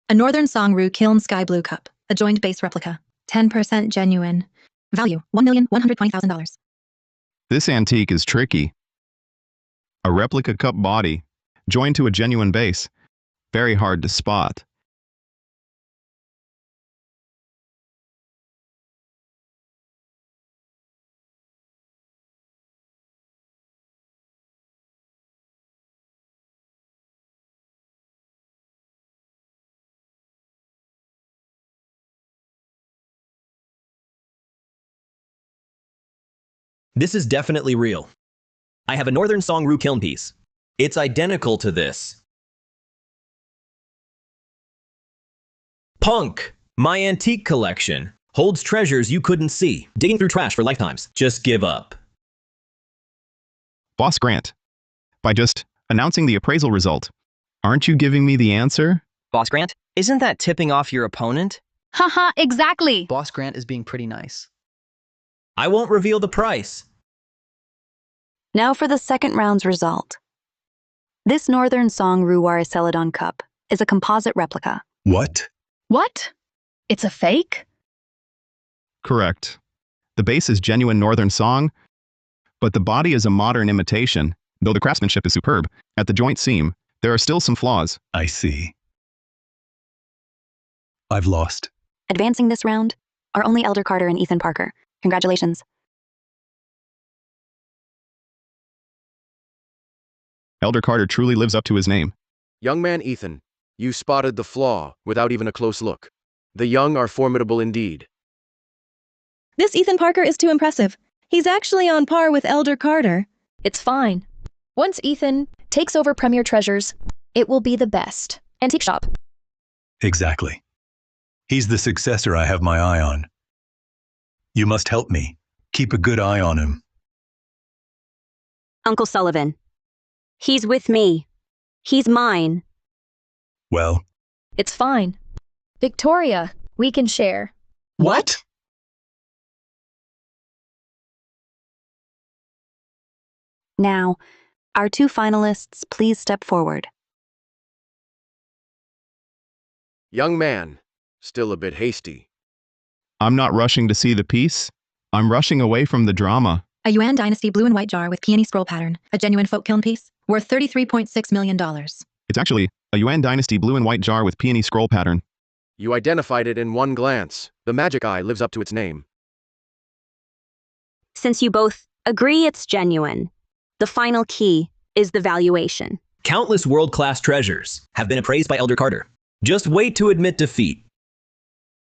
Speaker 3: A Northern Songru Kiln Sky Blue Cup, a joined base replica, 10% genuine. Value, $1,120,000.
Speaker 1: This antique is tricky. A replica cup body, joined to a genuine base. Very hard to spot.
Speaker 4: This is definitely real. I have a Northern Songru kiln piece. It's identical to this. Punk! My antique collection holds treasures you couldn't see, digging through trash for lifetimes. Just give up.
Speaker 1: Boss Grant, by just announcing the appraisal result, aren't you giving me the answer?
Speaker 12: Boss Grant, isn't that tipping off your opponent?
Speaker 11: Haha, exactly.
Speaker 2: Boss Grant is being pretty nice.
Speaker 4: I won't reveal the price.
Speaker 15: Now for the second round's result. This Northern Songru Celadon cup is a composite replica.
Speaker 8: What?
Speaker 11: What? It's a fake?
Speaker 1: Correct. The base is genuine Northern Song, but the body is a modern imitation, though the craftsmanship is superb. At the joint seam, there are still some flaws.
Speaker 8: I see. I've lost.
Speaker 15: Advancing this round are only Elder Carter and Ethan Parker. Congratulations.
Speaker 1: Elder Carter truly lives up to his name.
Speaker 18: Young man Ethan, you spotted the flaw without even a close look. The young are formidable indeed.
Speaker 16: This Ethan Parker is too impressive. He's actually on par with Elder Carter.
Speaker 9: It's fine. Once Ethan takes over Premier Treasures, it will be the best antique shop.
Speaker 8: Exactly. He's the successor I have my eye on. You must help me. Keep a good eye on him.
Speaker 5: Uncle Sullivan. He's with me. He's mine.
Speaker 8: Well?
Speaker 9: It's fine. Victoria, we can share.
Speaker 8: What?
Speaker 15: Now, our 2 finalists, please step forward.
Speaker 18: Young man, still a bit hasty.
Speaker 1: I'm not rushing to see the piece. I'm rushing away from the drama.
Speaker 3: A Yuan Dynasty blue and white jar with peony scroll pattern, a genuine folk kiln piece, worth $33.6 million.
Speaker 1: It's actually a Yuan Dynasty blue and white jar with peony scroll pattern.
Speaker 18: You identified it in one glance. The magic eye lives up to its name.
Speaker 5: Since you both agree it's genuine, the final key is the valuation.
Speaker 4: Countless world-class treasures have been appraised by Elder Carter. Just wait to admit defeat.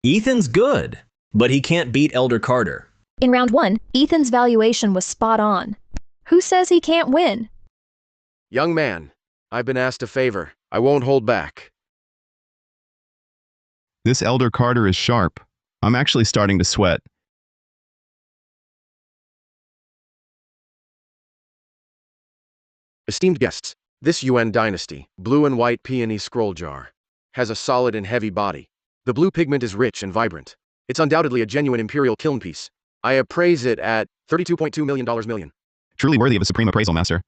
Speaker 4: Ethan's good, but he can't beat Elder Carter.
Speaker 9: In round 1, Ethan's valuation was spot on. Who says he can't win?
Speaker 18: Young man, I've been asked a favor. I won't hold back.
Speaker 1: This Elder Carter is sharp. I'm actually starting to sweat.
Speaker 18: Esteemed guests, this Yuan dynasty, blue and white peony scroll jar, has a solid and heavy body. The blue pigment is rich and vibrant. It's undoubtedly a genuine imperial kiln piece. I appraise it at $32.2 million.
Speaker 1: Truly worthy of a supreme appraisal, master.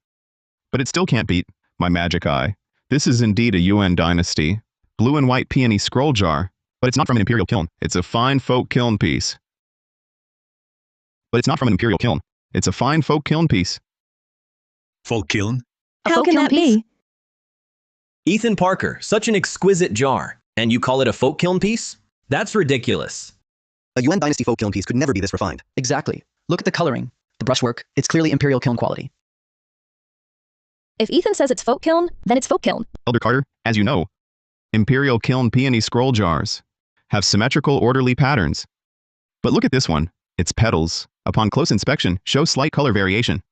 Speaker 1: But it still can't beat my magic eye. This is indeed a Yuan dynasty, blue and white peony scroll jar, but it's not from an imperial kiln. It's a fine folk kiln piece. But it's not from an imperial kiln. It's a fine folk kiln piece.
Speaker 8: Folk kiln?
Speaker 16: How can that be?
Speaker 4: Ethan Parker, such an exquisite jar, and you call it a folk kiln piece? That's ridiculous.
Speaker 7: A Yuan dynasty folk kiln piece could never be this refined.
Speaker 2: Exactly. Look at the coloring, the brushwork. It's clearly imperial kiln quality.
Speaker 9: If Ethan says it's folk kiln, then it's folk kiln.
Speaker 1: Elder Carter, as you know, imperial kiln peony scroll jars have symmetrical orderly patterns. But look at this one. Its petals, upon close inspection, show slight color variation.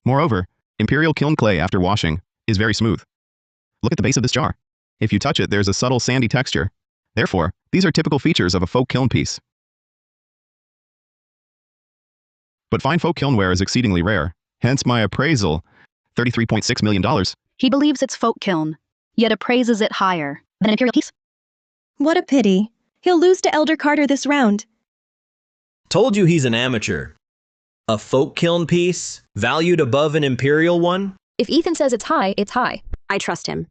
Speaker 1: Moreover, imperial kiln clay after washing is very smooth. Look at the base of this jar. If you touch it, there's a subtle sandy texture. Therefore, these are typical features of a folk kiln piece. But fine folk kilnware is exceedingly rare, hence my appraisal, $33.6 million.
Speaker 11: He believes it's folk kiln, yet appraises it higher than an imperial piece.
Speaker 16: What a pity. He'll lose to Elder Carter this round.
Speaker 4: Told you he's an amateur. A folk kiln piece, valued above an imperial one?
Speaker 9: If Ethan says it's high, it's high.
Speaker 5: I trust him.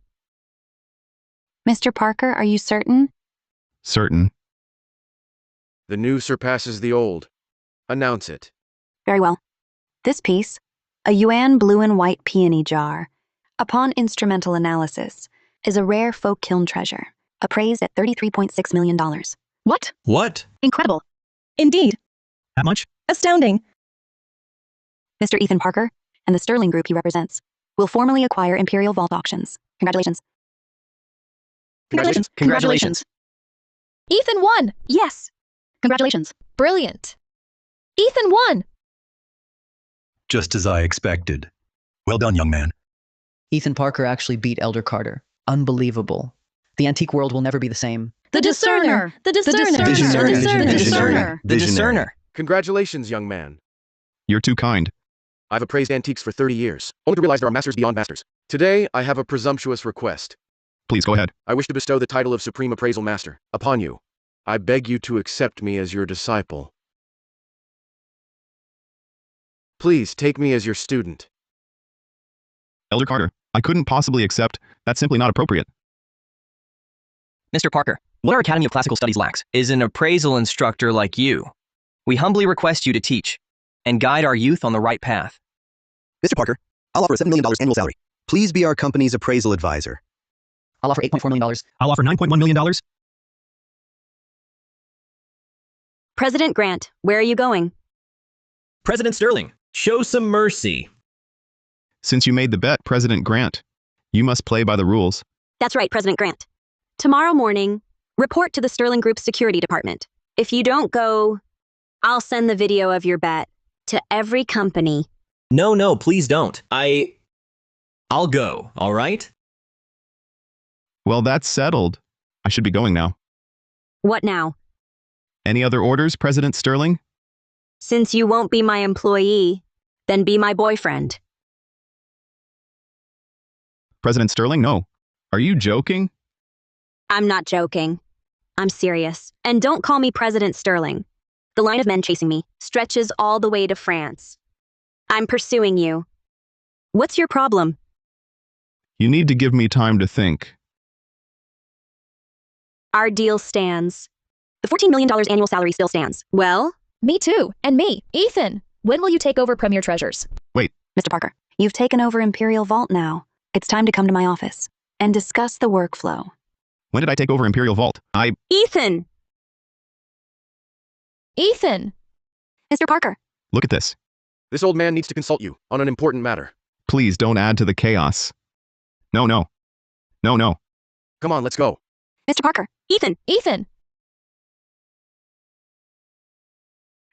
Speaker 15: Mr. Parker, are you certain?
Speaker 1: Certain.
Speaker 18: The new surpasses the old. Announce it.
Speaker 15: Very well. This piece, a Yuan blue and white peony jar, upon instrumental analysis, is a rare folk kiln treasure, appraised at $33.6 million.
Speaker 11: What?
Speaker 4: What?
Speaker 11: Incredible.
Speaker 16: Indeed.
Speaker 6: That much?
Speaker 16: Astounding.
Speaker 15: Mr. Ethan Parker and the Sterling Group he represents will formally acquire Imperial Vault Auctions. Congratulations.
Speaker 2: Congratulations. Congratulations.
Speaker 9: Ethan won!
Speaker 11: Yes. Congratulations.
Speaker 9: Brilliant. Ethan won!
Speaker 8: Just as I expected. Well done, young man.
Speaker 2: Ethan Parker actually beat Elder Carter. Unbelievable. The antique world will never be the same.
Speaker 16: The discerner. The discerner.
Speaker 7: Visionary.
Speaker 16: The discerner.
Speaker 7: Visionary.
Speaker 12: The discerner.
Speaker 18: Congratulations, young man.
Speaker 1: You're too kind.
Speaker 18: I've appraised antiques for 30 years, only to realize there are masters beyond masters. Today, I have a presumptuous request.
Speaker 1: Please go ahead.
Speaker 18: I wish to bestow the title of Supreme Appraisal Master upon you. I beg you to accept me as your disciple. Please take me as your student.
Speaker 1: Elder Carter, I couldn't possibly accept. That's simply not appropriate.
Speaker 12: Mr. Parker, what our Academy of Classical Studies lacks is an appraisal instructor like you. We humbly request you to teach and guide our youth on the right path.
Speaker 7: Mr. Parker, I'll offer a $7 million annual salary. Please be our company's appraisal advisor.
Speaker 2: I'll offer $8.4 million.
Speaker 6: I'll offer $9.1 million.
Speaker 5: President Grant, where are you going?
Speaker 4: President Sterling, show some mercy.
Speaker 1: Since you made the bet, President Grant, you must play by the rules.
Speaker 5: That's right, President Grant. Tomorrow morning, report to the Sterling Group's security department. If you don't go, I'll send the video of your bet to every company.
Speaker 4: No, please don't. I'll go, all right?
Speaker 1: Well, that's settled. I should be going now.
Speaker 5: What now?
Speaker 1: Any other orders, President Sterling?
Speaker 5: Since you won't be my employee, then be my boyfriend.
Speaker 1: President Sterling, no. Are you joking?
Speaker 5: I'm not joking. I'm serious. And don't call me President Sterling. The line of men chasing me stretches all the way to France. I'm pursuing you. What's your problem?
Speaker 1: You need to give me time to think.
Speaker 5: Our deal stands. The $14 million annual salary still stands. Well?
Speaker 9: Me too. And me. Ethan, when will you take over Premier Treasures?
Speaker 1: Wait.
Speaker 15: Mr. Parker, you've taken over Imperial Vault now. It's time to come to my office and discuss the workflow.
Speaker 1: When did I take over Imperial Vault?
Speaker 5: Ethan!
Speaker 9: Ethan!
Speaker 15: Mr. Parker.
Speaker 1: Look at this.
Speaker 18: This old man needs to consult you on an important matter.
Speaker 1: Please don't add to the chaos. No.
Speaker 18: Come on, let's go.
Speaker 15: Mr. Parker.
Speaker 5: Ethan!
Speaker 9: Ethan!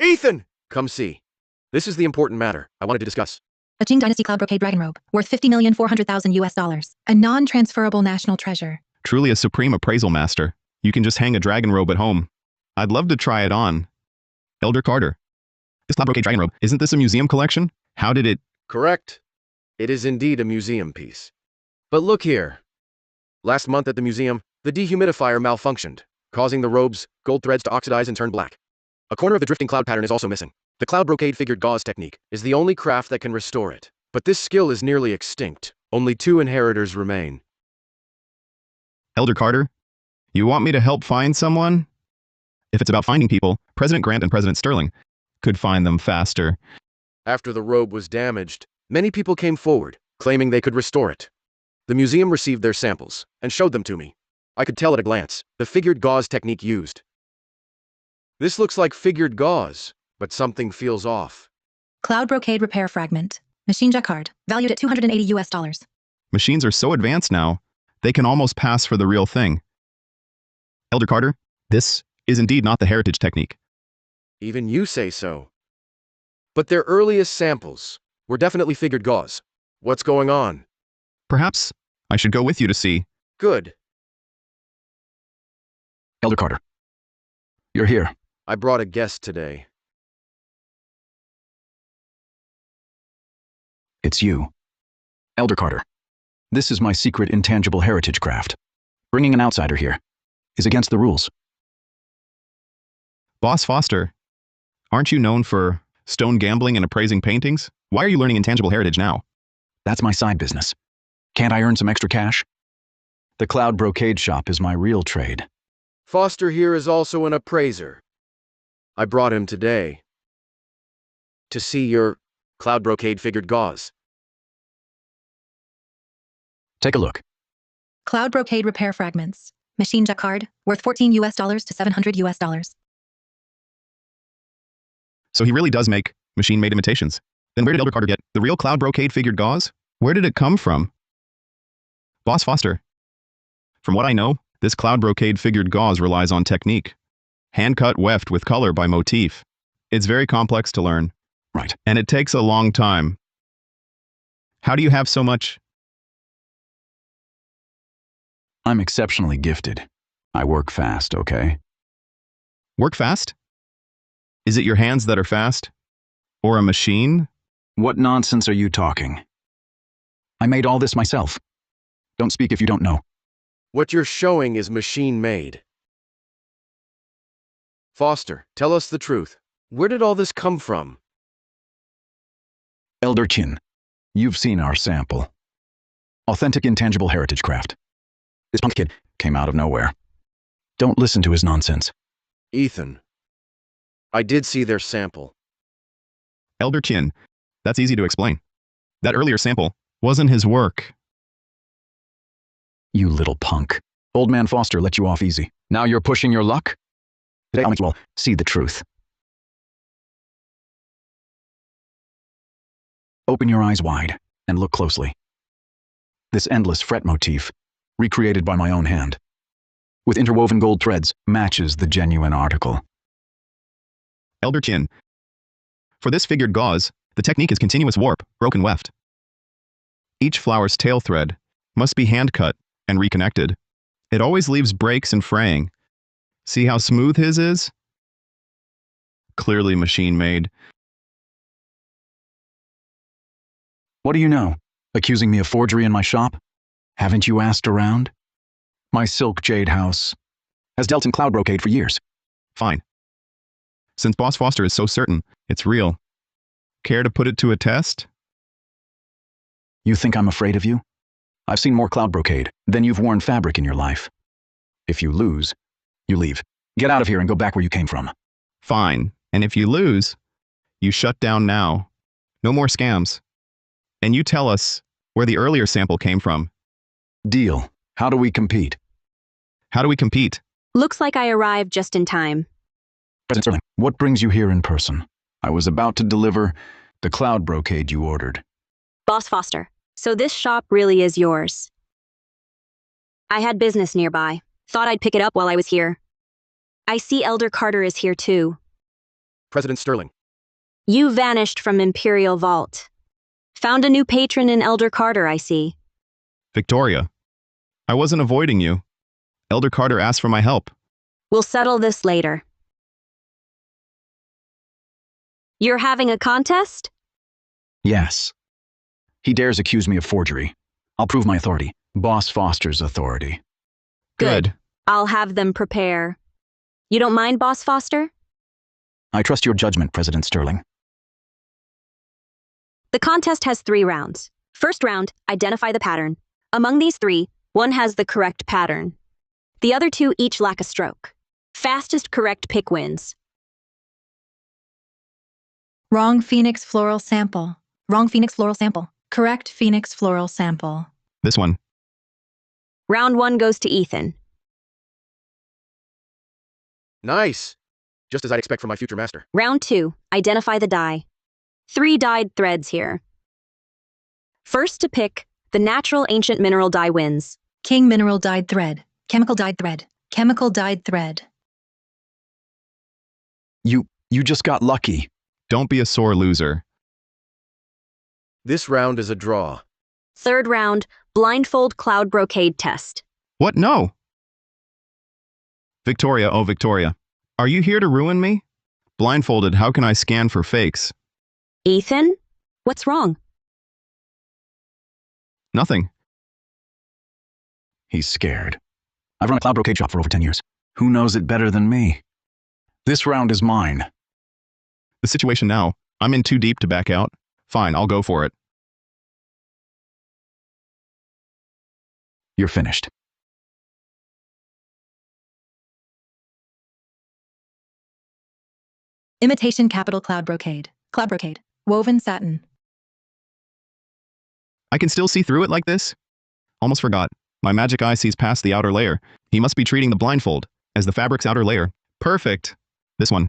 Speaker 18: Ethan! Come see. This is the important matter I wanted to discuss.
Speaker 3: A Qing Dynasty Cloud Brocade Dragon Robe, worth $50,400,000 US. A non-transferable national treasure.
Speaker 1: Truly a supreme appraisal master. You can just hang a dragon robe at home. I'd love to try it on. Elder Carter. This cloud brocade dragon robe, isn't this a museum collection? How did it...
Speaker 18: Correct. It is indeed a museum piece. But look here. Last month at the museum, the dehumidifier malfunctioned, causing the robe's gold threads to oxidize and turn black. A corner of the drifting cloud pattern is also missing. The cloud brocade figured gauze technique is the only craft that can restore it. But this skill is nearly extinct. Only 2 inheritors remain.
Speaker 1: Elder Carter, you want me to help find someone? If it's about finding people, President Grant and President Sterling could find them faster.
Speaker 18: After the robe was damaged, many people came forward, claiming they could restore it. The museum received their samples and showed them to me. I could tell at a glance the figured gauze technique used. This looks like figured gauze, but something feels off.
Speaker 3: Cloud brocade repair fragment. Machine jacquard, valued at $280.
Speaker 1: Machines are so advanced now, they can almost pass for the real thing. Elder Carter, this is indeed not the heritage technique.
Speaker 18: Even you say so. But their earliest samples were definitely figured gauze. What's going on?
Speaker 1: Perhaps I should go with you to see.
Speaker 18: Good.
Speaker 14: Elder Carter. You're here.
Speaker 18: I brought a guest today.
Speaker 14: It's you. Elder Carter. This is my secret intangible heritage craft. Bringing an outsider here is against the rules.
Speaker 1: Boss Foster, aren't you known for stone gambling and appraising paintings? Why are you learning intangible heritage now?
Speaker 14: That's my side business. Can't I earn some extra cash? The cloud brocade shop is my real trade.
Speaker 18: Foster here is also an appraiser. I brought him today to see your cloud brocade figured gauze.
Speaker 14: Take a look.
Speaker 3: Cloud brocade repair fragments. Machine jacquard, worth $14 to $700.
Speaker 1: So he really does make machine-made imitations. Then where did Elder Carter get the real cloud brocade figured gauze? Where did it come from? Boss Foster. From what I know, this cloud brocade figured gauze relies on technique. Hand-cut weft with color by motif. It's very complex to learn.
Speaker 14: Right.
Speaker 1: And it takes a long time. How do you have so much?
Speaker 14: I'm exceptionally gifted. I work fast, okay?
Speaker 1: Work fast? Is it your hands that are fast? Or a machine?
Speaker 14: What nonsense are you talking? I made all this myself. Don't speak if you don't know.
Speaker 18: What you're showing is machine-made. Foster, tell us the truth. Where did all this come from?
Speaker 14: Elder Chin, you've seen our sample. Authentic intangible heritage craft. This punk kid came out of nowhere. Don't listen to his nonsense.
Speaker 18: Ethan, I did see their sample.
Speaker 1: Elder Chin, that's easy to explain. That earlier sample wasn't his work.
Speaker 14: You little punk. Old man Foster let you off easy. Now you're pushing your luck? Today I'll make you all see the truth. Open your eyes wide and look closely. This endless fret motif, recreated by my own hand, with interwoven gold threads, matches the genuine article.
Speaker 1: Elder Chin, for this figured gauze, the technique is continuous warp, broken weft. Each flower's tail thread must be hand-cut and reconnected. It always leaves breaks and fraying. See how smooth his is? Clearly machine-made.
Speaker 14: What do you know? Accusing me of forgery in my shop? Haven't you asked around? My silk jade house has dealt in cloud brocade for years.
Speaker 1: Fine. Since Boss Foster is so certain it's real, care to put it to a test?
Speaker 14: You think I'm afraid of you? I've seen more cloud brocade than you've worn fabric in your life. If you lose, you leave. Get out of here and go back where you came from.
Speaker 1: Fine. And if you lose, you shut down now. No more scams. And you tell us where the earlier sample came from.
Speaker 14: Deal. How do we compete?
Speaker 1: How do we compete?
Speaker 5: Looks like I arrived just in time.
Speaker 14: President Sterling, what brings you here in person? I was about to deliver the cloud brocade you ordered.
Speaker 5: Boss Foster, so this shop really is yours. I had business nearby. Thought I'd pick it up while I was here. I see Elder Carter is here too.
Speaker 18: President Sterling.
Speaker 5: You vanished from Imperial Vault. Found a new patron in Elder Carter, I see.
Speaker 1: Victoria, I wasn't avoiding you. Elder Carter asked for my help.
Speaker 5: We'll settle this later. You're having a contest?
Speaker 14: Yes. He dares accuse me of forgery. I'll prove my authority. Boss Foster's authority.
Speaker 1: Good.
Speaker 5: I'll have them prepare. You don't mind, Boss Foster?
Speaker 14: I trust your judgment, President Sterling.
Speaker 5: The contest has 3 rounds. First round, identify the pattern. Among these 3, one has the correct pattern. The other 2 each lack a stroke. Fastest correct pick wins.
Speaker 3: Wrong Phoenix floral sample. Wrong Phoenix floral sample. Correct Phoenix floral sample.
Speaker 1: This one.
Speaker 5: Round 1 goes to Ethan.
Speaker 18: Nice. Just as I'd expect from my future master.
Speaker 5: Round 2, identify the dye. 3 dyed threads here. First to pick, the natural ancient mineral dye wins.
Speaker 3: King mineral dyed thread. Chemical dyed thread. Chemical dyed thread.
Speaker 14: You just got lucky.
Speaker 1: Don't be a sore loser.
Speaker 18: This round is a draw.
Speaker 5: Third round, blindfold cloud brocade test.
Speaker 1: What? No. Victoria, oh Victoria. Are you here to ruin me? Blindfolded, how can I scan for fakes?
Speaker 5: Ethan? What's wrong?
Speaker 1: Nothing.
Speaker 14: He's scared. I've run a cloud brocade shop for over 10 years. Who knows it better than me? This round is mine.
Speaker 1: The situation now, I'm in too deep to back out. Fine, I'll go for it.
Speaker 14: You're finished.
Speaker 3: Imitation capital cloud brocade. Cloud brocade. Woven satin.
Speaker 1: I can still see through it like this? Almost forgot. My magic eye sees past the outer layer. He must be treating the blindfold as the fabric's outer layer. Perfect. This one.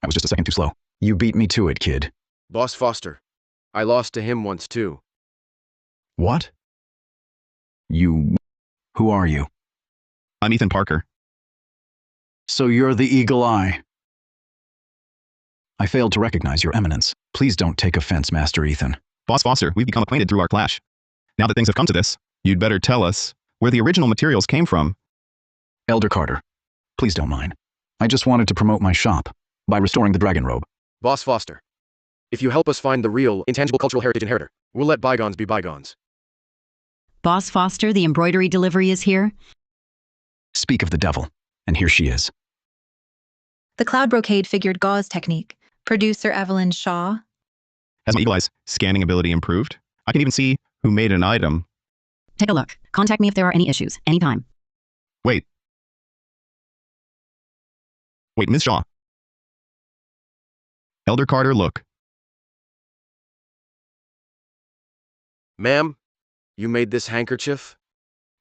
Speaker 14: I was just a second too slow. You beat me to it, kid.
Speaker 18: Boss Foster. I lost to him once too.
Speaker 14: What? Who are you?
Speaker 1: I'm Ethan Parker.
Speaker 14: So you're the Eagle Eye. I failed to recognize your eminence. Please don't take offense, Master Ethan.
Speaker 1: Boss Foster, we've become acquainted through our clash. Now that things have come to this, you'd better tell us where the original materials came from.
Speaker 14: Elder Carter, please don't mind. I just wanted to promote my shop by restoring the dragon robe.
Speaker 18: Boss Foster. If you help us find the real, intangible cultural heritage inheritor, we'll let bygones be bygones.
Speaker 19: Boss Foster, the embroidery delivery is here.
Speaker 14: Speak of the devil, and here she is.
Speaker 3: The cloud brocade figured gauze technique. Producer Evelyn Shaw.
Speaker 1: Has my eagle eye's scanning ability improved? I can even see who made an item.
Speaker 19: Take a look. Contact me if there are any issues, anytime.
Speaker 1: Wait, Ms. Shaw. Elder Carter, look.
Speaker 18: Ma'am, you made this handkerchief?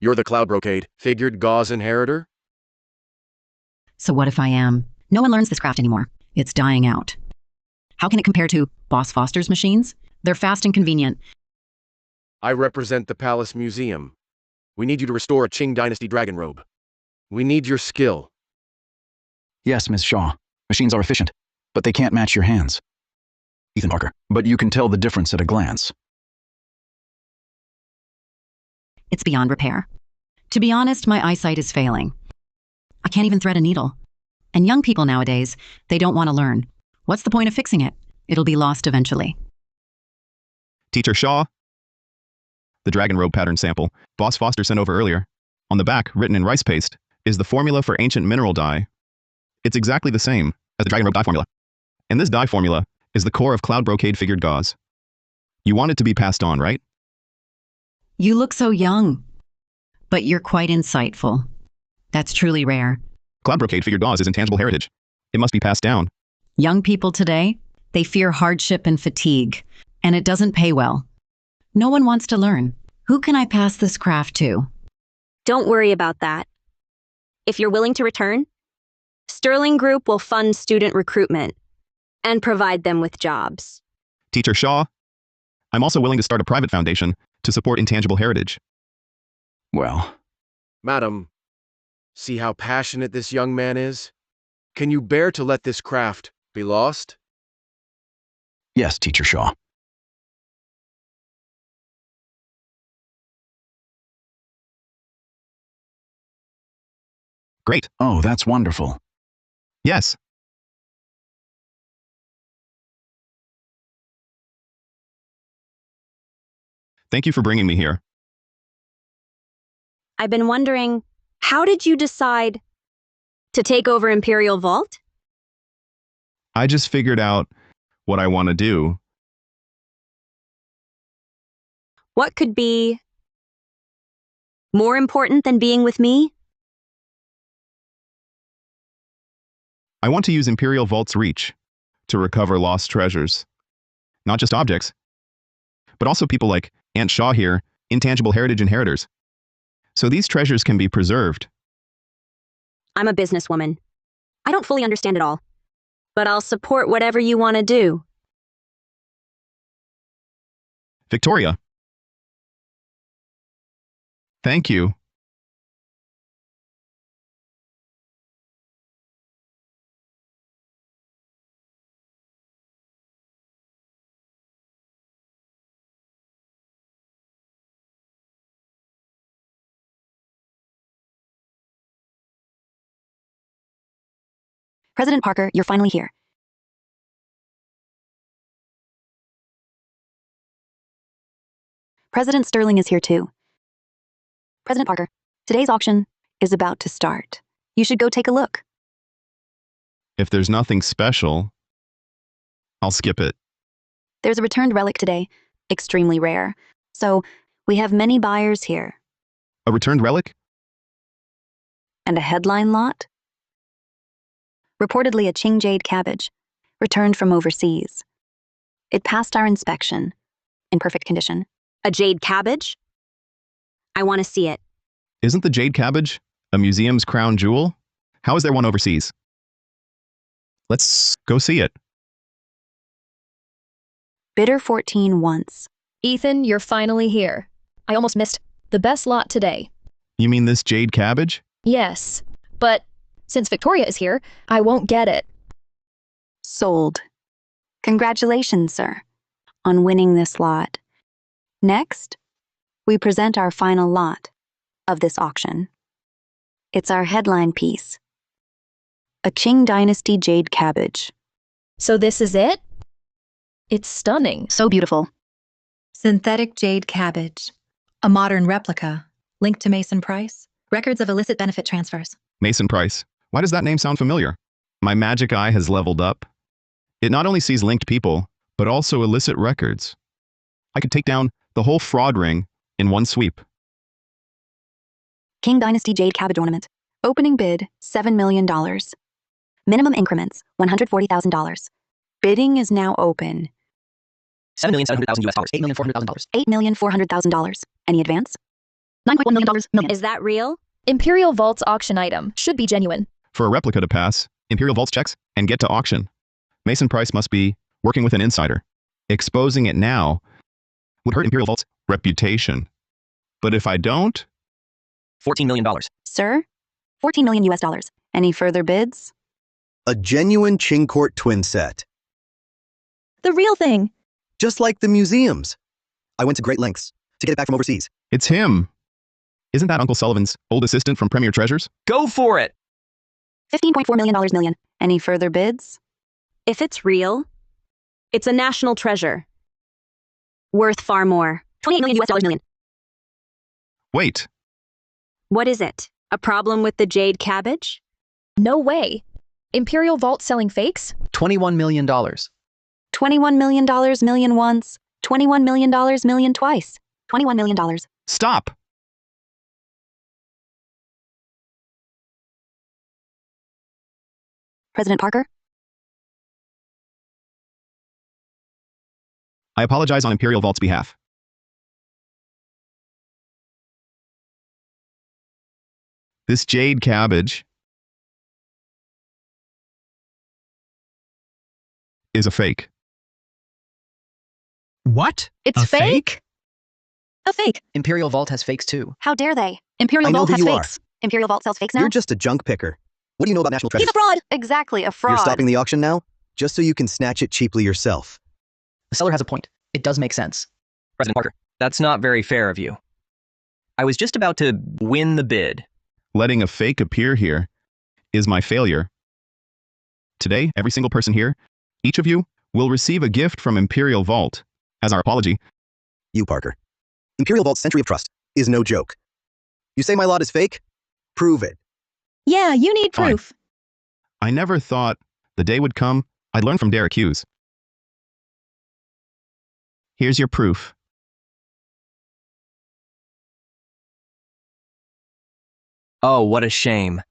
Speaker 18: You're the cloud brocade, figured gauze inheritor?
Speaker 19: So what if I am? No one learns this craft anymore. It's dying out. How can it compare to Boss Foster's machines? They're fast and convenient.
Speaker 18: I represent the Palace Museum. We need you to restore a Qing Dynasty dragon robe. We need your skill.
Speaker 14: Yes, Ms. Shaw. Machines are efficient, but they can't match your hands. Ethan Parker. But you can tell the difference at a glance.
Speaker 19: It's beyond repair. To be honest, my eyesight is failing. I can't even thread a needle. And young people nowadays, they don't want to learn. What's the point of fixing it? It'll be lost eventually.
Speaker 1: Teacher Shaw. The dragon robe pattern sample Boss Foster sent over earlier. On the back, written in rice paste, is the formula for ancient mineral dye. It's exactly the same as the dragon robe dye formula. And this dye formula is the core of cloud brocade figured gauze. You want it to be passed on, right?
Speaker 19: You look so young, but you're quite insightful. That's truly rare.
Speaker 1: Cloud brocade figured gauze is intangible heritage. It must be passed down.
Speaker 19: Young people today, they fear hardship and fatigue, and it doesn't pay well. No one wants to learn. Who can I pass this craft to?
Speaker 5: Don't worry about that. If you're willing to return, Sterling Group will fund student recruitment and provide them with jobs.
Speaker 1: Teacher Shaw, I'm also willing to start a private foundation to support intangible heritage.
Speaker 14: Well,
Speaker 18: Madam, see how passionate this young man is? Can you bear to let this craft be lost?
Speaker 14: yes, Teacher Shaw.
Speaker 1: Great.
Speaker 14: Oh, that's wonderful.
Speaker 1: Yes. Thank you for bringing me here.
Speaker 5: I've been wondering, how did you decide to take over Imperial Vault?
Speaker 1: I just figured out what I want to do.
Speaker 5: What could be more important than being with me?
Speaker 1: I want to use Imperial Vault's reach to recover lost treasures. Not just objects, but also people like Aunt Shaw here, intangible heritage inheritors. So these treasures can be preserved.
Speaker 5: I'm a businesswoman. I don't fully understand it all, but I'll support whatever you want to do.
Speaker 1: Victoria. Thank you.
Speaker 15: President Parker, you're finally here. President Sterling is here too. President Parker, today's auction is about to start. You should go take a look.
Speaker 1: If there's nothing special, I'll skip it.
Speaker 15: There's a returned relic today, extremely rare. So we have many buyers here.
Speaker 1: A returned relic?
Speaker 15: And a headline lot? Reportedly a Qing jade cabbage, returned from overseas. It passed our inspection, in perfect condition.
Speaker 5: A jade cabbage? I want to see it.
Speaker 1: Isn't the jade cabbage a museum's crown jewel? How is there one overseas? Let's go see it.
Speaker 15: Bidder 14 once.
Speaker 9: Ethan, you're finally here. I almost missed the best lot today.
Speaker 1: You mean this jade cabbage?
Speaker 9: Yes, but since Victoria is here, I won't get it.
Speaker 15: Sold. Congratulations, sir, on winning this lot. Next, we present our final lot of this auction. It's our headline piece. A Qing Dynasty jade cabbage.
Speaker 9: So this is it? It's stunning.
Speaker 11: So beautiful.
Speaker 3: Synthetic jade cabbage. A modern replica. Linked to Mason Price. Records of illicit benefit transfers.
Speaker 1: Mason Price. Why does that name sound familiar? My magic eye has leveled up. It not only sees linked people, but also illicit records. I could take down the whole fraud ring in one sweep.
Speaker 15: Qing Dynasty jade cabbage ornament. Opening bid, $7 million. Minimum increments, $140,000. Bidding is now open.
Speaker 12: $7,700,000 US dollars.
Speaker 2: $8,400,000.
Speaker 15: $8,400,000. Any advance?
Speaker 11: $9.1 million.
Speaker 5: Is that real?
Speaker 9: Imperial Vault's auction item should be genuine.
Speaker 1: For a replica to pass, Imperial Vault's checks and get to auction. Mason Price must be working with an insider. Exposing it now would hurt Imperial Vault's reputation. But if I don't...
Speaker 12: $14 million.
Speaker 15: Sir, $14 million US dollars. Any further bids?
Speaker 7: A genuine Qing Court twin set.
Speaker 16: The real thing.
Speaker 7: Just like the museums. I went to great lengths to get it back from overseas.
Speaker 1: It's him. Isn't that Uncle Sullivan's old assistant from Premier Treasures?
Speaker 12: Go for it!
Speaker 15: $15.4 million. Any further bids?
Speaker 5: If it's real, it's a national treasure. Worth far more.
Speaker 15: $28 million US dollars.
Speaker 1: Wait.
Speaker 5: What is it? A problem with the jade cabbage?
Speaker 9: No way. Imperial Vault selling fakes?
Speaker 2: $21 million.
Speaker 15: $21 million million once. $21 million million twice. $21 million.
Speaker 1: Stop!
Speaker 15: President Parker?
Speaker 1: I apologize on Imperial Vault's behalf. This jade cabbage is a fake.
Speaker 6: What?
Speaker 11: It's fake?
Speaker 16: A fake.
Speaker 2: Imperial Vault has fakes too.
Speaker 15: How dare they?
Speaker 11: Imperial
Speaker 7: I know
Speaker 11: Vault
Speaker 7: who
Speaker 11: has
Speaker 7: you
Speaker 11: fakes.
Speaker 15: Imperial Vault sells fakes now?
Speaker 7: You're just a junk picker. What do you know about national treasures?
Speaker 16: He's a fraud.
Speaker 15: Exactly, a fraud.
Speaker 7: You're stopping the auction now? Just so you can snatch it cheaply yourself.
Speaker 2: The seller has a point. It does make sense.
Speaker 12: President Parker, that's not very fair of you. I was just about to win the bid.
Speaker 1: Letting a fake appear here is my failure. Today, every single person here, each of you, will receive a gift from Imperial Vault as our apology.
Speaker 7: You, Parker. Imperial Vault's Century of Trust is no joke. You say my lot is fake? Prove it.
Speaker 16: Yeah, you need
Speaker 1: Fine.
Speaker 16: proof.
Speaker 1: I never thought the day would come I'd learn from Derek Hughes. Here's your proof.
Speaker 12: Oh, what a shame.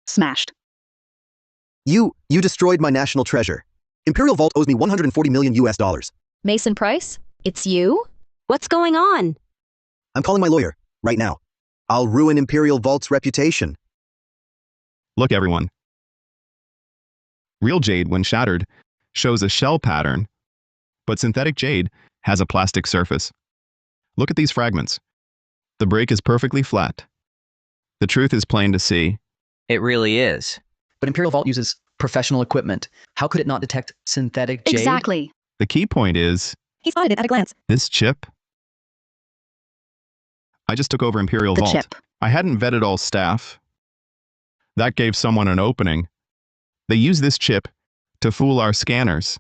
Speaker 11: Smashed.
Speaker 7: You destroyed my national treasure. Imperial Vault owes me 140 million US dollars.
Speaker 9: Mason Price? It's you?
Speaker 5: What's going on?
Speaker 7: I'm calling my lawyer, right now. I'll ruin Imperial Vault's reputation.
Speaker 1: Look, everyone. Real jade, when shattered, shows a shell pattern, but synthetic jade has a plastic surface. Look at these fragments. The break is perfectly flat. The truth is plain to see.
Speaker 12: It really is.
Speaker 2: But Imperial Vault uses professional equipment. How could it not detect synthetic jade?
Speaker 11: Exactly.
Speaker 1: The key point is,
Speaker 16: He spotted it at a glance.
Speaker 1: this chip. I just took over Imperial
Speaker 11: The
Speaker 1: Vault.
Speaker 11: chip.
Speaker 1: I hadn't vetted all staff. That gave someone an opening. They used this chip to fool our scanners.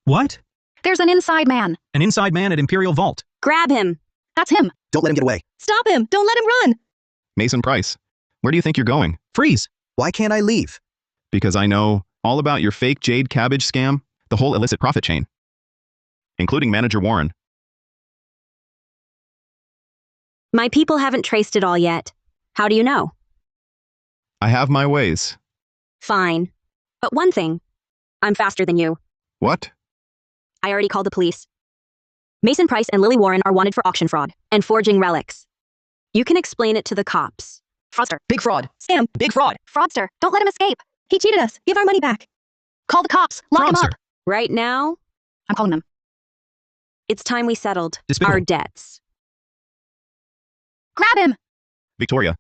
Speaker 6: What?
Speaker 11: There's an inside man.
Speaker 6: An inside man at Imperial Vault.
Speaker 5: Grab him.
Speaker 11: That's him.
Speaker 7: Don't let him get away.
Speaker 16: Stop him. Don't let him run.
Speaker 1: Mason Price, where do you think you're going?
Speaker 6: Freeze.
Speaker 7: Why can't I leave?
Speaker 1: Because I know all about your fake jade cabbage scam, the whole illicit profit chain, including Manager Warren.
Speaker 5: My people haven't traced it all yet. How do you know?
Speaker 1: I have my ways.
Speaker 5: Fine. But one thing. I'm faster than you.
Speaker 1: What?
Speaker 5: I already called the police. Mason Price and Lily Warren are wanted for auction fraud and forging relics. You can explain it to the cops.
Speaker 11: Fraudster.
Speaker 2: Big fraud.
Speaker 16: Scam.
Speaker 2: Big fraud.
Speaker 11: Fraudster. Don't let him escape.
Speaker 16: He cheated us. Give our money back.
Speaker 11: Call the cops. Lock him
Speaker 6: Fraudster.
Speaker 11: up.
Speaker 5: Right now,
Speaker 11: I'm calling them.
Speaker 5: it's time we settled
Speaker 6: Despicable.
Speaker 5: our debts.
Speaker 11: Grab him.
Speaker 1: Victoria,